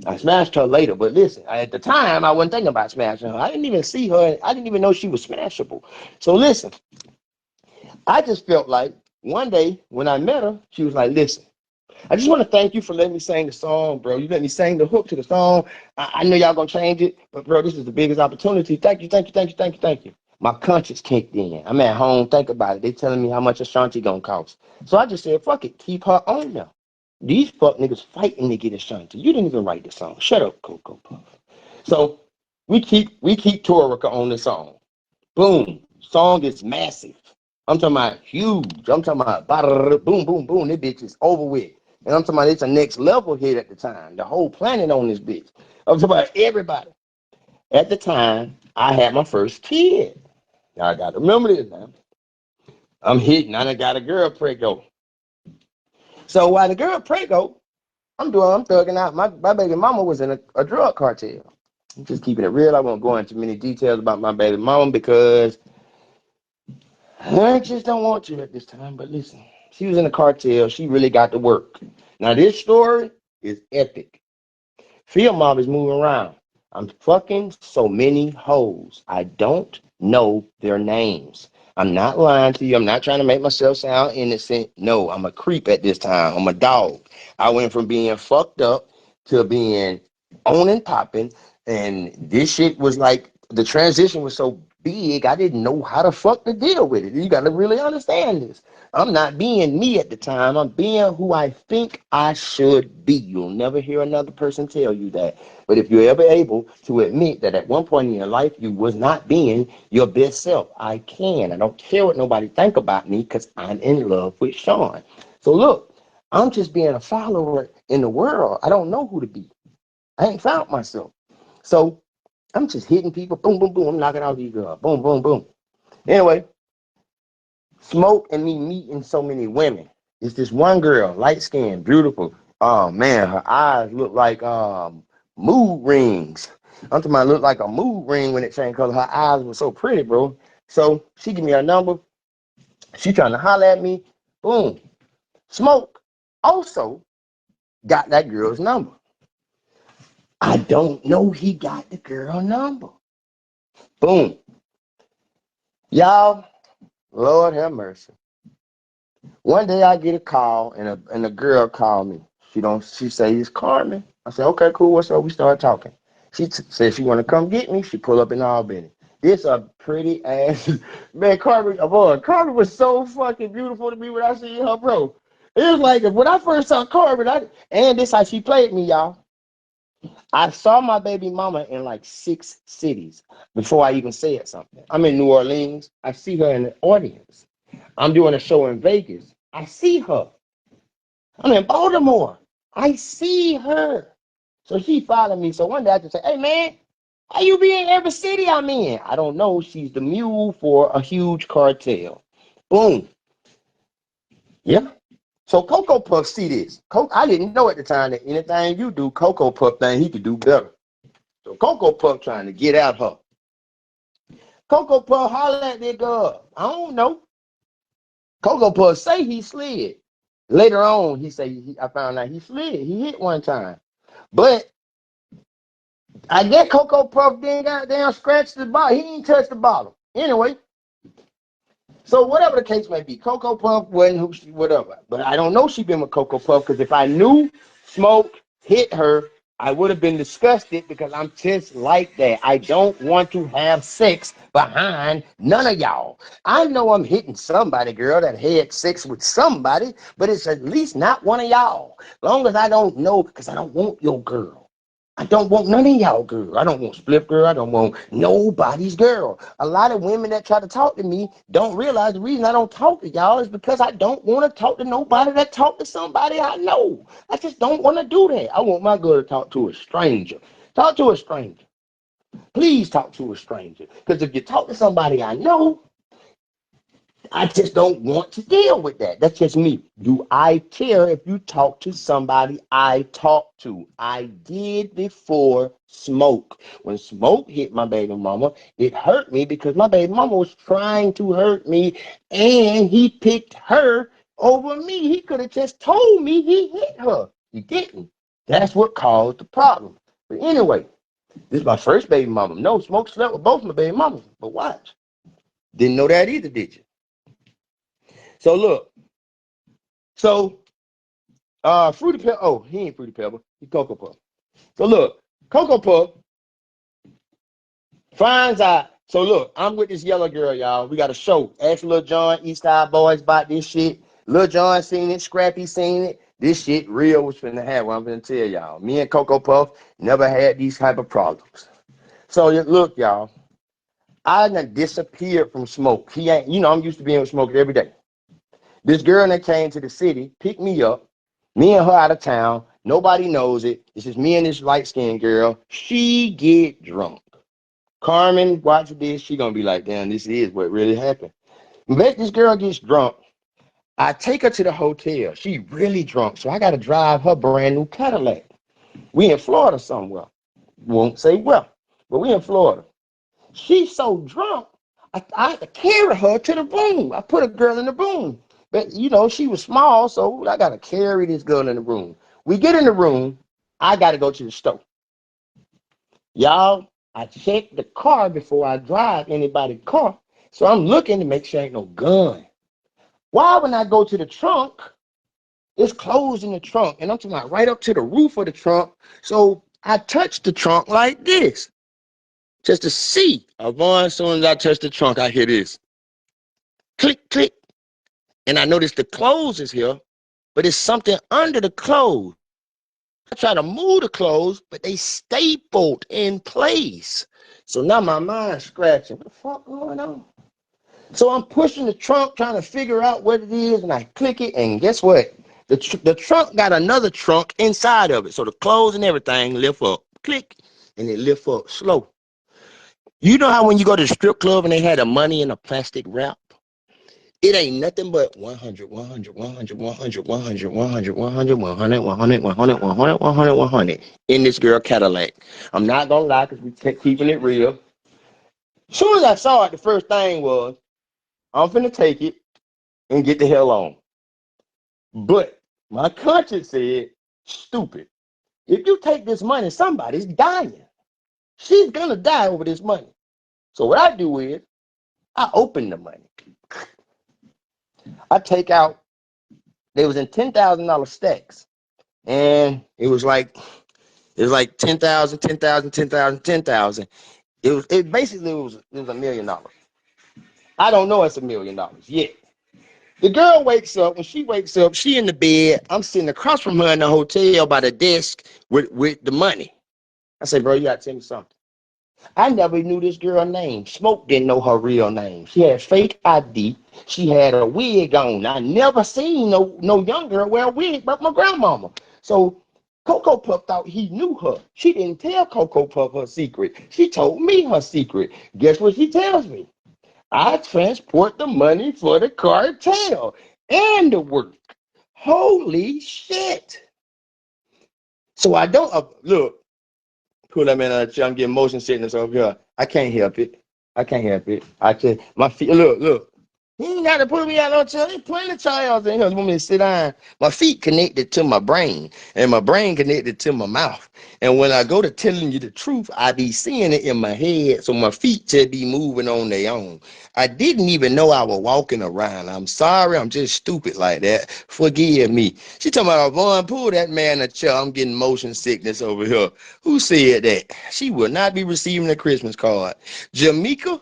I smashed her later, but listen, at the time, I wasn't thinking about smashing her. I didn't even see her. I didn't even know she was smashable. So listen, I just felt like one day when I met her, she was like, listen, I just want to thank you for letting me sing the song, bro. You let me sing the hook to the song. I know y'all going to change it, but bro, this is the biggest opportunity. Thank you, thank you, thank you, thank you, thank you. My conscience kicked in. I'm at home, think about it. They telling me how much Ashanti going to cost. So I just said, fuck it, keep her on there. These fuck niggas fighting to get Ashanti. You didn't even write the song. Shut up, Cocoa Puff. So we keep Torica on the song. Boom. Song is massive. I'm talking about huge. I'm talking about boom, boom, boom. This bitch is over with. And I'm talking about it's a next level hit at the time. The whole planet on this bitch. I'm talking about everybody. At the time, I had my first kid. Now I got to remember this now. I'm hitting. I done got a girl pregnant. So while the girl pregnant, I'm thugging out. My baby mama was in a drug cartel. I'm just keeping it real. I won't go into many details about my baby mama because I just don't want to at this time. But listen, she was in a cartel. She really got to work. Now this story is epic. Fieldmob is moving around. I'm fucking so many hoes. I don't know their names. I'm not lying to you. I'm not trying to make myself sound innocent. No, I'm a creep at this time. I'm a dog. I went from being fucked up to being on and popping. And this shit was like, the transition was so big, I didn't know how the fuck to deal with it. You got to really understand this. I'm not being me at the time. I'm being who I think I should be. You'll never hear another person tell you that. But if you're ever able to admit that at one point in your life you was not being your best self, I can. I don't care what nobody think about me because I'm in love with Shawn. So look, I'm just being a follower in the world. I don't know who to be. I ain't found myself. So I'm just hitting people. Boom, boom, boom. I'm knocking out these girls. Boom, boom, boom. Anyway, Smoke and me meeting so many women. It's this one girl, light skinned, beautiful. Oh man, her eyes look like mood rings. I'm talking about look like a mood ring when it changed color. Her eyes were so pretty, bro. So she give me her number. She trying to holler at me. Boom. Smoke also got that girl's number. I don't know he got the girl number. Boom. Y'all, Lord have mercy. One day I get a call and a girl called me. She say it's Carmen. I said, okay, cool, what's up? We start talking. She said she want to come get me. She pull up in Albany. It's a pretty ass man. Carmen was so fucking beautiful to me when I seen her, bro. It was like when I first saw Carmen, and this how she played me, y'all. I saw my baby mama in like 6 cities before I even said something. I'm in New Orleans. I see her in the audience. I'm doing a show in Vegas. I see her. I'm in Baltimore. I see her. So she followed me. So one day I just say, hey man, how you be in every city I'm in? I don't know. She's the mule for a huge cartel. Boom. Yeah. So Cocoa Puff see this. I didn't know at the time that anything you do, Cocoa Puff thing, he could do better. So Cocoa Puff trying to get at her. Cocoa Puff holler at that girl. I don't know. Cocoa Puff say he slid. Later on, he say I found out he slid. He hit one time. But I guess Cocoa Puff didn't goddamn scratch the bottom. He didn't touch the bottom. Anyway, so whatever the case may be, Cocoa Puff wasn't whatever. But I don't know she been with Cocoa Puff because if I knew Smoke hit her I would have been disgusted because I'm just like that. I don't want to have sex behind none of y'all. I know I'm hitting somebody, girl, that had sex with somebody, but it's at least not one of y'all. Long as I don't know, because I don't want your girl. I don't want none of y'all girl. I don't want Split girl. I don't want nobody's girl. A lot of women that try to talk to me don't realize the reason I don't talk to y'all is because I don't want to talk to nobody that talk to somebody I know. I just don't want to do that. I want my girl to talk to a stranger. Talk to a stranger. Please talk to a stranger. Because if you talk to somebody I know, I just don't want to deal with that. That's just me. Do I care if you talk to somebody I talk to? I did before Smoke. When Smoke hit my baby mama, it hurt me because my baby mama was trying to hurt me and he picked her over me. He could have just told me he hit her. He didn't. That's what caused the problem. But anyway, this is my first baby mama. No, Smoke slept with both my baby mamas. But watch. Didn't know that either, did you? So look, Fruity Pebble, oh, he ain't Fruity Pebble, he's Cocoa Puff. So look, Cocoa Puff finds out, so look, I'm with this yellow girl, y'all. We got a show. Ask Lil Jon, East Side Boys about this shit. Lil Jon seen it, Scrappy seen it. This shit real was finna happen. I'm finna tell y'all. Me and Cocoa Puff never had these type of problems. So look, y'all, I done disappeared from Smoke. He ain't, I'm used to being with Smoke every day. This girl that came to the city picked me up. Me and her out of town. Nobody knows it. It's just me and this light-skinned girl. She get drunk. Carmen, watch this. She gonna be like, damn, this is what really happened. But this girl gets drunk. I take her to the hotel. She really drunk, so I gotta drive her brand new Cadillac. We in Florida somewhere. Won't say well, but we in Florida. She's so drunk, I had to carry her to the room. I put a girl in the room. But, she was small, so I got to carry this girl in the room. We get in the room. I got to go to the store. Y'all, I check the car before I drive anybody's car. So I'm looking to make sure ain't no gun. Why when I go to the trunk, it's closed in the trunk. And I'm talking about right up to the roof of the trunk. So I touch the trunk like this. Just to see. As soon as I touch the trunk, I hear this. Click, click. And I notice the clothes is here, but it's something under the clothes. I try to move the clothes, but they stapled in place. So now my mind's scratching. What the fuck going on? So I'm pushing the trunk, trying to figure out what it is, and I click it, and guess what? The trunk got another trunk inside of it. So the clothes and everything lift up. Click, and it lift up slow. You know how when you go to the strip club and they had the money in a plastic wrap? It ain't nothing but 100, 100, 100, 100, 100, 100, 100, 100, 100, 100, 100, 100, 100 in this girl Cadillac. I'm not gonna lie, because we keeping it real. As soon as I saw it, the first thing was, I'm finna take it and get the hell on. But my conscience said, stupid. If you take this money, somebody's dying. She's gonna die over this money. So what I do is, I open the money. I take out, they was in $10,000 stacks. And it was like 10,000, 10,000, 10,000, 10,000. It basically was $1 million. I don't know it's $1 million yet. The girl wakes up. When she wakes up, she in the bed. I'm sitting across from her in the hotel by the desk with the money. I said, bro, you gotta tell me something. I never knew this girl's name. Smoke didn't know her real name. She had fake ID. She had a wig on. I never seen no young girl wear a wig but my grandmama. So Cocoa Puff thought he knew her. She didn't tell Cocoa Puff her secret. She told me her secret. Guess what she tells me? I transport the money for the cartel and the work. Holy shit. So I don't, look. Cool, that man, I'm getting motion sickness over here. I can't help it. I can't help it. I just, my feet, look. He ain't got to put me out no chair. There's plenty of chairs in here. You want me to sit down? My feet connected to my brain, and my brain connected to my mouth. And when I go to telling you the truth, I be seeing it in my head, so my feet just be moving on their own. I didn't even know I was walking around. I'm sorry. I'm just stupid like that. Forgive me. She talking about, Vaughn, pull that man a chair. I'm getting motion sickness over here. Who said that? She will not be receiving a Christmas card. Jamaica?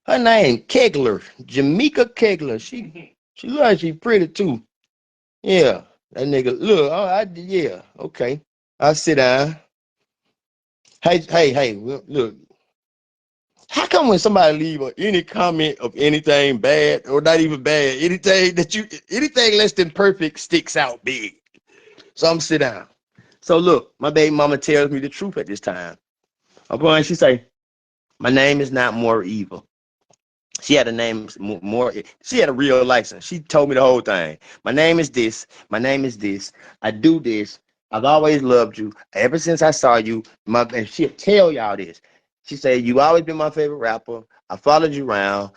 Her name Kegler, Jamaica Kegler. She look like she pretty too. Yeah, that nigga. Look, yeah, okay. I sit down. Hey. Look. How come when somebody leave any comment of anything bad or not even bad, anything less than perfect sticks out big? So I'm sit down. So look, my baby mama tells me the truth at this time. She say, my name is not more evil. She had a name more. She had a real license. She told me the whole thing. My name is this. My name is this. I do this. I've always loved you. Ever since I saw you, and she'll tell y'all this. She said, you always been my favorite rapper. I followed you around.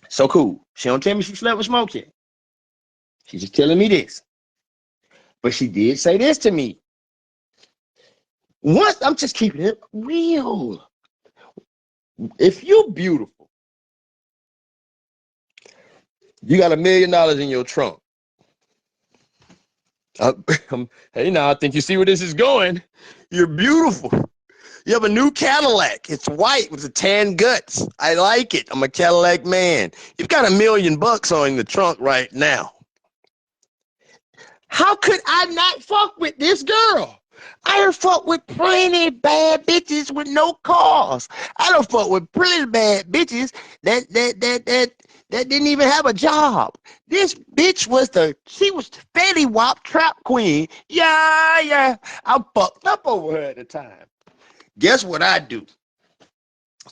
So cool. She don't tell me she slept with Smoke yet. She's just telling me this. But she did say this to me. Once, I'm just keeping it real. If you're beautiful, you got $1 million in your trunk. Hey, now I think you see where this is going. You're beautiful. You have a new Cadillac. It's white with the tan guts. I like it. I'm a Cadillac man. You've got $1 million on the trunk right now. How could I not fuck with this girl? I done fuck with plenty bad bitches with no cars. I done fuck with plenty bad bitches that didn't even have a job. This bitch was she was the Fetty Wap trap queen. Yeah. I fucked up over her at the time. Guess what I do?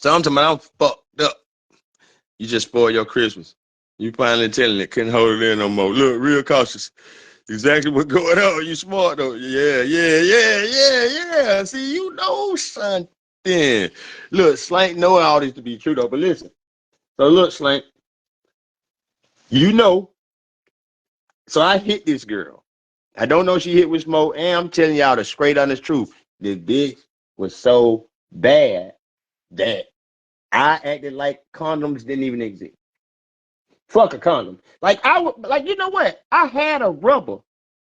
So I'm fucked up. You just spoiled your Christmas. You finally telling it, couldn't hold it in no more. Look, real cautious. Exactly what's going on. You smart though. Yeah. See, you know something. Look, Slank know all this to be true though, but listen. So look, Slank, you know. So I hit this girl. I don't know she hit with Smoke, and I'm telling y'all the straight honest truth. This bitch was so bad that I acted like condoms didn't even exist. Fuck a condom. Like you know what? I had a rubber,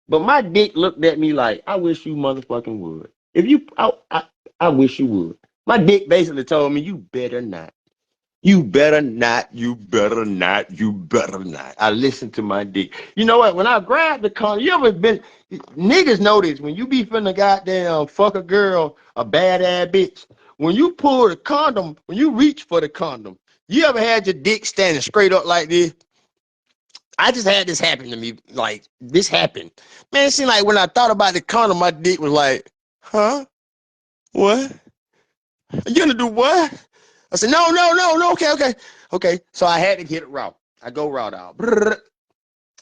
but my dick looked at me like, I wish you motherfucking would. If you, I wish you would. My dick basically told me, you better not. You better not. You better not. You better not. I listened to my dick. You know what? When I grabbed the condom, you ever been, niggas know this. When you be finna goddamn fuck a girl, a bad ass bitch, when you pull the condom, when you reach for the condom, you ever had your dick standing straight up like this? I just had this happen to me. Like, this happened. Man, it seemed like when I thought about the condom, my dick was like, huh? What? You gonna do what? I said, no, okay. So I had to get it raw. I go raw, dog.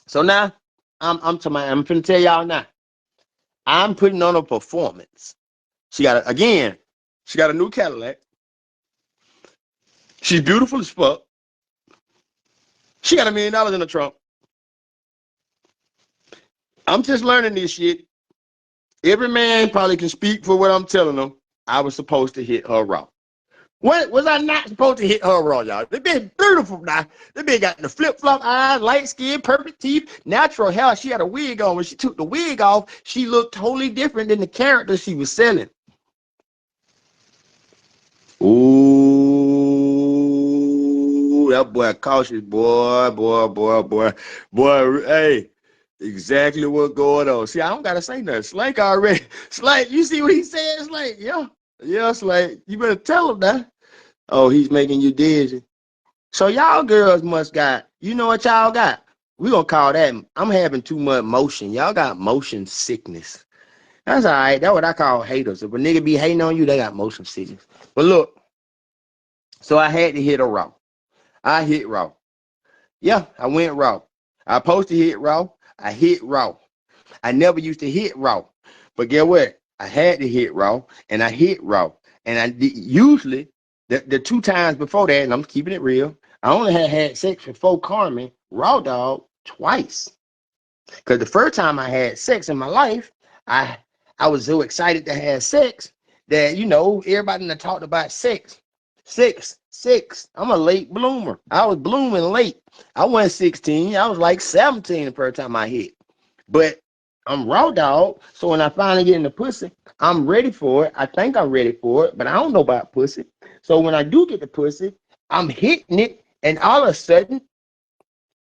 So now, I'm finna tell y'all now. I'm putting on a performance. She got a new Cadillac. She's beautiful as fuck. She got $1 million in the trunk. I'm just learning this shit. Every man probably can speak for what I'm telling them. I was supposed to hit her raw. What was I not supposed to hit her raw, y'all? They been beautiful now. They been got the flip-flop eyes, light skin, perfect teeth, natural hair. She had a wig on. When she took the wig off, she looked totally different than the character she was selling. Ooh, that boy cautious, boy. Hey, exactly what going on. See, I don't gotta say nothing. Slank already. Slank, you see what he said? Slank, yeah, Slank. You better tell him that. Oh, he's making you dizzy. So y'all girls must got, you know what y'all got? We gonna call that, I'm having too much motion. Y'all got motion sickness. That's all right. That's what I call haters. If a nigga be hating on you, they got motion sickness. But look, so I had to hit a raw. I hit raw. Yeah, I went raw. I supposed to hit raw. I hit raw. I never used to hit raw. But guess what? I had to hit raw, and I hit raw. And usually The 2 times before that, and I'm keeping it real, I only had sex before Carmen, raw dog, twice. Because the first time I had sex in my life, I was so excited to have sex that, you know, everybody that talked about sex. I'm a late bloomer. I was blooming late. I wasn't 16. I was like 17 the first time I hit. But I'm raw dog. So when I finally get in the pussy, I'm ready for it. I think I'm ready for it, but I don't know about pussy. So when I do get the pussy, I'm hitting it, and all of a sudden,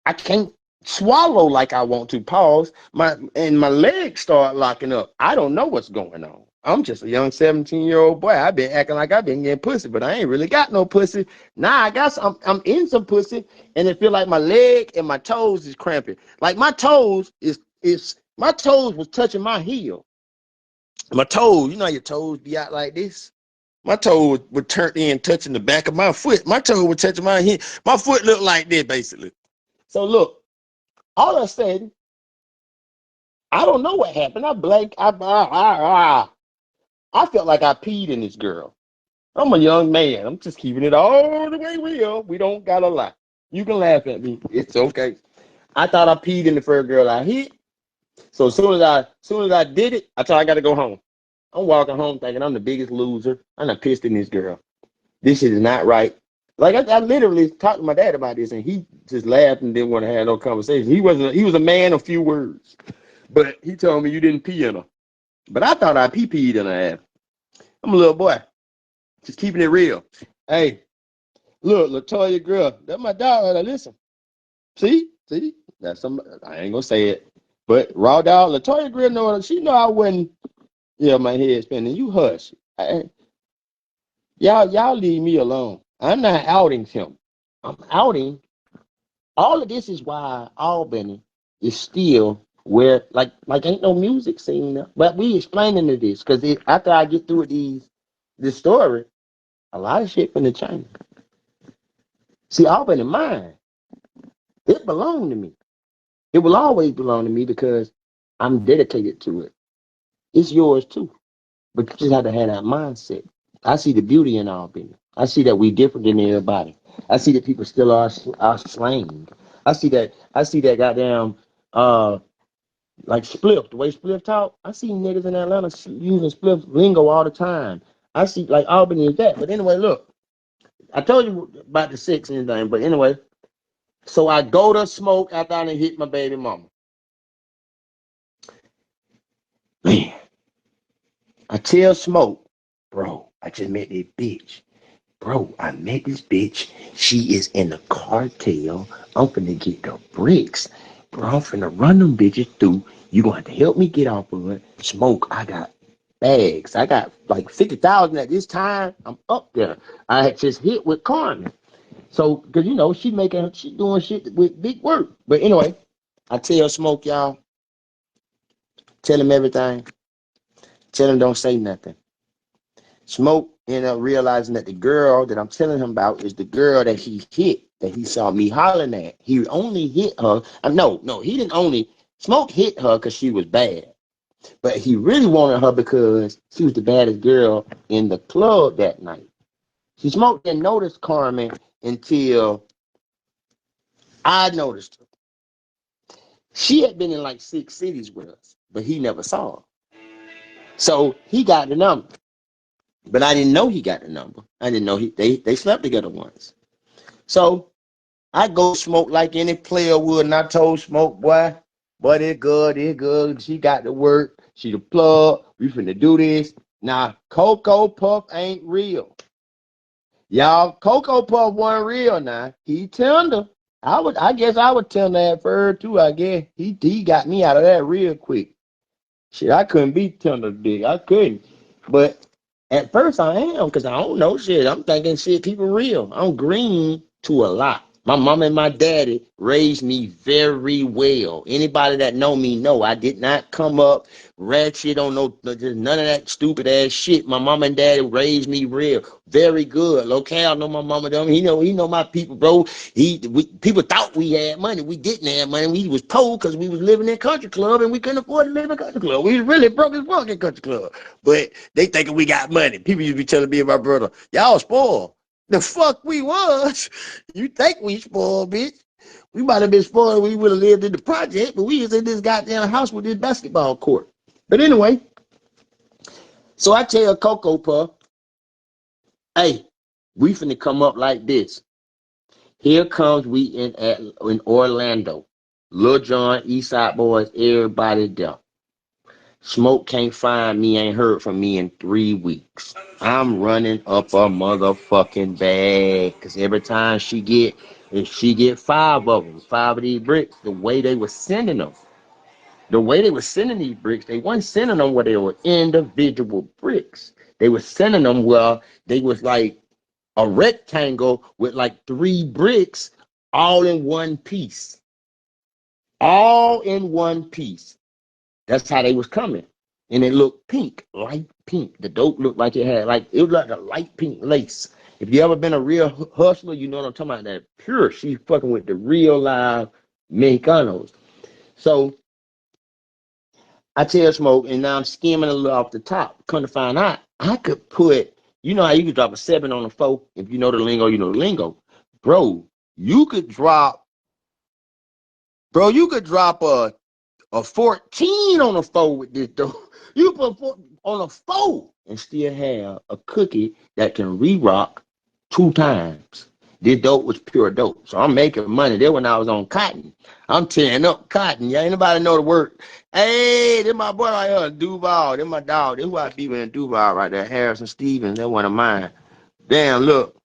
I can't swallow like I want to. Pause. My legs start locking up. I don't know what's going on. I'm just a young 17-year-old boy. I've been acting like I've been getting pussy, but I ain't really got no pussy. Now I got some. I'm in some pussy, and it feel like my leg and my toes is cramping. Like my toes my toes was touching my heel. My toes, you know how your toes be out like this? My toe would turn in touching the back of my foot. My toe would touch my heel. My foot looked like this, basically. So look, all of a sudden, I don't know what happened. I blanked. I felt like I peed in this girl. I'm a young man. I'm just keeping it all the way real. We don't gotta lie. You can laugh at me. It's okay. I thought I peed in the first girl I hit. So as soon as I did it, I thought I gotta go home. I'm walking home thinking I'm the biggest loser. I'm not pissed in this girl. This shit is not right. Like I literally talked to my dad about this, and he just laughed and didn't want to have no conversation. He was a man of few words, but he told me you didn't pee in her. But I thought I peed in her ass. I'm a little boy, just keeping it real. Hey, look, Latoya girl, that's my dog. Listen, see, that's some. I ain't gonna say it, but raw dog, Latoya girl know she know I wouldn't. Yeah, my head spinning. You hush. Y'all leave me alone. I'm not outing him. I'm outing. All of this is why Albany is still where like ain't no music scene there. But we explaining to this because after I get through this story, a lot of shit finna change. See, Albany mine. It belonged to me. It will always belong to me because I'm dedicated to it. It's yours too. But you just have to have that mindset. I see the beauty in Albany. I see that we different than everybody. I see that people still are slang. I see that goddamn like spliff, the way spliff talk. I see niggas in Atlanta using spliff lingo all the time. I see like Albany is that. But anyway, look, I told you about the sex and everything, but anyway, so I go to smoke after I done hit my baby mama. Man, I tell Smoke, bro, I just met this bitch. Bro, I met this bitch. She is in the cartel. I'm finna get the bricks. Bro, I'm finna run them bitches through. You gonna have to help me get off of it. Smoke, I got bags. I got like 50,000 at this time. I'm up there. I had just hit with Carmen. So, cause you know, she doing shit with big work. But anyway, I tell Smoke, y'all, tell him everything. Tell him don't say nothing. Smoke ended up realizing that the girl that I'm telling him about is the girl that he hit, that he saw me hollering at. He only hit her. No, he didn't only. Smoke hit her because she was bad. But he really wanted her because she was the baddest girl in the club that night. See, Smoke didn't notice Carmen until I noticed her. She had been in like 6 cities with us, but he never saw her. So he got the number. But I didn't know he got the number. I didn't know they slept together once. So I go Smoke like any player would, and I told Smoke, boy, it's good. She got to work. She the plug. We finna do this. Now, Cocoa Puff ain't real. Y'all, Cocoa Puff wasn't real now. He tender. I guess I would tender at first too, I guess. He got me out of that real quick. Shit, I couldn't be tender dick. I couldn't. But at first I am, because I don't know shit. I'm thinking shit, people real. I'm green to a lot. My mom and my daddy raised me very well. Anybody that know me know I did not come up ratchet on none of that stupid ass shit. My mom and daddy raised me real, very good. Locale know my mama them. He know my people, bro. People thought we had money. We didn't have money. We was poor because we was living in a country club and we couldn't afford to live in a country club. We was really broke as fuck in country club. But they thinking we got money. People used to be telling me and my brother, y'all spoiled. The fuck we was. You think we spoiled, bitch. We might have been spoiled. We would have lived in the project, but we was in this goddamn house with this basketball court. But anyway, so I tell Coco Puff, hey, we finna come up like this. Here comes we in Orlando. Lil Jon, Eastside Boys, everybody there. Smoke can't find me, ain't heard from me in 3 weeks. I'm running up a motherfucking bag. Cause every time if she get 5 of them, 5 of these bricks, the way they were sending them. The way they were sending these bricks, they weren't sending them where they were individual bricks. They were sending them where they was like a rectangle with like 3 bricks all in one piece. All in one piece. That's how they was coming. And it looked pink, light pink. The dope looked like it was like a light pink lace. If you ever been a real hustler, you know what I'm talking about. That pure, she fucking with the real live Mexicanos. So I tell Smoke, and now I'm skimming a little off the top. Come to find out, I could put, you know how you could drop a 7 on a 4? If you know the lingo, you know the lingo. Bro, you could drop a 14 on a 4 with this dope. You put 4 on a 4 and still have a cookie that can re-rock 2 times. This dope was pure dope. So I'm making money there when I was on cotton. I'm tearing up cotton. Yeah, anybody know the word? Hey, this my boy right here, Duval. This my dog. This who I be with in Duval right there. Harrison Stevens. That's one of mine. Damn, look.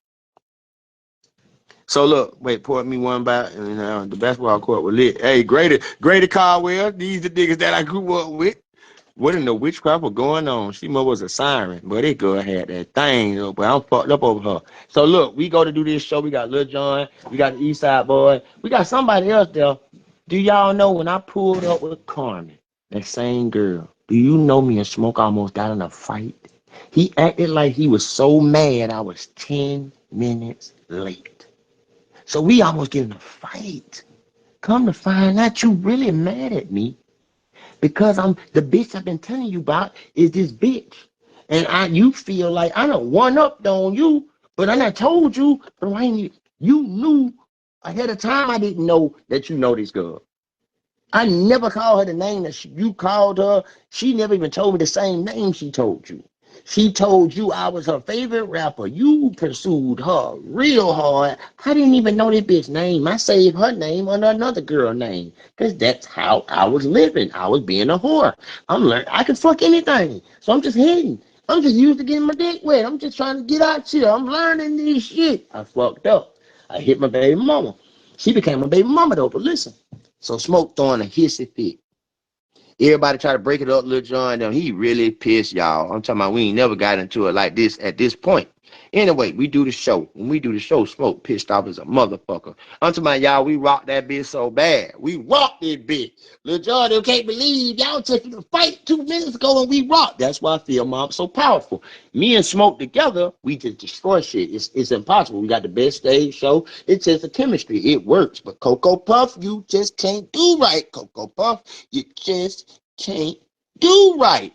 So look, wait, pour me one back, and the basketball court was lit. Hey, Grady Caldwell, these the niggas that I grew up with. What in the witchcraft was going on? She mother was a siren, but this girl had that thing, but I'm fucked up over her. So look, we go to do this show. We got Lil Jon, we got the East Side Boy, we got somebody else there. Do y'all know when I pulled up with Carmen, that same girl? Do you know me and Smoke almost got in a fight? He acted like he was so mad I was 10 minutes late. So we almost get in a fight. Come to find out you really mad at me because I'm the bitch I've been telling you about is this bitch. And you feel like I done one up on you, but I done told you, but you knew ahead of time. I didn't know that you know this girl. I never called her the name that you called her. She never even told me the same name she told you. She told you I was her favorite rapper. You pursued her real hard. I didn't even know this bitch name. I saved her name under another girl name. Because that's how I was living. I was being a whore. I'm learning. I can fuck anything. So I'm just hitting. I'm just used to getting my dick wet. I'm just trying to get out here. I'm learning this shit. I fucked up. I hit my baby mama. She became my baby mama though, but listen. So Smoke throwing a hissy fit. Everybody try to break it up, Lil Jon. Them, he really pissed, y'all. I'm talking about we ain't never got into it like this at this point. Anyway, we do the show. When we do the show, Smoke pissed off as a motherfucker. I'm talking about, y'all, we rocked that bitch so bad. We rocked this bitch. Lil Jon, they can't believe y'all took the fight 2 minutes ago and we rocked. That's why I feel Mob so powerful. Me and Smoke together, we just destroy shit. It's impossible. We got the best stage show. It's just a chemistry. It works. But Coco Puff, you just can't do right. Coco Puff, you just can't do right.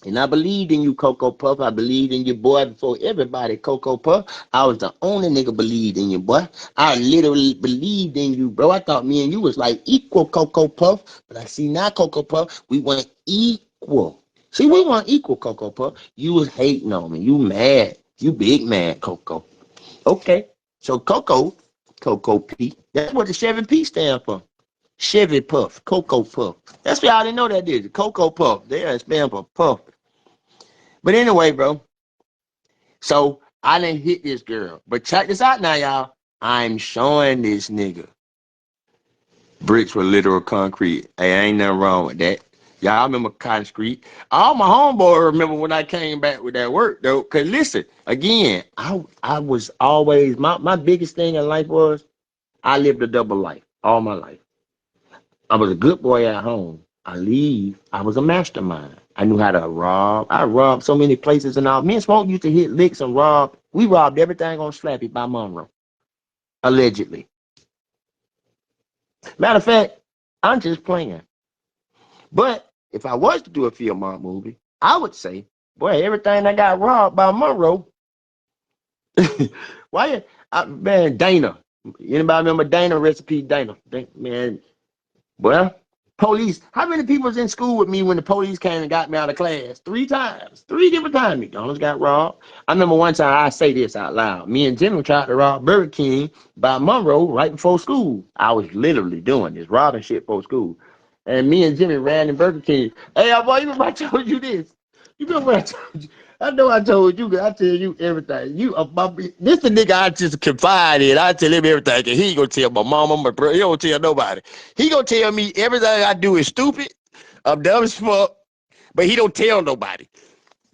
And I believed in you, Coco Puff. I believed in your boy before everybody, Coco Puff. I was the only nigga believed in you, boy. I literally believed in you, bro. I thought me and you was like equal, Coco Puff. But I see now, Coco Puff, we weren't equal. See, we weren't equal, Coco Puff. You was hating on me. You mad. You big mad, Coco. Okay. So Coco P. That's what the Chevy P stand for. Chevy Puff, Coco Puff. That's why I didn't know that is. Coco Puff. They stand for Puff. But anyway, bro. So I didn't hit this girl. But check this out now, y'all. I'm showing this nigga. Bricks were literal concrete. Hey, ain't nothing wrong with that. Y'all remember Cotton Street. All my homeboy remember when I came back with that work, though. Because listen, again, I was always, my biggest thing in life was I lived a double life all my life. I was a good boy at home. I was a mastermind. I knew how to rob. I robbed so many places and all. Me and Smoke used to hit licks and rob. We robbed everything on Slappy by Monroe. Allegedly. Matter of fact, I'm just playing. But if I was to do a field mob movie, I would say, boy, everything I got robbed by Monroe, Why you, man, Dana. Anybody remember Dana? Recipe Dana. Man, well, police. How many people was in school with me when the police came and got me out of class? 3 times. 3 different times. McDonald's got robbed. I remember one time, I say this out loud. Me and Jimmy tried to rob Burger King by Monroe right before school. I was literally doing this, robbing shit before school. And me and Jimmy ran in Burger King. Hey, boy, you remember I told you this? You remember what I told you? I know I told you, I tell you everything. This the nigga I just confide in. I tell him everything. And he ain't gonna tell my mama, my brother. He don't tell nobody. He gonna tell me everything I do is stupid. I'm dumb as fuck. But he don't tell nobody.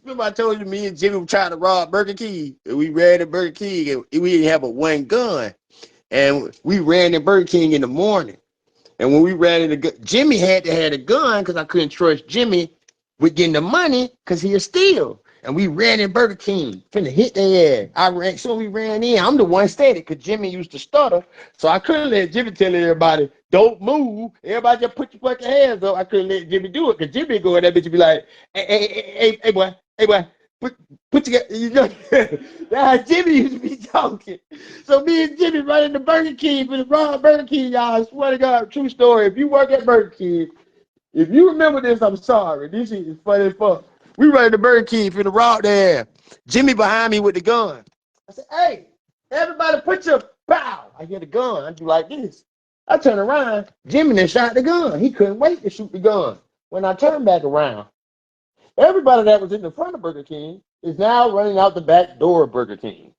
Remember I told you me and Jimmy were trying to rob Burger King. And we ran to Burger King and we didn't have but one gun. And we ran to Burger King in the morning. And when we ran in Jimmy had to have a gun because I couldn't trust Jimmy with getting the money because he'll steal. And we ran in Burger King, finna hit their ass. So we ran in. I'm the one steady because Jimmy used to stutter. So I couldn't let Jimmy tell everybody, don't move. Everybody just put your fucking hands up. I couldn't let Jimmy do it because Jimmy go in that bitch and be like, hey, boy, put together. You know, that's Jimmy used to be talking. So me and Jimmy running to Burger King for the wrong Burger King, y'all. I swear to God, true story. If you work at Burger King, if you remember this, I'm sorry. This shit is funny as fuck. We running to Burger King for the rock there. Jimmy behind me with the gun. I said, hey, everybody put your bow. I get the gun. I do like this. I turn around. Jimmy then shot the gun. He couldn't wait to shoot the gun. When I turned back around, everybody that was in the front of Burger King is now running out the back door of Burger King.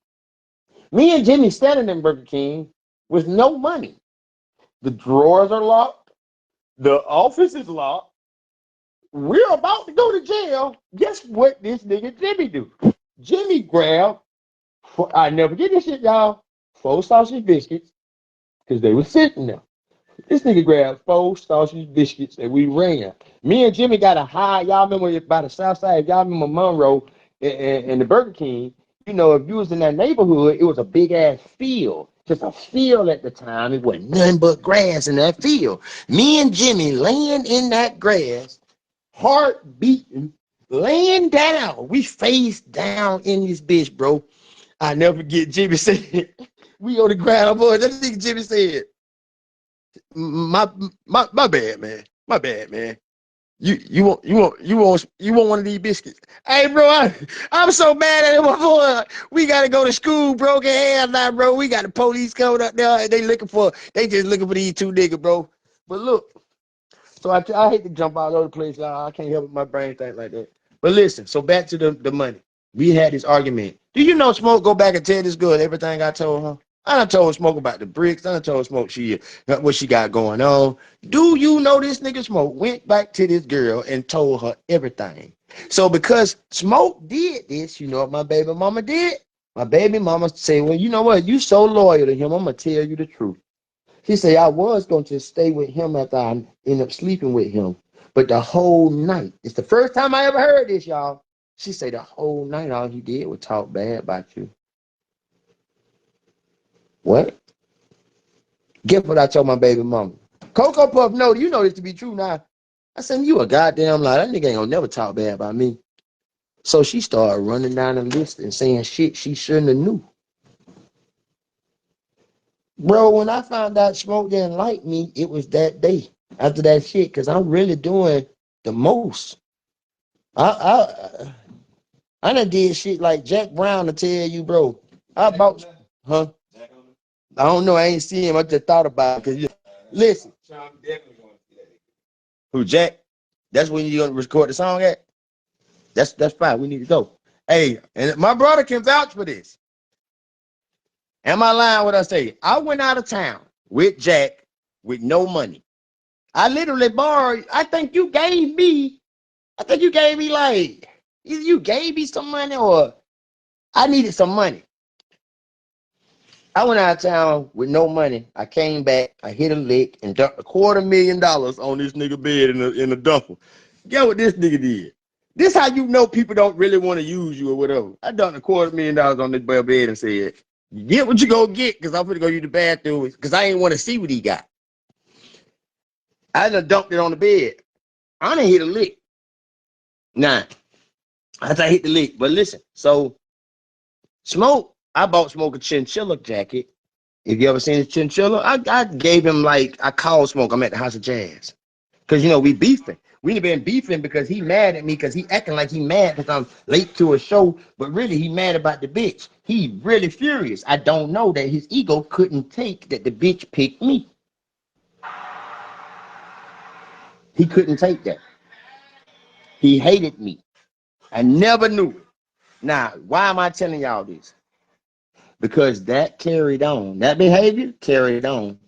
Me and Jimmy standing in Burger King with no money. The drawers are locked. The office is locked. We're about to go to jail. Guess what this nigga Jimmy do? Jimmy grabbed, I never get this shit, y'all, 4 sausage biscuits, because they were sitting there. This nigga grabbed 4 sausage biscuits and we ran. Me and Jimmy got a high, y'all remember by the south side, y'all remember Monroe and the Burger King, you know, if you was in that neighborhood, it was a big ass field. Just a field at the time. It wasn't nothing but grass in that field. Me and Jimmy laying in that grass, heart beating, laying down. We face down in this bitch, bro. I never forget Jimmy said, we on the ground, boy. That nigga Jimmy said, my bad, man. My bad, man. You want one of these biscuits? Hey, bro, I'm so mad at him, boy. We gotta go to school, bro. Hell nah, bro. We got the police coming up there. And they just looking for these 2 niggas, bro. But look, so I hate to jump all over the place, y'all. I can't help my brain think like that. But listen, so back to the money. We had this argument. Do you know Smoke go back and tell this girl everything I told her? I done told Smoke about the bricks. I done told Smoke what she got going on. Do you know this nigga Smoke went back to this girl and told her everything? So because Smoke did this, you know what my baby mama did? My baby mama said, well, you know what? You so loyal to him. I'm going to tell you the truth. She said, I was going to stay with him after I ended up sleeping with him. But the whole night, it's the first time I ever heard this, y'all. She said the whole night all he did was talk bad about you. What? Guess what I told my baby mama? Cocoa Puff, no, you know this to be true now. I said, you a goddamn lie. That nigga ain't gonna never talk bad about me. So she started running down the list and saying shit she shouldn't have knew. Bro, when I found out Smoke didn't like me, it was that day after that shit, because I'm really doing the most. I done did shit like Jack Brown to tell you, bro. I bought, huh? I don't know. I ain't seen him. I just thought about it. Cause listen, who Jack? That's when you gonna record the song at? That's fine. We need to go. Hey, and my brother can vouch for this. Am I lying what I say? I went out of town with Jack with no money. I literally borrowed. I think you gave me like either you gave me some money or I needed some money. I went out of town with no money. I came back, I hit a lick and dumped $250,000 on this nigga bed in a duffel. Get what this nigga did. This how you know people don't really want to use you or whatever. I dumped $250,000 on this boy bed and said, you get what you gonna get, because I'm gonna go use the bathroom, because I ain't want to see what he got. I done dumped it on the bed. I done hit a lick. Nah, after I hit the lick. But listen, so Smoke, I bought Smoke a chinchilla jacket. If you ever seen a chinchilla, I gave him like, I called Smoke. I'm at the House of Jazz. Because, you know, we beefing. We been beefing because he mad at me because he acting like he mad because I'm late to a show. But really, he mad about the bitch. He really furious. I don't know that his ego couldn't take that the bitch picked me. He couldn't take that. He hated me. I never knew it. Now, why am I telling y'all this? Because that carried on. That behavior carried on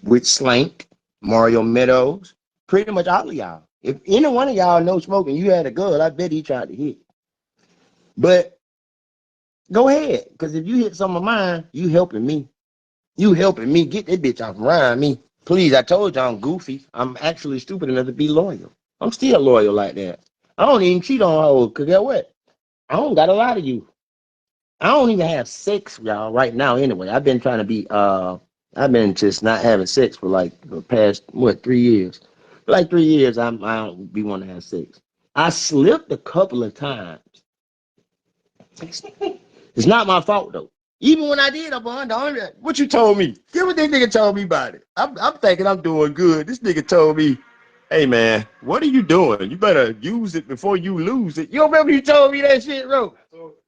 with Slank, Mario Meadows, pretty much all of y'all. If any one of y'all know Smoking, you had a girl, I bet he tried to hit. But go ahead, because if you hit some of mine, you helping me. You helping me get that bitch off around me. Please, I told you I'm goofy. I'm actually stupid enough to be loyal. I'm still loyal like that. I don't even cheat on hoes, because guess what? I don't got a lot of you. I don't even have sex, y'all, right now anyway. I've been trying to be, I've been just not having sex for like the past, 3 years? For like 3 years, I don't be wanting to have sex. I slipped a couple of times. It's not my fault, though. Even when I did, what you told me? Get what that nigga told me about it. I'm thinking I'm doing good. This nigga told me, hey, man, what are you doing? You better use it before you lose it. You remember you told me that shit, bro?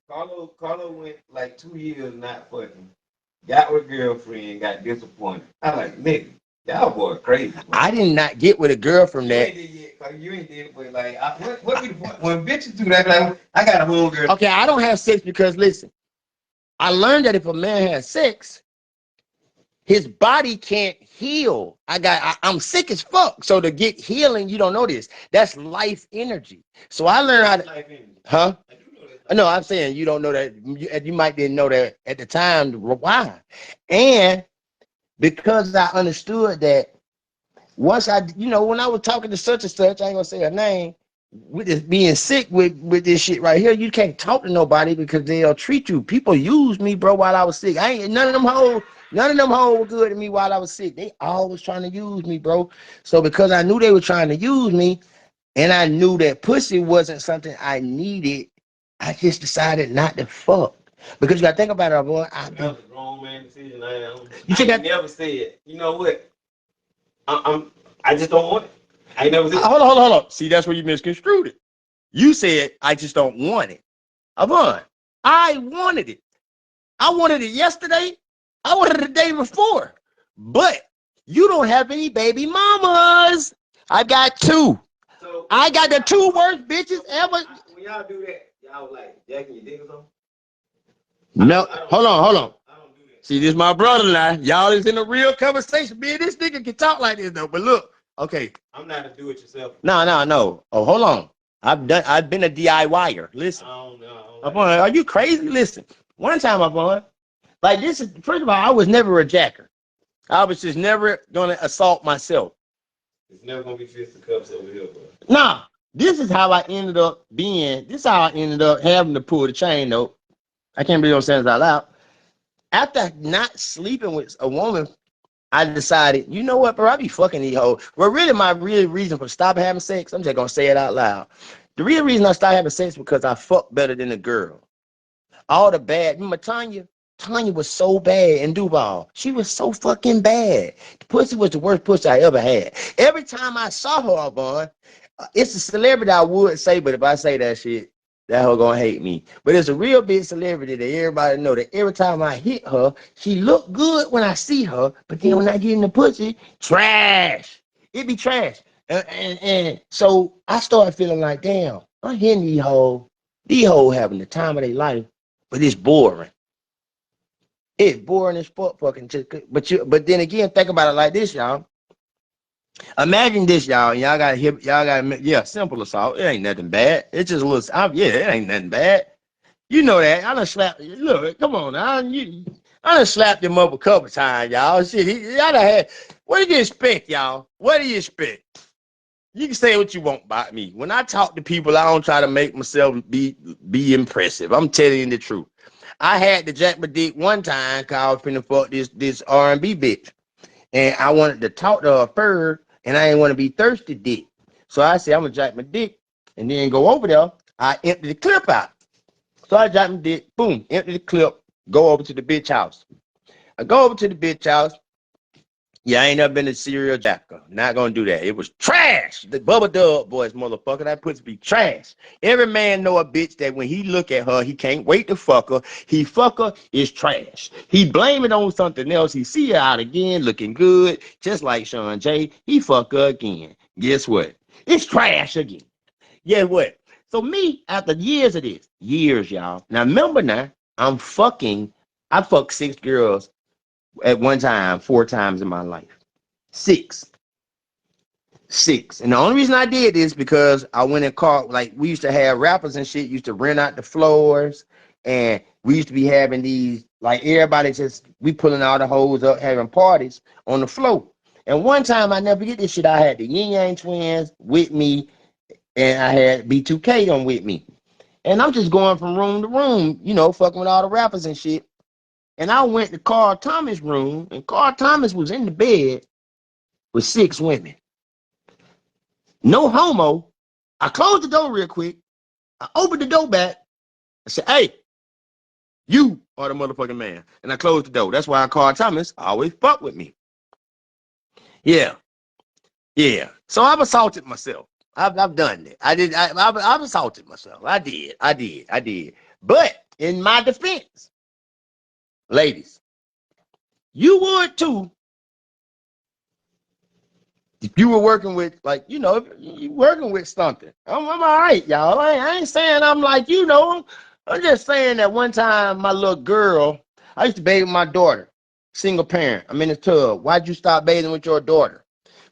Carlo went like 2 years not fucking. Got with girlfriend, got disappointed. I like, nigga, y'all boy crazy. Bro. I did not get with a girl from that. You ain't did it, but like, what be the point? When bitches do that, like, I got a whole girl. Okay, I don't have sex because, listen, I learned that if a man has sex, his body can't heal. I'm sick as fuck. So to get healing, you don't know this. That's life energy. So I learned how to, huh? No, I'm saying you don't know that. You might didn't know that at the time. Why? And because I understood that once when I was talking to such and such, I ain't gonna say her name, with this being sick with this shit right here, you can't talk to nobody because they'll treat you. People use me, bro, while I was sick. None of them hoes were good to me while I was sick. They always trying to use me, bro. So because I knew they were trying to use me, and I knew that pussy wasn't something I needed, I just decided not to fuck. Because you gotta think about it, boy. That was a grown man decision. I never said, you know what? I just don't want it. I never said. Hold on. See, that's where you misconstrued it. You said, I just don't want it. Avon, I wanted it. I wanted it yesterday. I wanted it the day before. But you don't have any baby mamas. I got 2. So I got the 2 worst bitches ever. When y'all do that, y'all like jacking your dick or something? No, hold on. I don't do that. See, this is my brother now. Y'all is in a real conversation. Me and this nigga can talk like this though. But look, okay. I'm not a do-it-yourself. No. Oh, hold on. I've been a DIYer. Listen. Are you crazy? Listen. One time, like this is, first of all, I was never a jacker. I was just never gonna assault myself. It's never gonna be fisticuffs over here, bro. Nah, this is how I ended up having to pull the chain though. I can't believe I'm saying this out loud. After not sleeping with a woman, I decided, you know what, bro, I be fucking these hoes. Well, really, my real reason for stopping having sex, I'm just gonna say it out loud. The real reason I stopped having sex is because I fucked better than a girl. All the bad, remember Tanya? Tanya was so bad in Duval. She was so fucking bad. The pussy was the worst pussy I ever had. Every time I saw her, boy, it's a celebrity I would say, but if I say that shit, that hoe gonna hate me. But it's a real big celebrity that everybody know that every time I hit her, she look good when I see her, but then when I get in the pussy, trash. It be trash. And so I started feeling like, damn, I'm hitting these hoes. These hoes having the time of their life, but it's boring. It's boring as fuck fucking. But then again, think about it like this, y'all. Imagine this, y'all. Y'all got simple assault. It ain't nothing bad. It's just a little. It ain't nothing bad. You know that. I done slapped. Look, come on now. I done slapped him up a couple times, y'all. Shit, y'all done had. What do you expect, y'all? What do you expect? You can say what you want about me. When I talk to people, I don't try to make myself be impressive. I'm telling you the truth. I had to jack my dick one time because I was finna fuck this R&B bitch. And I wanted to talk to her first, and I didn't want to be thirsty dick. So I said, I'm going to jack my dick and then go over there. I empty the clip out. So I jack my dick, boom, empty the clip, Go over to the bitch house. I go over to the bitch house. Yeah, I ain't never been a serial jacker. Not gonna do that. It was trash. The Bubba Dub boys, motherfucker. That pussy be trash. Every man know a bitch that when he look at her, he can't wait to fuck her. He fuck her is trash. He blame it on something else. He see her out again, looking good, just like Shawn Jay. He fuck her again. Guess what? It's trash again. Guess what? So me, after years of this, years, y'all. Now remember now, I fucked 6 girls at one time, 4 times in my life. 6. And the only reason I did this because I went and caught, like, we used to have rappers and shit, used to rent out the floors, and we used to be having these, like, everybody just, we pulling all the hoes up, having parties on the floor. And one time, I never forget this shit, I had the Yin Yang Twins with me, and I had B2K on with me. And I'm just going from room to room, you know, fucking with all the rappers and shit. And I went to Carl Thomas' room, and Carl Thomas was in the bed with 6 women. No homo. I closed the door real quick. I opened the door back. I said, hey, you are the motherfucking man. And I closed the door. That's why I called Thomas. Always fuck with me. Yeah. So I've assaulted myself. I've done it. I've assaulted myself. I did. But in my defense, ladies, you would too. If you were working with, like, you know, if you working with something, I'm all right, y'all. I ain't saying I'm like, you know, I'm just saying that one time my little girl, I used to bathe with my daughter, single parent. I'm in the tub. Why'd you stop bathing with your daughter?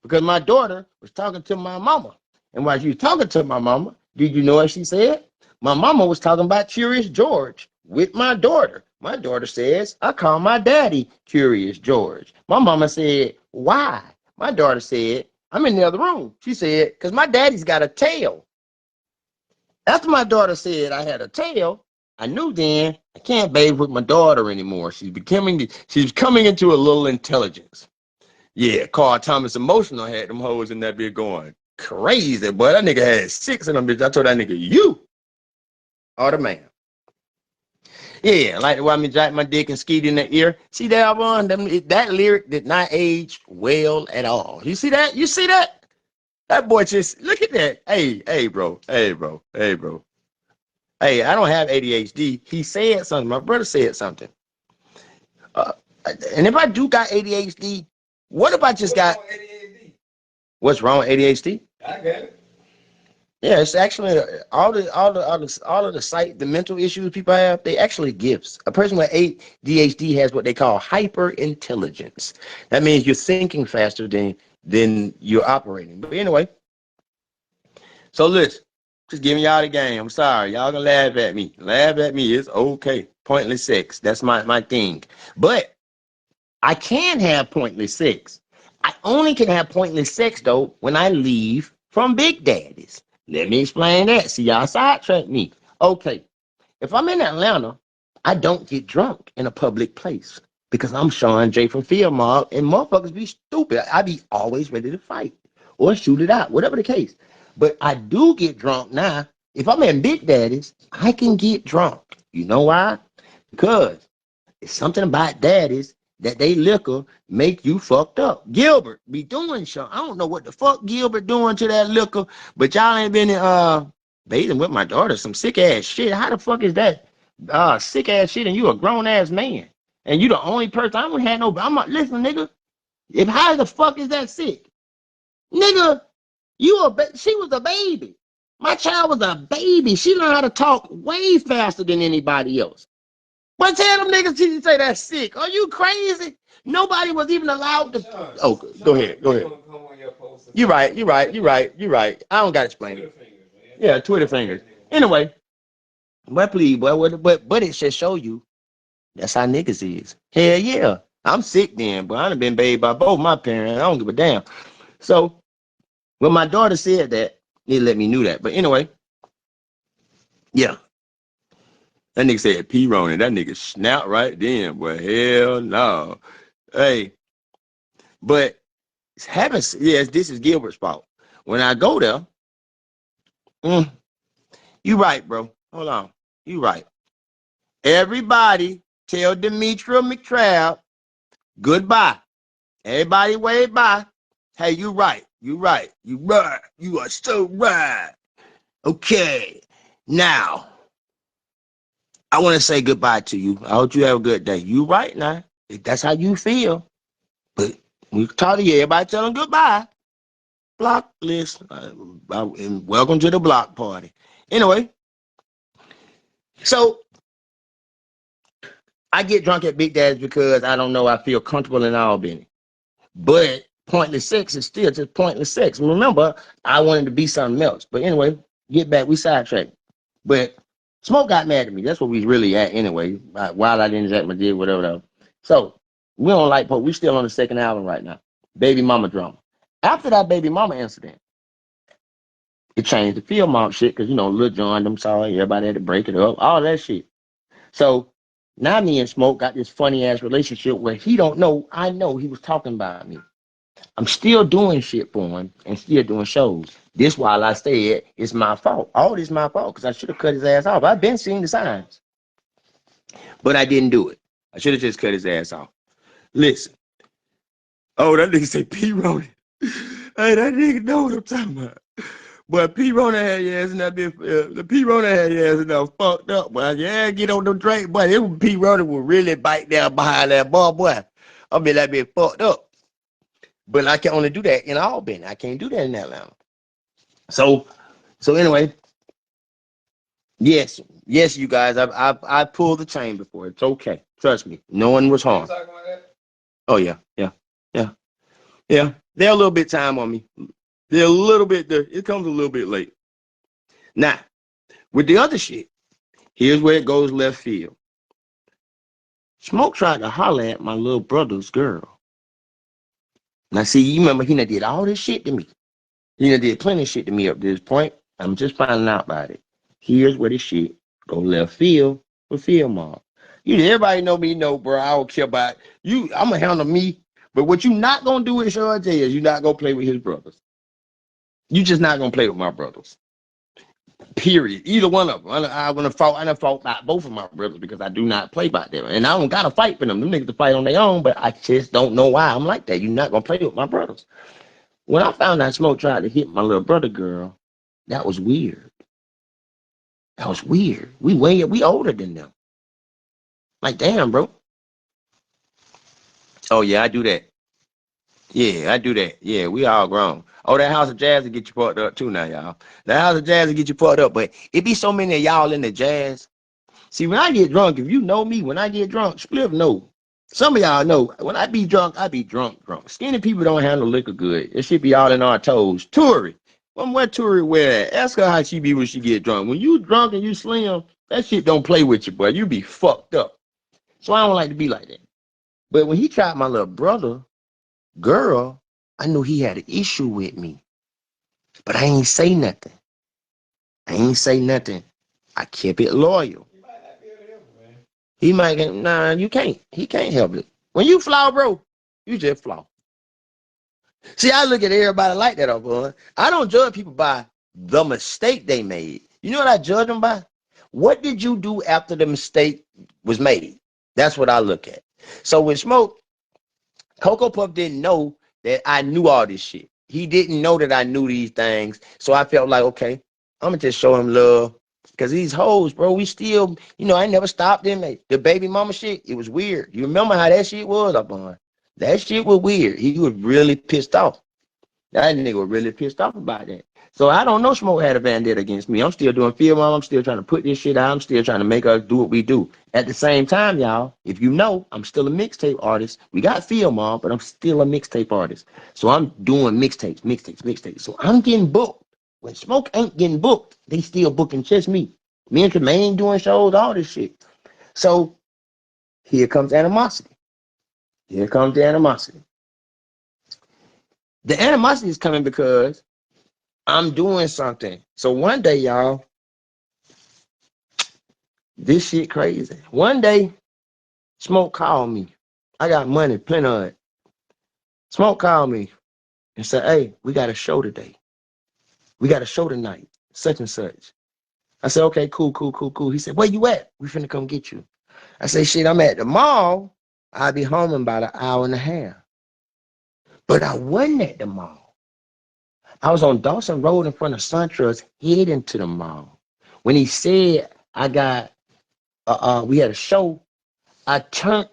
Because my daughter was talking to my mama. And while she was talking to my mama, did you know what she said? My mama was talking about Curious George with my daughter. My daughter says, I call my daddy Curious George. My mama said, why? My daughter said, I'm in the other room. She said, because my daddy's got a tail. After my daughter said I had a tail, I knew then I can't bathe with my daughter anymore. She's coming into a little intelligence. Yeah, Carl Thomas Emotional had them hoes in that bitch going crazy, boy. That nigga had 6 of them bitches. I told that nigga, you are the man. Yeah, like the way I jack my dick and skeet in the ear. See that album? That lyric did not age well at all. You see that? You see that? That boy just, look at that. Hey, bro. Hey, I don't have ADHD. He said something. My brother said something. And if I do got ADHD, what if I just got ADHD? What's wrong with ADHD? I got it. Yeah, it's actually all of the mental issues people have, they actually gifts. A person with ADHD has what they call hyper intelligence. That means you're thinking faster than you're operating. But anyway, so listen, just giving y'all the game. I'm sorry, y'all gonna laugh at me. Laugh at me, it's okay. Pointless sex, that's my thing. But I can have pointless sex. I only can have pointless sex though when I leave from Big Daddy's. Let me explain that. See, y'all sidetrack me. Okay, if I'm in Atlanta, I don't get drunk in a public place because I'm Shawn Jay from fieldmob, and motherfuckers be stupid. I be always ready to fight or shoot it out, whatever the case. But I do get drunk now. If I'm in Big Daddy's, I can get drunk. You know why? Because it's something about daddies that they liquor make you fucked up. Gilbert be doing something. I don't know what the fuck Gilbert doing to that liquor, but y'all ain't been bathing with my daughter. Some sick ass shit. How the fuck is that? Sick ass shit, and you a grown ass man, and you the only person. I don't have no. I'm not listen, nigga. If how the fuck is that sick, nigga? She was a baby. My child was a baby. She learned how to talk way faster than anybody else. But tell them niggas to say that's sick. Are you crazy? Nobody was even allowed to. Shawn, Oh, go ahead. You're right. I don't gotta explain it. Yeah, Twitter fingers. Anyway, but please, boy, but it should show you that's how niggas is. Hell yeah. I'm sick then, but I done been bathed by both my parents. I don't give a damn. So when my daughter said that, they let me knew that. But anyway, yeah. That nigga said P Ronin. That nigga snap right then. Well, hell no. Hey, but it's happens. Yes, this is Gilbert's fault. When I go there, you right, bro. Hold on. You right. Everybody tell Demetra McTrabb goodbye. Everybody wave bye. Hey, you right. You right. You right. You are so right. Okay. Now, I want to say goodbye to you. I hope you have a good day. You right now. If that's how you feel. But we talk to you. Everybody tell them goodbye. Block list. And welcome to the block party. Anyway, so I get drunk at Big Dad's because I don't know. I feel comfortable in Albany. But pointless sex is still just pointless sex. Remember, I wanted to be something else. But anyway, get back. We sidetracked. But Smoke got mad at me. That's what we really at anyway. While I didn't jack my dick, whatever. So we don't like Pope. We still on the second album right now. Baby Mama drama. After that Baby Mama incident, it changed the field mob shit because, you know, Lil Jon, them sorry, everybody had to break it up, all that shit. So now me and Smoke got this funny ass relationship where he don't know, I know he was talking about me. I'm still doing shit for him and still doing shows. This while I said it's my fault. All this my fault because I should have cut his ass off. I've been seeing the signs. But I didn't do it. I should have just cut his ass off. Listen. Oh, that nigga say P. Rona. Hey, that nigga know what I'm talking about. But P. Rona had your ass in that bitch. The P. Rona had your ass in there fucked up. But yeah, get on the drink. But if P. Rona would really bite down behind that bar, boy, I mean, that bitch fucked up. But I can only do that in Albany. I can't do that in Atlanta. So anyway, yes, you guys, I've pulled the chain before. It's okay. Trust me. No one was harmed. Oh yeah. They're a little bit time on me. They're a little bit there. It comes a little bit late. Now, with the other shit, here's where it goes left field. Smoke tried to holler at my little brother's girl. Now, see, you remember he done did all this shit to me. He done did plenty of shit to me up to this point. I'm just finding out about it. Here's where this shit go left field for fieldmob. Everybody know me, bro. I don't care about you. I'm gonna handle me. But what you not gonna do with Shawn Jay is you're not gonna play with his brothers. You just not gonna play with my brothers. Period. Either one of them. I fought by both of my brothers because I do not play by them. And I don't gotta fight for them. Them niggas to fight on their own, but I just don't know why I'm like that. You're not gonna play with my brothers. When I found out Smoke tried to hit my little brother girl, that was weird. That was weird. We older than them. Like, damn, bro. Oh yeah, I do that. Yeah, I do that. Yeah, we all grown. Oh, that House of Jazz will get you fucked up too now, y'all. That House of Jazz will get you fucked up, but it be so many of y'all in the jazz. See, when I get drunk, if you know me, when I get drunk, Spliff know. Some of y'all know, when I be drunk, I be drunk. Skinny people don't handle liquor good. It should be all in our toes. Tory. Where Tory wear at? Ask her how she be when she get drunk. When you drunk and you slim, that shit don't play with you, boy. You be fucked up. So I don't like to be like that. But when he tried my little brother, girl, I knew he had an issue with me. But I ain't say nothing. I kept it loyal. He might get, nah, you can't. He can't help it. When you flaw, bro, you just flaw. See, I look at everybody like that, boy. I don't judge people by the mistake they made. You know what I judge them by? What did you do after the mistake was made? That's what I look at. So with Smoke, Cocoa Puff didn't know that I knew all this shit. He didn't know that I knew these things. So I felt like, okay, I'm going to just show him love. Because these hoes, bro, we still, I never stopped them. The baby mama shit, it was weird. You remember how that shit was up on? That shit was weird. He was really pissed off. That nigga was really pissed off about that. So I don't know Smoke had a vendetta against me. I'm still doing field mom. I'm still trying to put this shit out. I'm still trying to make us do what we do. At the same time, y'all, if you know, I'm still a mixtape artist. We got field mom, but I'm still a mixtape artist. So I'm doing mixtapes. So I'm getting booked. When Smoke ain't getting booked, they still booking just me. Me and Tremaine doing shows, all this shit. So here comes animosity. Here comes the animosity. The animosity is coming because I'm doing something. So one day, y'all, this shit crazy. One day, Smoke called me. I got money, plenty of it. Smoke called me and said, hey, we got a show today. We got a show tonight, such and such. I said, okay, cool. He said, where you at? We finna come get you. I say, shit, I'm at the mall. I'll be home in about an hour and a half. But I wasn't at the mall. I was on Dawson Road in front of SunTrust heading to the mall. When he said I got, we had a show, I turned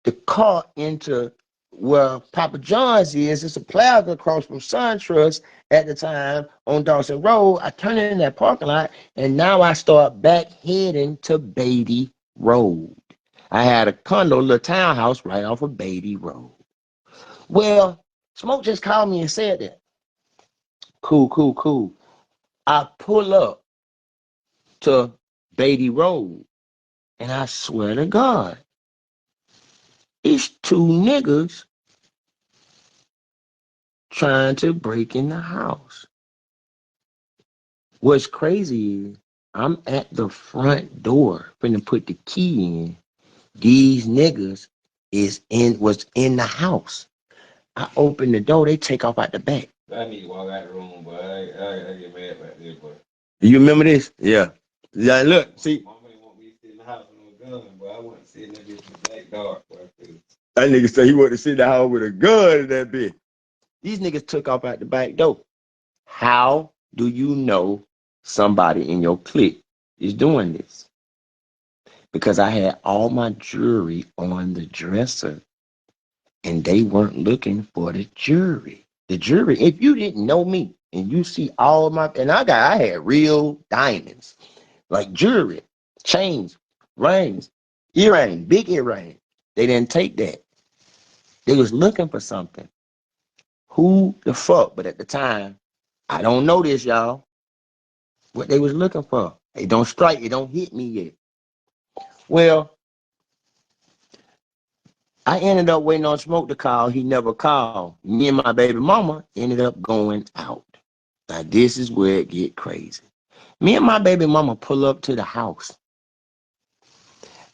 the car into where Papa John's is. It's a plaza across from SunTrust at the time on Dawson Road. I turned it in that parking lot, and now I start back heading to Beatty Road. I had a condo, little townhouse right off of Beatty Road. Well, Smoke just called me and said that. Cool. I pull up to Beatty Road, and I swear to God, it's two niggas trying to break in the house. What's crazy is I'm at the front door finna put the key in. These niggas was in the house. I open the door, they take off out the back. I need to walk out the room, but I get mad about this, but You remember this? Yeah. Yeah, look, see. Mama didn't want me to sit in the house with no gun, but I wasn't sitting there in the back door. That nigga said he wanted to sit in the house with a gun in that bitch. These niggas took off out the back door. How do you know somebody in your clique is doing this? Because I had all my jewelry on the dresser, and they weren't looking for the jewelry. The jewelry, if you didn't know me and you see all of my, and I had real diamonds, like jewelry, chains, rings, earrings, big earrings. They didn't take that. They was looking for something. Who the fuck? But at the time, I don't know this, y'all. What they was looking for. It don't strike, it don't hit me yet. Well, I ended up waiting on Smoke to call. He never called. Me and my baby mama ended up going out. Now this is where it get crazy. Me and my baby mama pull up to the house.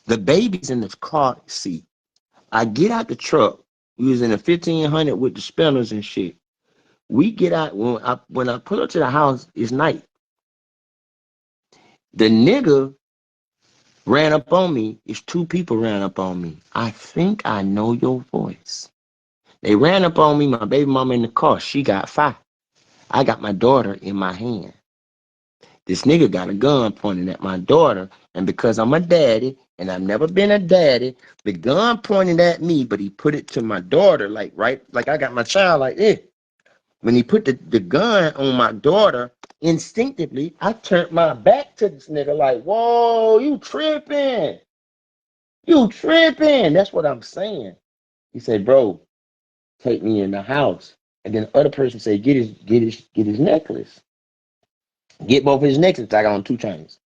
The baby's in the car seat. I get out the truck. We was in a 1500 with the spinners and shit. We get out, when I pull up to the house, it's night. The nigga ran up on me. It's two people ran up on me. I think I know your voice. They ran up on me, my baby mama in the car. She got five. I got my daughter in my hand. This nigga got a gun pointing at my daughter, and because I'm a daddy, and I've never been a daddy, the gun pointed at me, but he put it to my daughter, like I got my child like this. When he put the gun on my daughter, instinctively, I turned my back to this nigga like, whoa, you tripping. You tripping. That's what I'm saying. He said, bro, take me in the house. And then the other person said, get his necklace. Get both his necklaces. I got on 2 chains.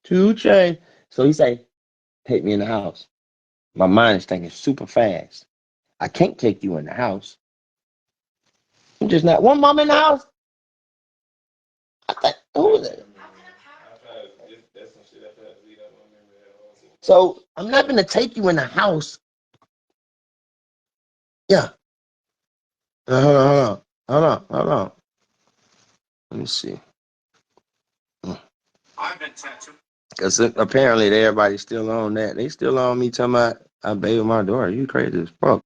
2 chains. So he said, take me in the house. My mind is thinking super fast. I can't take you in the house. I'm just not. One mom in the house? I thought, who was it? So I'm not going to take you in the house. Yeah. Hold on. Let me see. Because apparently everybody's still on that. They still on me talking about I baby my daughter. You crazy as fuck.